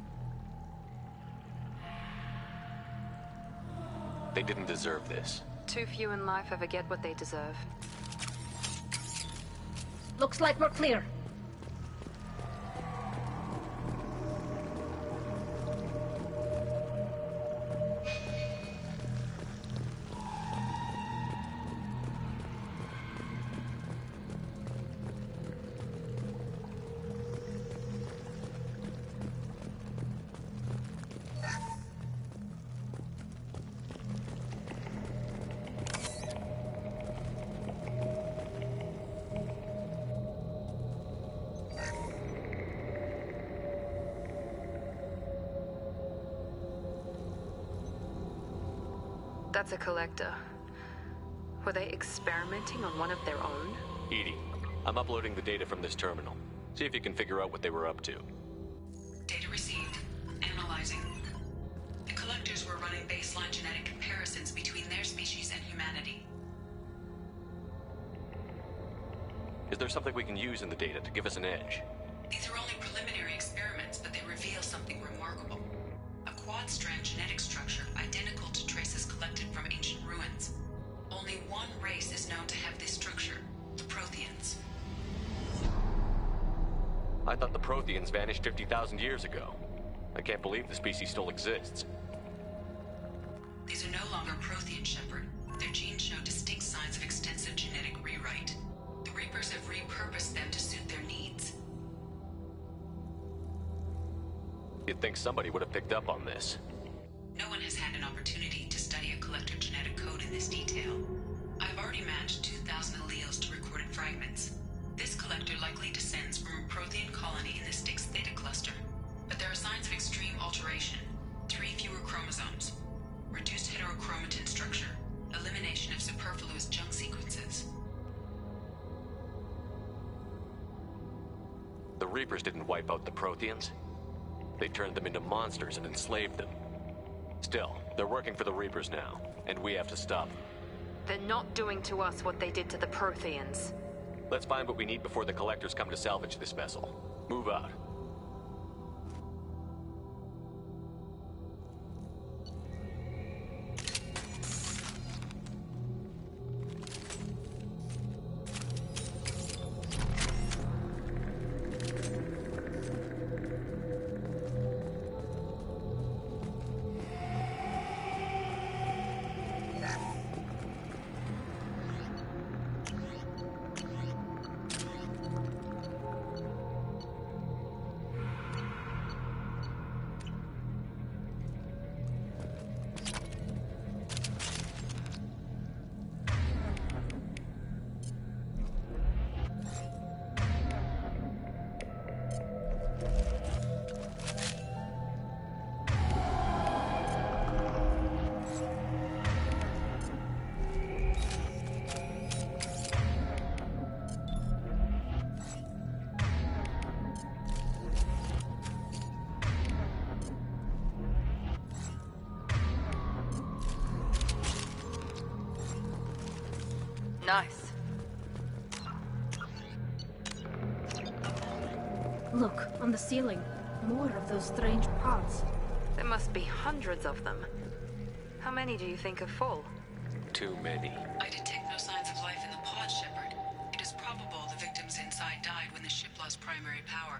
They didn't deserve this. Too few in life ever get what they deserve. Looks like we're clear. That's a collector. Were they experimenting on one of their own? Edie, I'm uploading the data from this terminal. See if you can figure out what they were up to. Data received. Analyzing. The collectors were running baseline genetic comparisons between their species and humanity. Is there something we can use in the data to give us an edge? These are only preliminary experiments, but they reveal something remarkable. A quad-strand genetic structure identical to traces collected from ancient ruins. Only one race is known to have this structure, the Protheans. I thought the Protheans vanished 50,000 years ago. I can't believe the species still exists. These are no longer Prothean, Shepard. Their genes show distinct signs of extensive genetic rewrite. The Reapers have repurposed them to suit their needs. You'd think somebody would have picked up on this. No one has had an opportunity to study a collector genetic code in this detail. I've already matched 2,000 alleles to recorded fragments. This collector likely descends from a Prothean colony in the Styx Theta cluster. But there are signs of extreme alteration. 3 fewer chromosomes. Reduced heterochromatin structure. Elimination of superfluous junk sequences. The Reapers didn't wipe out the Protheans. They turned them into monsters and enslaved them. Still, they're working for the Reapers now, and we have to stop them. They're not doing to us what they did to the Protheans. Let's find what we need before the collectors come to salvage this vessel. Move out. Nice. Look, on the ceiling. More of those strange pods. There must be hundreds of them. How many do you think are full? Too many. I detect no signs of life in the pod, Shepard. It is probable the victims inside died when the ship lost primary power.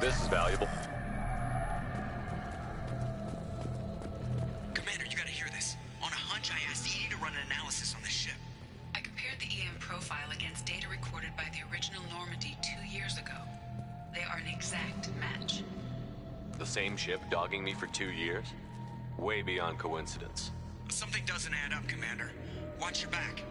This is valuable. Commander, you gotta hear this. On a hunch, I asked Edie to run an analysis on this ship. I compared the EM profile against data recorded by the original Normandy 2 years ago. They are an exact match. The same ship dogging me for 2 years? Way beyond coincidence. Something doesn't add up, Commander. Watch your back.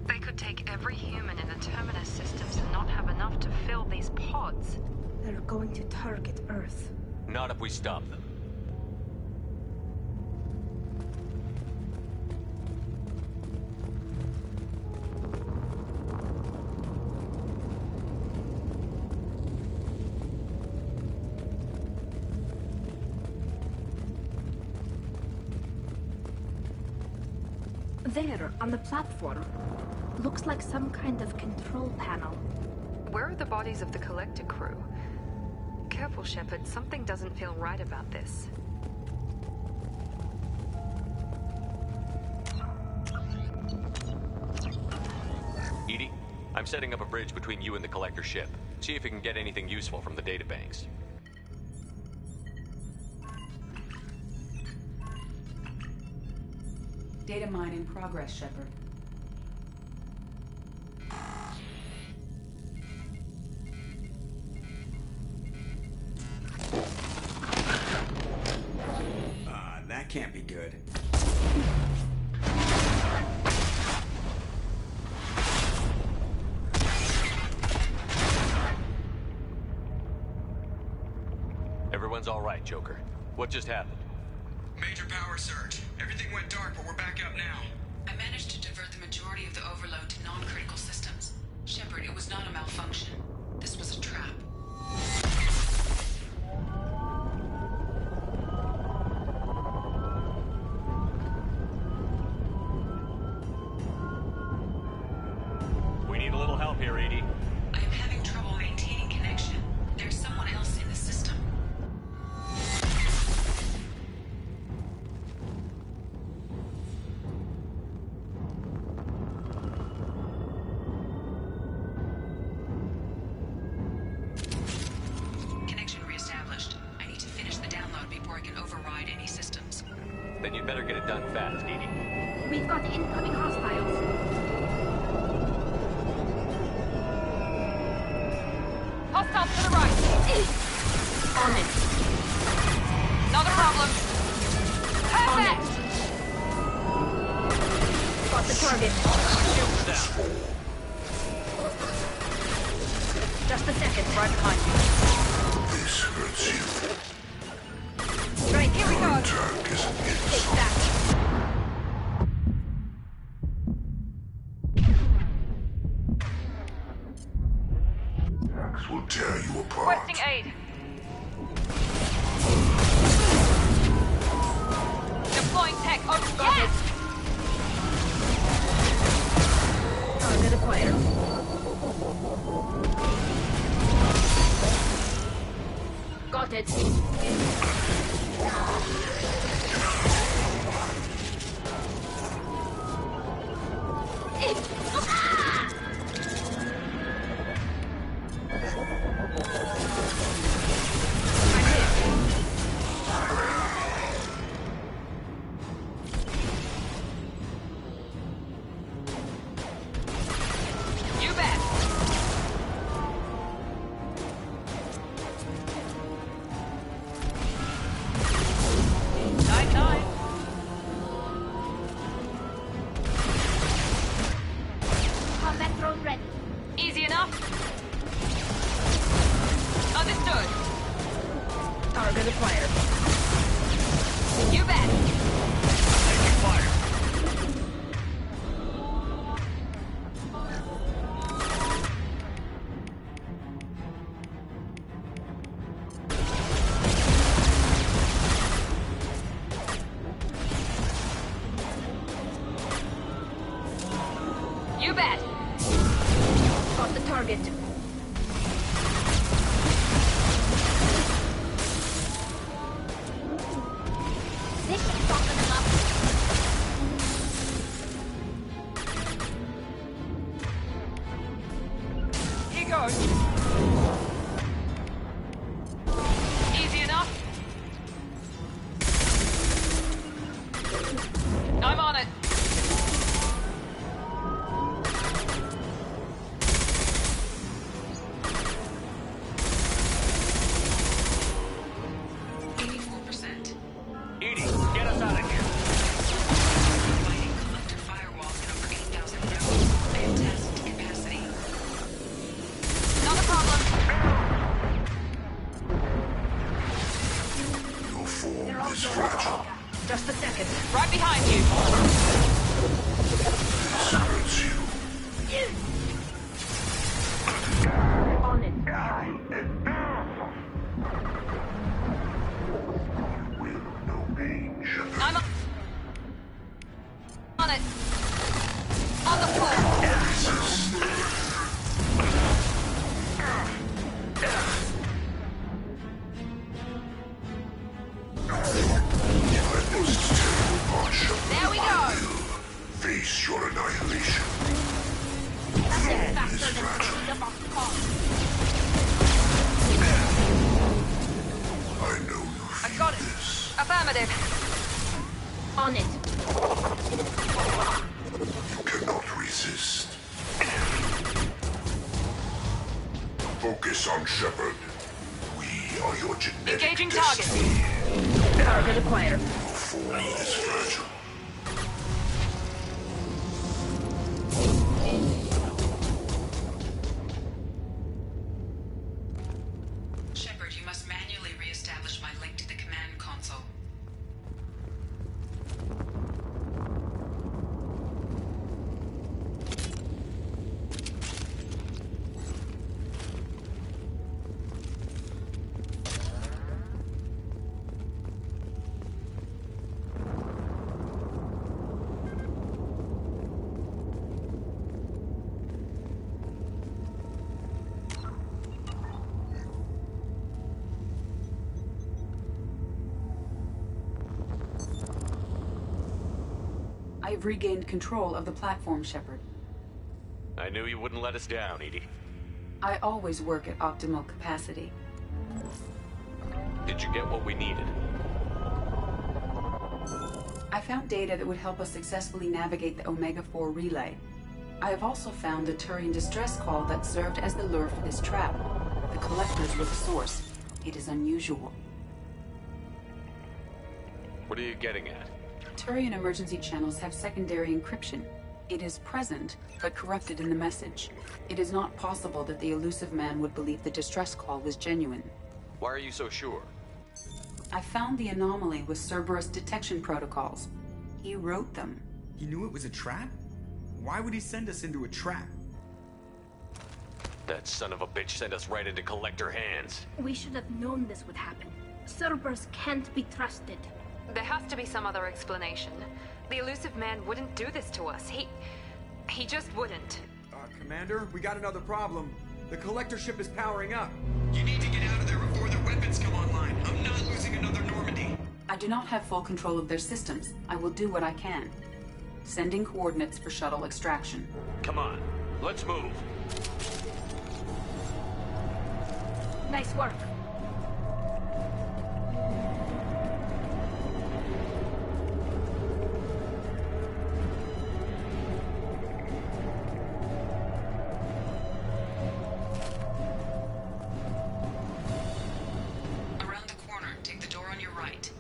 They could take every human in the Terminus systems and not have enough to fill these pods. They're going to target Earth. Not if we stop them. There, on the platform. Looks like some kind of control panel. Where are the bodies of the Collector crew? Careful, Shepard. Something doesn't feel right about this. Edie, I'm setting up a bridge between you and the Collector ship. See if you can get anything useful from the databanks. Data mine in progress, Shepard. That can't be good. Everyone's all right, Joker. What just happened? Major power surge. Everything went dark, but we're back up now. I managed to divert the majority of the overload to non-critical systems. Shepard, it was not a malfunction. This was a trap. We need a little help here, Edie. I am having trouble maintaining connection. There's someone else in the system. Connection reestablished. I need to finish the download before I can override any systems. Then you'd better get it done fast, Edie. We've got incoming hostiles. Hostile to the right. On it. Not a problem. Perfect. Got the target. Shoot down. Just a second, right behind you. This hurts you. Right, here we go. Turk isn't getting Take soft. that. Axe will tear you apart. Requesting aid. Deploying tech. Oh, yes! Target acquired. Got it. too bad. Got the target. This is softening up. Here goes. Easy enough. I'm on it. Just a second. Right behind you. On it. I'm on it. On the floor. There we go. Face your annihilation. Faster than the boss call. I know you I got it. Affirmative. On it. You cannot resist. Focus on Shepard. We are your genetic Engaging target. Target acquired. Your form is fragile. Shepard, you must manually re-establish my link to the command console. I've regained control of the platform, Shepard. I knew you wouldn't let us down, Edie. I always work at optimal capacity. Did you get what we needed? I found data that would help us successfully navigate the Omega-4 relay. I have also found a Turian distress call that served as the lure for this trap. The collectors were the source. It is unusual. What are you getting at? Turian emergency channels have secondary encryption. It is present, but corrupted in the message. It is not possible that the elusive man would believe the distress call was genuine. Why are you so sure? I found the anomaly with Cerberus detection protocols. He wrote them. He knew it was a trap? Why would he send us into a trap? That son of a bitch sent us right into Collector hands. We should have known this would happen. Cerberus can't be trusted. There has to be some other explanation. The elusive man wouldn't do this to us. He just wouldn't. Commander, we got another problem. The Collector ship is powering up. You need to get out of there before their weapons come online. I'm not losing another Normandy. I do not have full control of their systems. I will do what I can. Sending coordinates for shuttle extraction. Come on, let's move. Nice work. Around the corner, take the door on your right.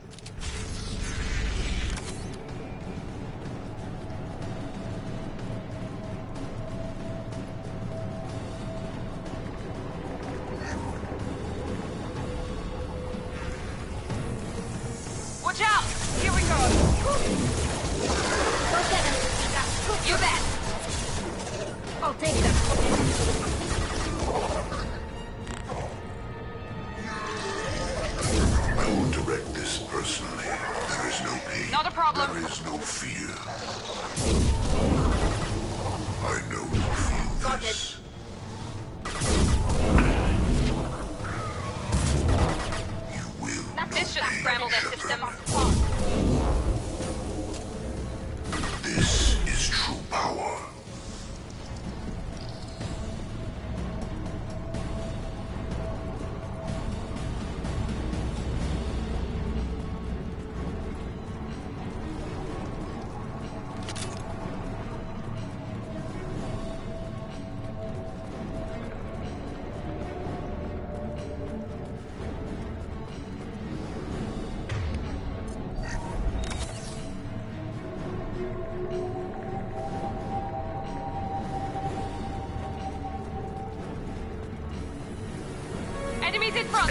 He's in front!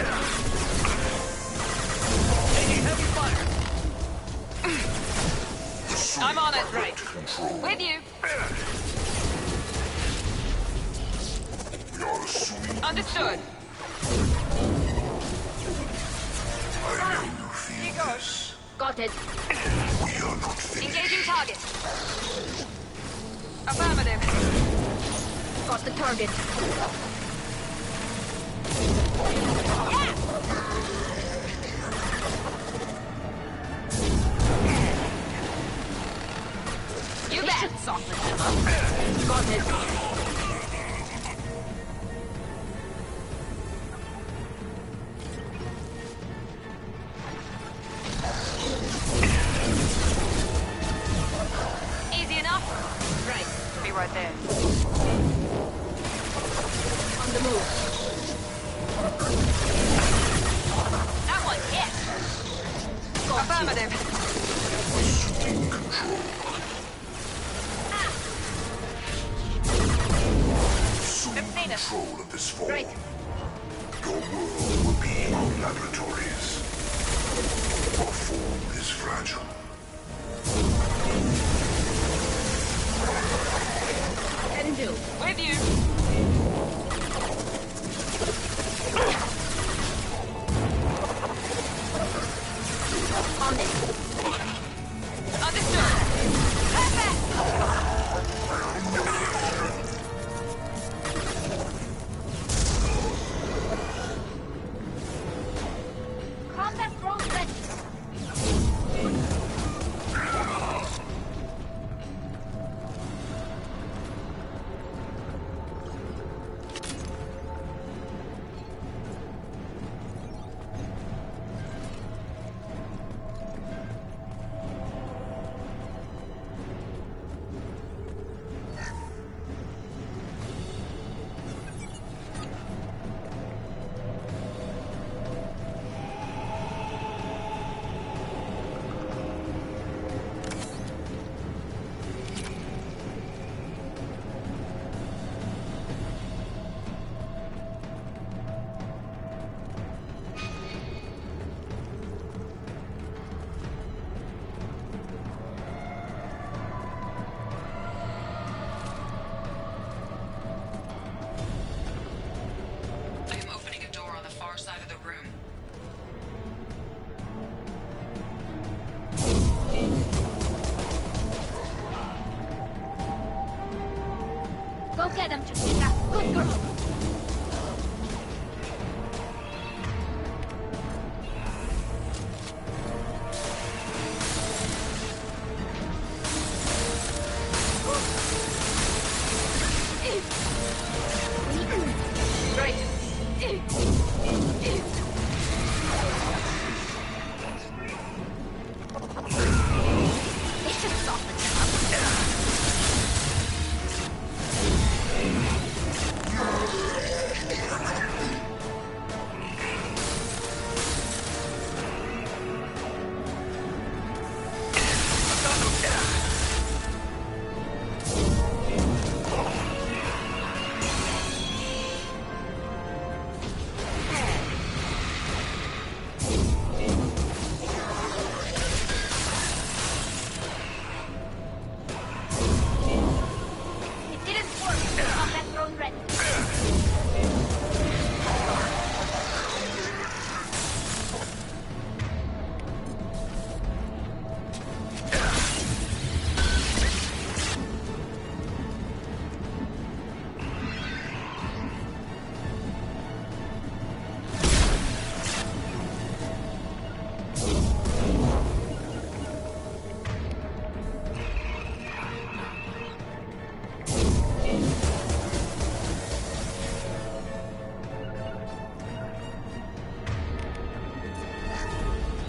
Taking heavy fire! I'm on it. Right. With you. Understood. Here goes. Got it. Engaging target. Affirmative. Got the target. Yeah! You bet. Soften him up. Got it. Easy enough? Right. Be right there. On the move. That one hit. Affirmative. Assuming control. Assume control of this form. Right. Your world will be our laboratories. Our form is fragile. Can do. With you. On it. Understood. Perfect. Combat drone ready. I am opening a door on the far side of the room. Go get him, Chiquita. Good girl. Right. They should soften him up. It didn't work. Combat drone ready.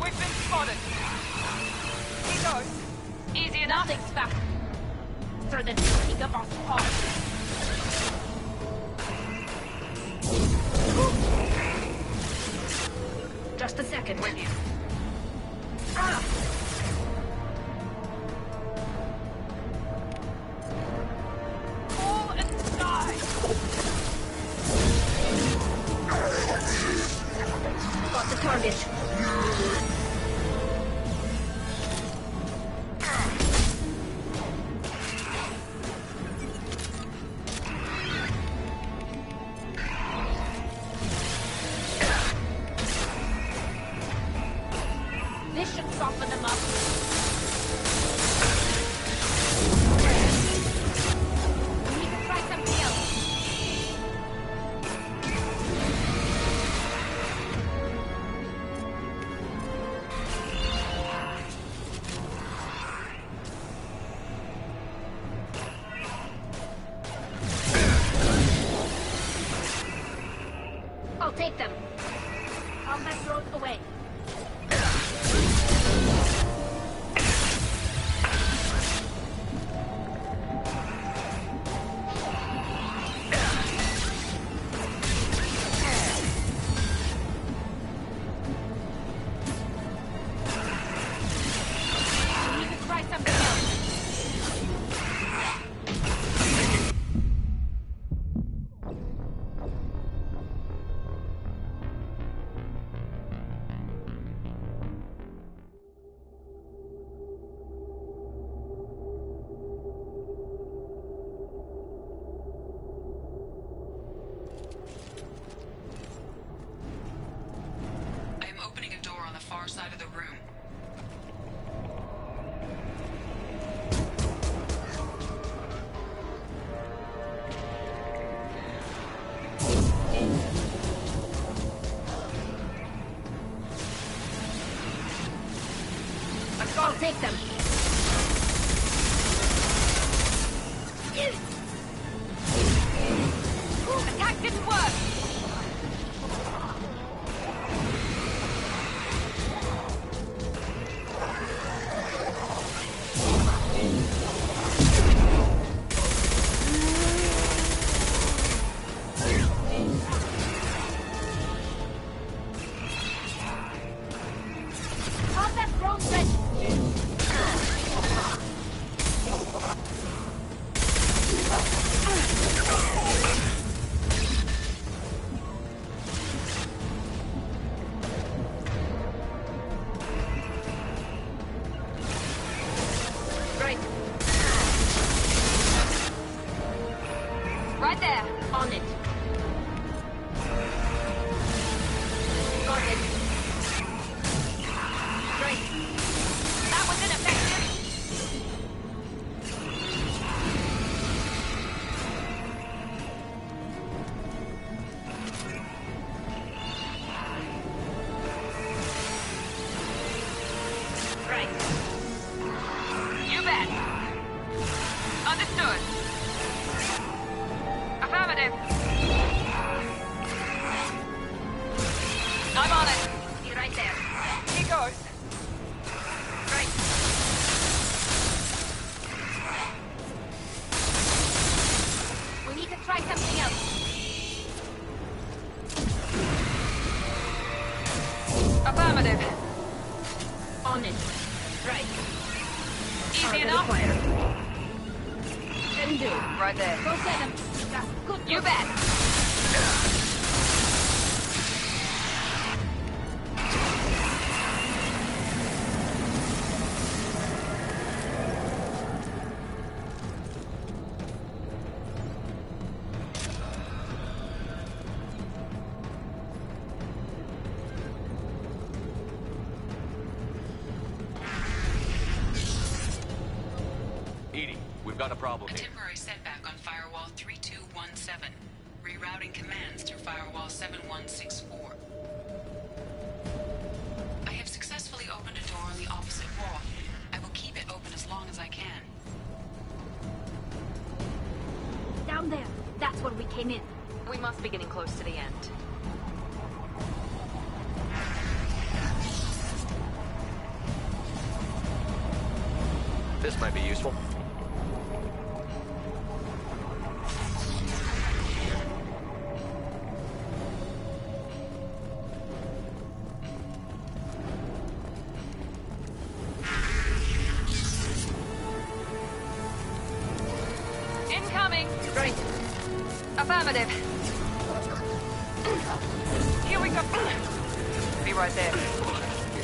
We've been spotted. Here goes. Easy enough. Nothing's back. For the taking of our heart. Just a second. With you. Fall and die. bitch. This should soften them up. We need to try something else. I'll take them. Combat throws away. We need to try something else. I am opening a door on the far side of the room. I'll take them. Attack didn't work. Combat drone ready. Right. Right there. On it. Got it. Great. That was ineffective. Right. You bet. Understood. Affirmative. I'm on it. You're right there. Here goes. Right. We need to try something else. Affirmative. On it. Right. Easy enough. Can do. Right there. Go get him. That's good. You bet. Edie, we've got a problem A here. temporary setback on Firewall 3217. Rerouting commands through Firewall 7164. I have successfully opened a door on the opposite wall. I will keep it open as long as I can. Down there. That's where we came in. We must be getting close to the end. This might be useful. Incoming! Right. Affirmative. Here we go. Be right there.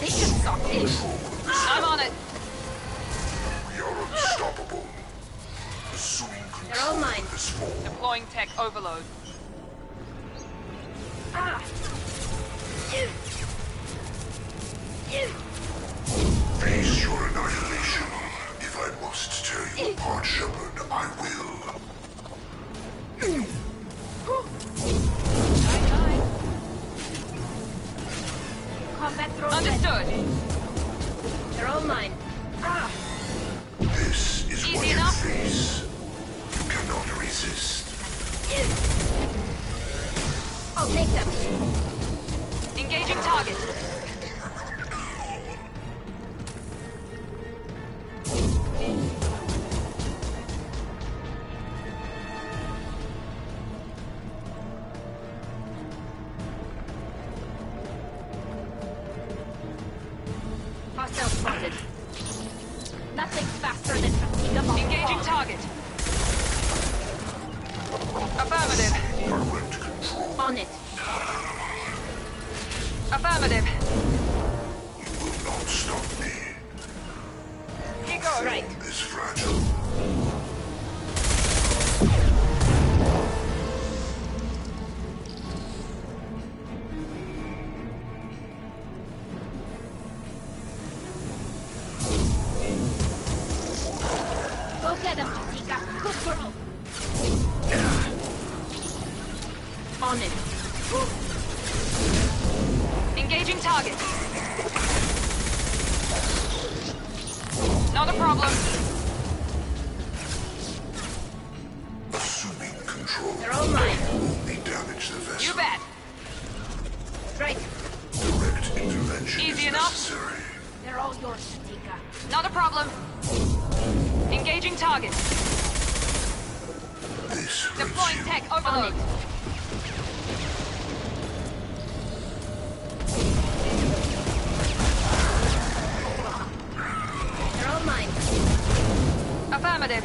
They should suck in. I'm on it. We are unstoppable. Assuming They're all mine. control of this form. Deploying tech overload. Ah! Face your annihilation. If I must tear you apart, Shepard, I will. Combat drone Understood. ready. They're all mine. Ah! This is Easy what enough. you face. You cannot resist. I'll take them. Engaging target. Hostile spotted. Nothing's faster than fatigue of Engaging target. Affirmative. Direct control. On it. Affirmative. You will not stop me. Here goes. Right. This fragile. Go get them, Chica. Good girl. On it. Engaging target. Not a problem. Assuming control. They're all mine. Only damage the vessel. You bet. Right. Direct intervention Easy is enough. necessary. They're all yours, Chica. Not a problem. Engaging target. This hurts Deploying you. tech overload. They're all mine. Affirmative.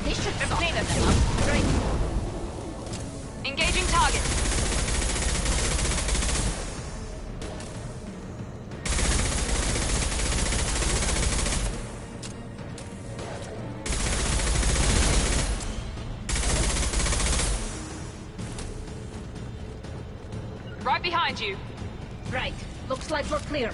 They should They've stop. cleaned them up. Right. Engaging target. Right behind you. Right. Looks like we're clear.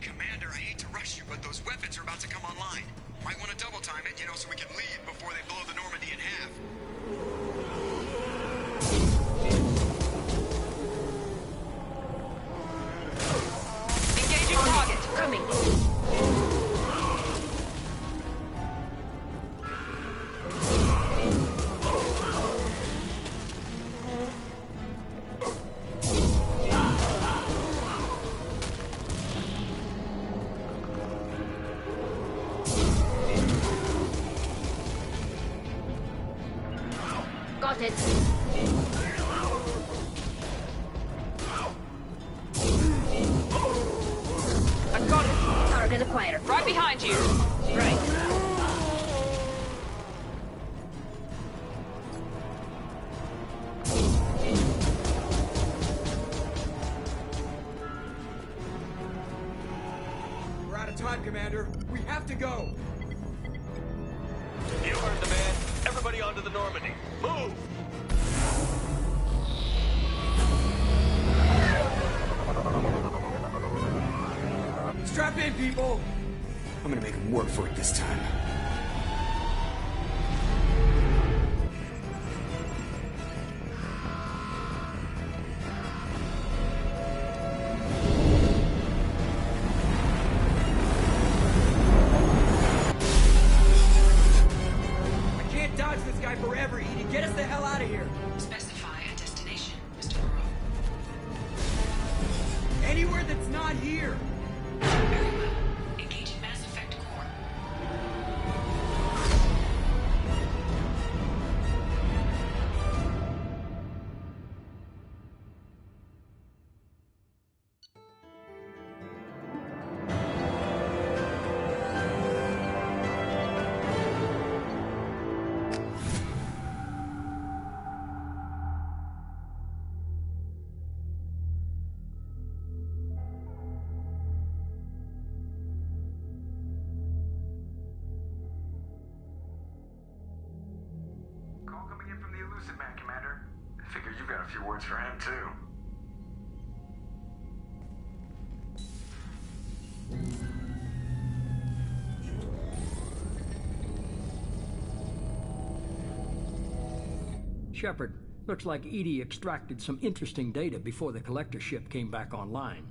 Commander, I hate to rush you, but those weapons are about to come online. Might want to double time it, so we can leave before they blow the Normandy in half. Engaging target. Coming. Got it. I've got it. Target acquired. Right behind you. Right. We're out of time, Commander. We have to go. You heard the man. Everybody onto the Normandy. Move! Strap in, people. I'm gonna make them work for it this time. I can't dodge this guy forever, Edie. Get us the hell out of here. Specify a destination, Mr. Moreau. Anywhere that's not here. Very well. Engaging Mass Effect Core. Illusive Man, Commander. I figure you've got a few words for him, too. Shepard, looks like EDI extracted some interesting data before the collector ship came back online.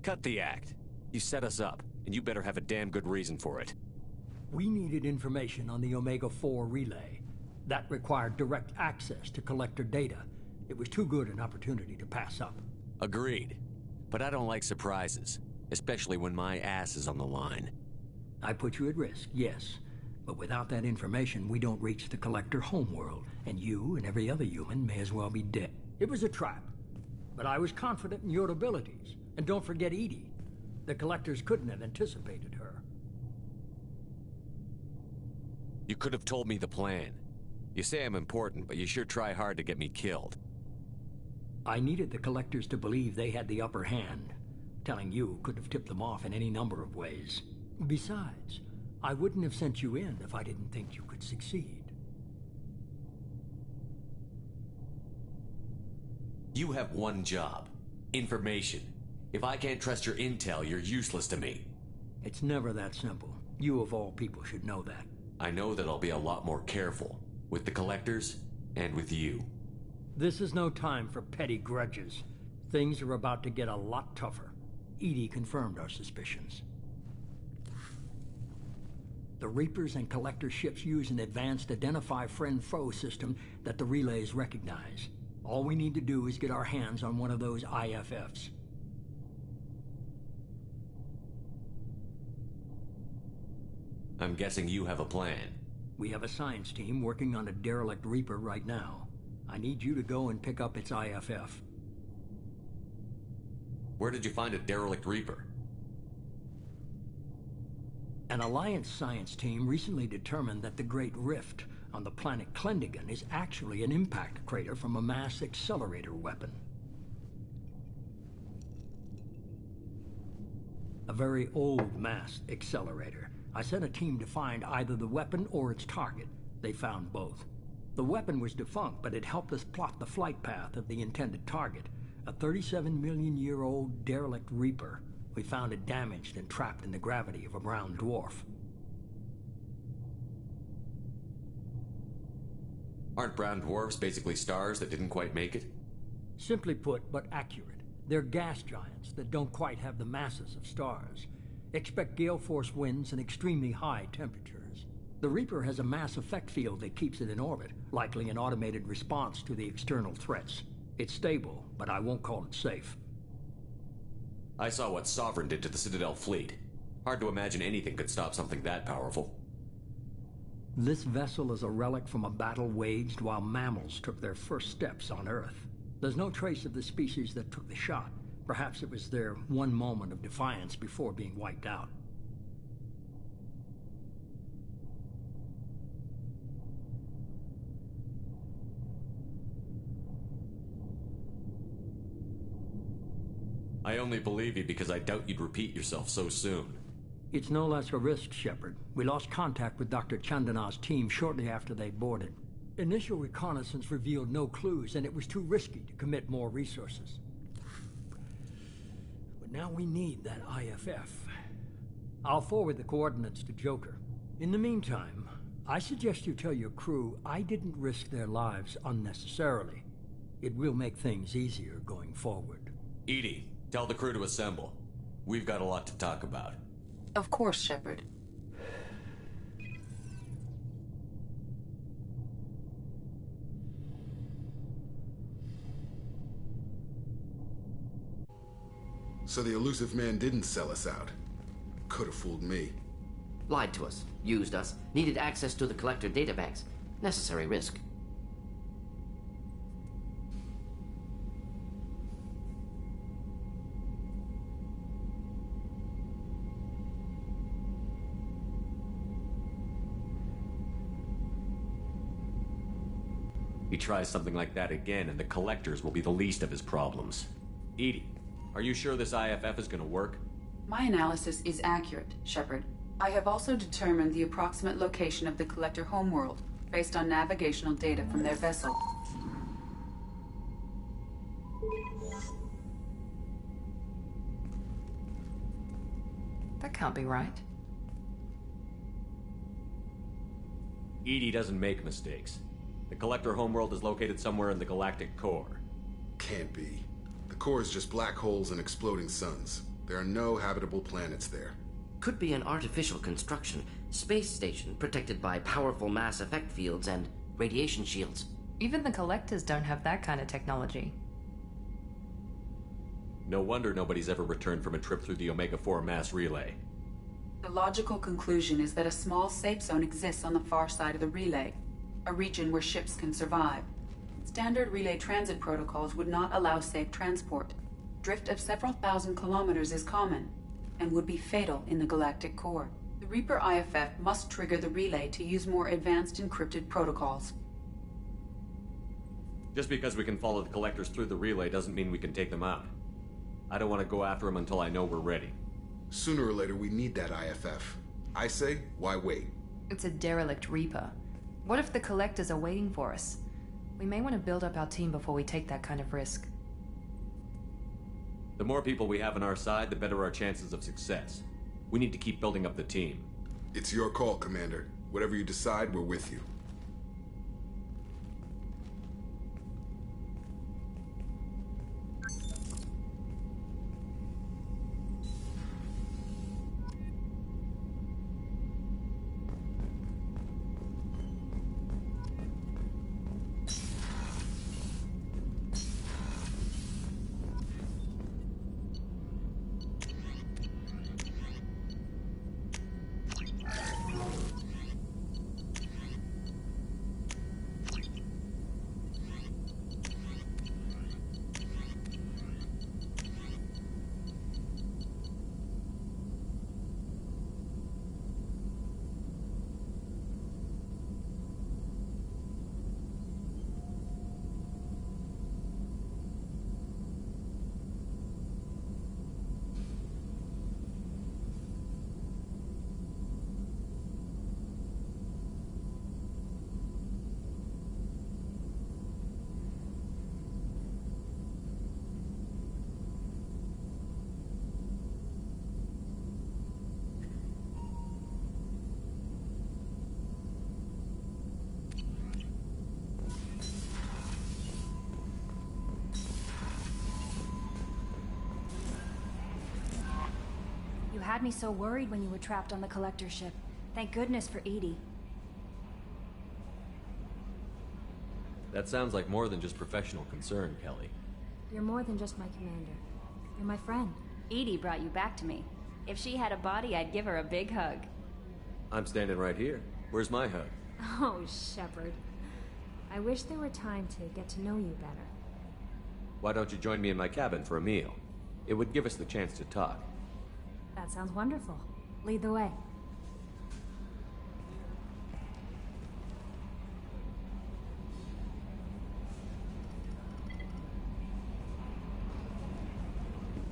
Cut the act. You set us up, and you better have a damn good reason for it. We needed information on the Omega-4 relay. That required direct access to collector data. It was too good an opportunity to pass up. Agreed. But I don't like surprises, especially when my ass is on the line. I put you at risk, yes. But without that information, we don't reach the collector homeworld, and you and every other human may as well be dead. It was a trap, but I was confident in your abilities. And don't forget EDI. The collectors couldn't have anticipated her. You could have told me the plan. You say I'm important, but you sure try hard to get me killed. I needed the collectors to believe they had the upper hand. Telling you could have tipped them off in any number of ways. Besides, I wouldn't have sent you in if I didn't think you could succeed. You have one job. Information. If I can't trust your intel, you're useless to me. It's never that simple. You of all people should know that. I know that I'll be a lot more careful. With the collectors, and with you. This is no time for petty grudges. Things are about to get a lot tougher. EDI confirmed our suspicions. The Reapers and Collector ships use an advanced Identify Friend-Foe system that the relays recognize. All we need to do is get our hands on one of those IFFs. I'm guessing you have a plan. We have a science team working on a derelict Reaper right now. I need you to go and pick up its IFF. Where did you find a derelict Reaper? An Alliance science team recently determined that the Great Rift on the planet Klendigan is actually an impact crater from a mass accelerator weapon. A very old mass accelerator. I sent a team to find either the weapon or its target. They found both. The weapon was defunct, but it helped us plot the flight path of the intended target, a 37-million-year-old derelict Reaper. We found it damaged and trapped in the gravity of a brown dwarf. Aren't brown dwarfs basically stars that didn't quite make it? Simply put, but accurate. They're gas giants that don't quite have the masses of stars. Expect gale force winds and extremely high temperatures. The Reaper has a mass effect field that keeps it in orbit, likely an automated response to the external threats. It's stable, but I won't call it safe. I saw what Sovereign did to the Citadel fleet. Hard to imagine anything could stop something that powerful. This vessel is a relic from a battle waged while mammals took their first steps on Earth. There's no trace of the species that took the shot. Perhaps it was their one moment of defiance before being wiped out. I only believe you because I doubt you'd repeat yourself so soon. It's no less a risk, Shepard. We lost contact with Dr. Chandana's team shortly after they boarded. Initial reconnaissance revealed no clues, and it was too risky to commit more resources. But now we need that IFF. I'll forward the coordinates to Joker. In the meantime, I suggest you tell your crew I didn't risk their lives unnecessarily. It will make things easier going forward. EDI, tell the crew to assemble. We've got a lot to talk about. Of course, Shepard. So the elusive man didn't sell us out. Could have fooled me. Lied to us, used us, needed access to the collector databanks. Necessary risk. He tries something like that again, and the collectors will be the least of his problems. EDI, are you sure this IFF is gonna work? My analysis is accurate, Shepard. I have also determined the approximate location of the Collector homeworld, based on navigational data from their vessel. That can't be right. EDI doesn't make mistakes. The Collector homeworld is located somewhere in the galactic core. Can't be. The core is just black holes and exploding suns. There are no habitable planets there. Could be an artificial construction, space station protected by powerful mass effect fields and radiation shields. Even the Collectors don't have that kind of technology. No wonder nobody's ever returned from a trip through the Omega-4 mass relay. The logical conclusion is that a small safe zone exists on the far side of the relay, a region where ships can survive. Standard relay transit protocols would not allow safe transport. Drift of several thousand kilometers is common, and would be fatal in the galactic core. The Reaper IFF must trigger the relay to use more advanced encrypted protocols. Just because we can follow the Collectors through the relay doesn't mean we can take them out. I don't want to go after them until I know we're ready. Sooner or later, we need that IFF. I say, why wait? It's a derelict Reaper. What if the Collectors are waiting for us? We may want to build up our team before we take that kind of risk. The more people we have on our side, the better our chances of success. We need to keep building up the team. It's your call, Commander. Whatever you decide, we're with you. You had me so worried when you were trapped on the Collector ship. Thank goodness for EDI. That sounds like more than just professional concern, Kelly. You're more than just my commander. You're my friend. EDI brought you back to me. If she had a body, I'd give her a big hug. I'm standing right here. Where's my hug? Oh, Shepard. I wish there were time to get to know you better. Why don't you join me in my cabin for a meal? It would give us the chance to talk. That sounds wonderful. Lead the way.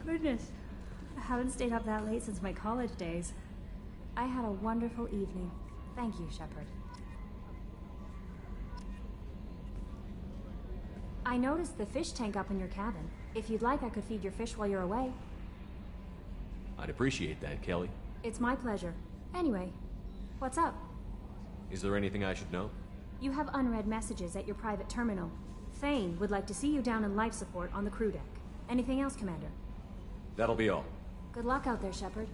Goodness. I haven't stayed up that late since my college days. I had a wonderful evening. Thank you, Shepard. I noticed the fish tank up in your cabin. If you'd like, I could feed your fish while you're away. I'd appreciate that, Kelly. It's my pleasure. Anyway, what's up? Is there anything I should know? You have unread messages at your private terminal. Thane would like to see you down in life support on the crew deck. Anything else, Commander? That'll be all. Good luck out there, Shepard.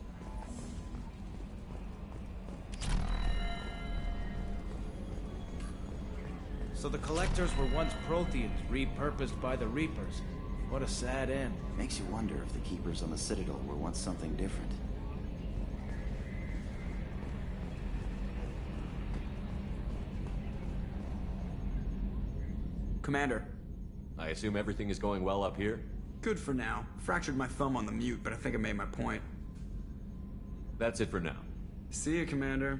So the Collectors were once Protheans, repurposed by the Reapers. What a sad end. Makes you wonder if the Keepers on the Citadel were once something different. Commander. I assume everything is going well up here? Good for now. Fractured my thumb on the mute, but I think I made my point. That's it for now. See you, Commander.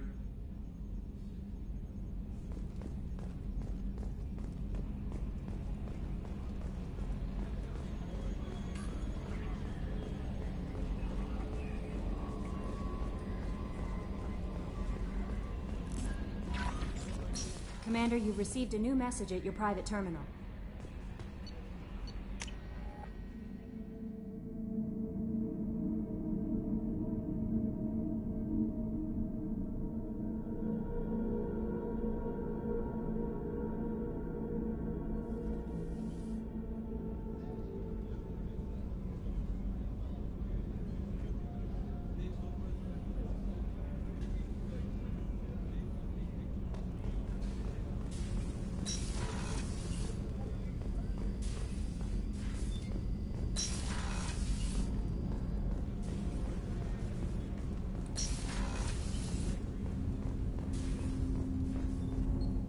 Commander, you've received a new message at your private terminal.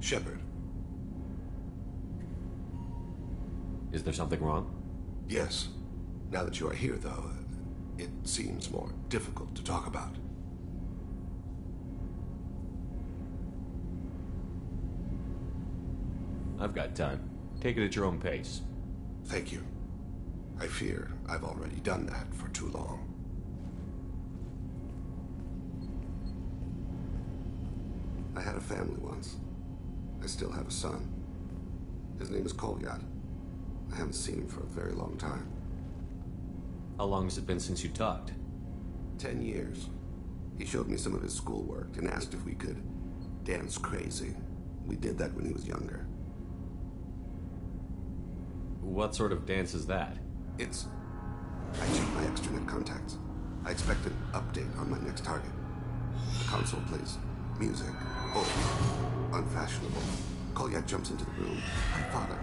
Shepard. Is there something wrong? Yes. Now that you are here, though, it seems more difficult to talk about. I've got time. Take it at your own pace. Thank you. I fear I've already done that for too long. I had a family once. I still have a son. His name is Kolyat. I haven't seen him for a very long time. How long has it been since you talked? 10 years. He showed me some of his schoolwork and asked if we could dance crazy. We did that when he was younger. What sort of dance is that? I checked my extranet contacts. I expect an update on my next target. The console plays music. Old. Unfashionable. Kolyat jumps into the room. My father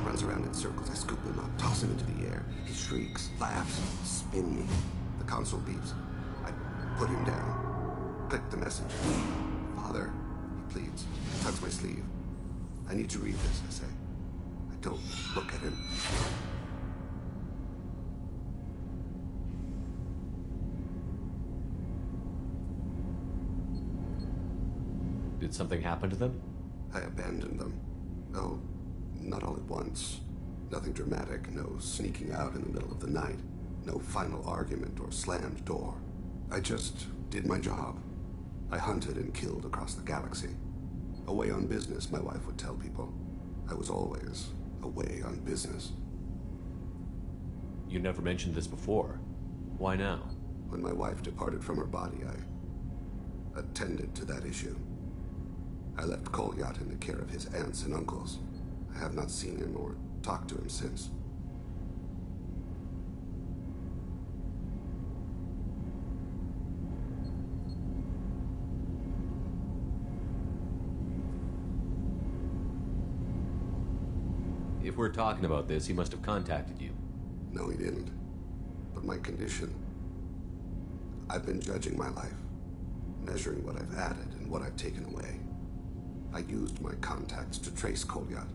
runs around in circles. I scoop him up, toss him into the air. He shrieks, laughs, spin me. The console beeps. I put him down. Click the message. Father, he pleads. He tugs my sleeve. I need to read this, I say. I don't look at him. Did something happen to them? I abandoned them. Oh, not all at once. Nothing dramatic, no sneaking out in the middle of the night, no final argument or slammed door. I just did my job. I hunted and killed across the galaxy. Away on business, my wife would tell people. I was always away on business. You never mentioned this before. Why now? When my wife departed from her body, I attended to that issue. I left Kolyat in the care of his aunts and uncles. I have not seen him or talked to him since. If we're talking about this, he must have contacted you. No, he didn't. But my condition... I've been judging my life, measuring what I've added and what I've taken away. I used my contacts to trace Kolyat.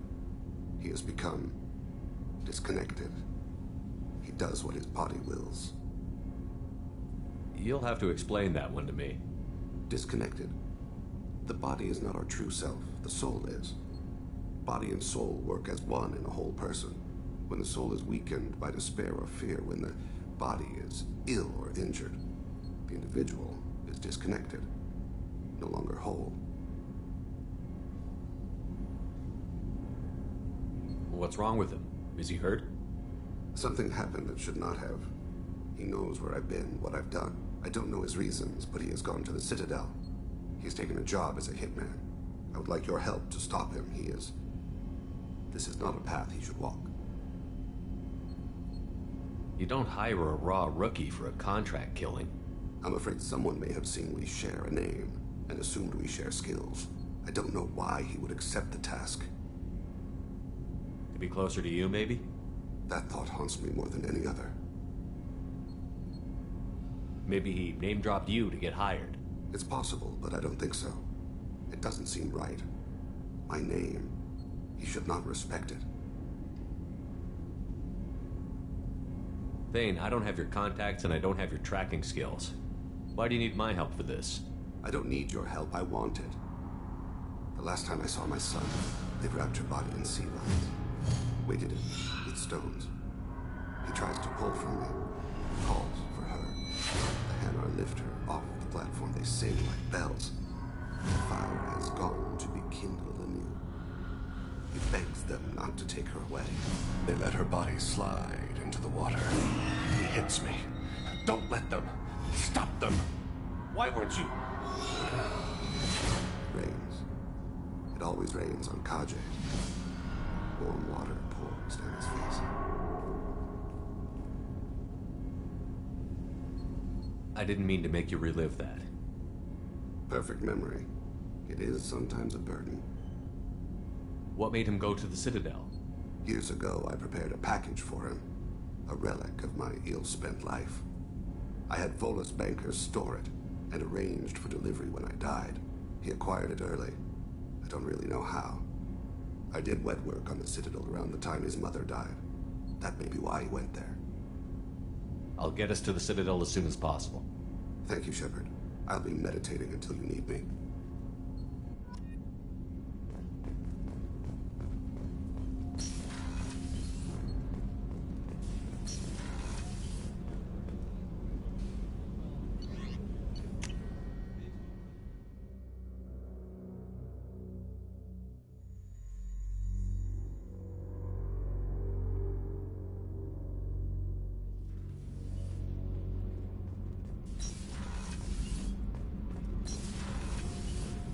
He has become disconnected. He does what his body wills. You'll have to explain that one to me. Disconnected. The body is not our true self. The soul is. Body and soul work as one in a whole person. When the soul is weakened by despair or fear, when the body is ill or injured, the individual is disconnected, no longer whole. What's wrong with him? Is he hurt? Something happened that should not have. He knows where I've been, what I've done. I don't know his reasons, but he has gone to the Citadel. He's taken a job as a hitman. I would like your help to stop him. This is not a path he should walk. You don't hire a raw rookie for a contract killing. I'm afraid someone may have seen we share a name and assumed we share skills. I don't know why he would accept the task. To be closer to you, maybe? That thought haunts me more than any other. Maybe he name-dropped you to get hired. It's possible, but I don't think so. It doesn't seem right. My name, he should not respect it. Thane, I don't have your contacts and I don't have your tracking skills. Why do you need my help for this? I don't need your help, I want it. The last time I saw my son, they wrapped your body in sea vines, weighted it with stones. He tries to pull from me, calls for her. The Hanar lift her off the platform. They sing like bells. The fire has gone to be kindled anew. He begs them not to take her away. They let her body slide into the water. He hits me. Don't let them. Stop them. Why weren't you? Rains. It always rains on Kaje. Warm water pours down his face. I didn't mean to make you relive that. Perfect memory. It is sometimes a burden. What made him go to the Citadel? Years ago, I prepared a package for him. A relic of my ill-spent life. I had Volus bankers store it, and arranged for delivery when I died. He acquired it early. I don't really know how. I did wet work on the Citadel around the time his mother died. That may be why he went there. I'll get us to the Citadel as soon as possible. Thank you, Shepard. I'll be meditating until you need me.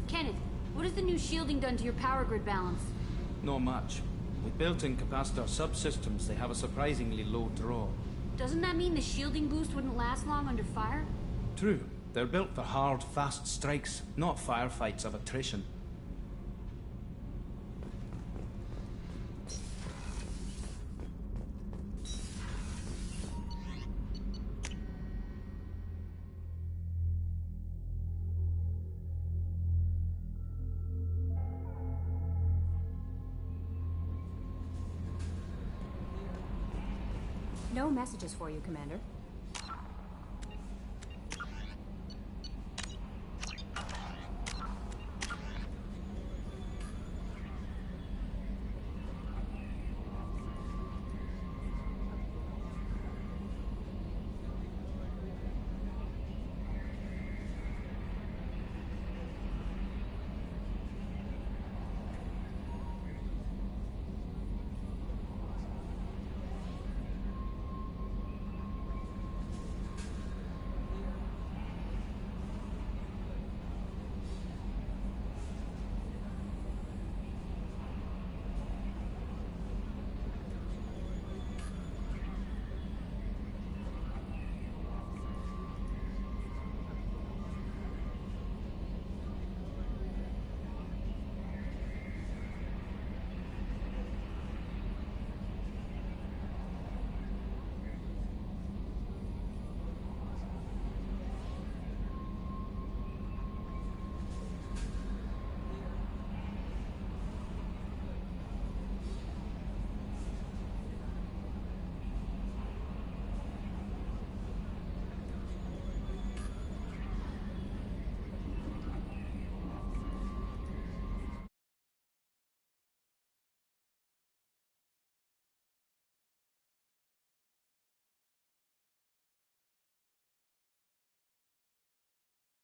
Kenneth, what has the new shielding done to your power grid balance? Not much. With built-in capacitor subsystems, they have a surprisingly low draw. Doesn't that mean the shielding boost wouldn't last long under fire? True. They're built for hard, fast strikes, not firefights of attrition. No messages for you, Commander.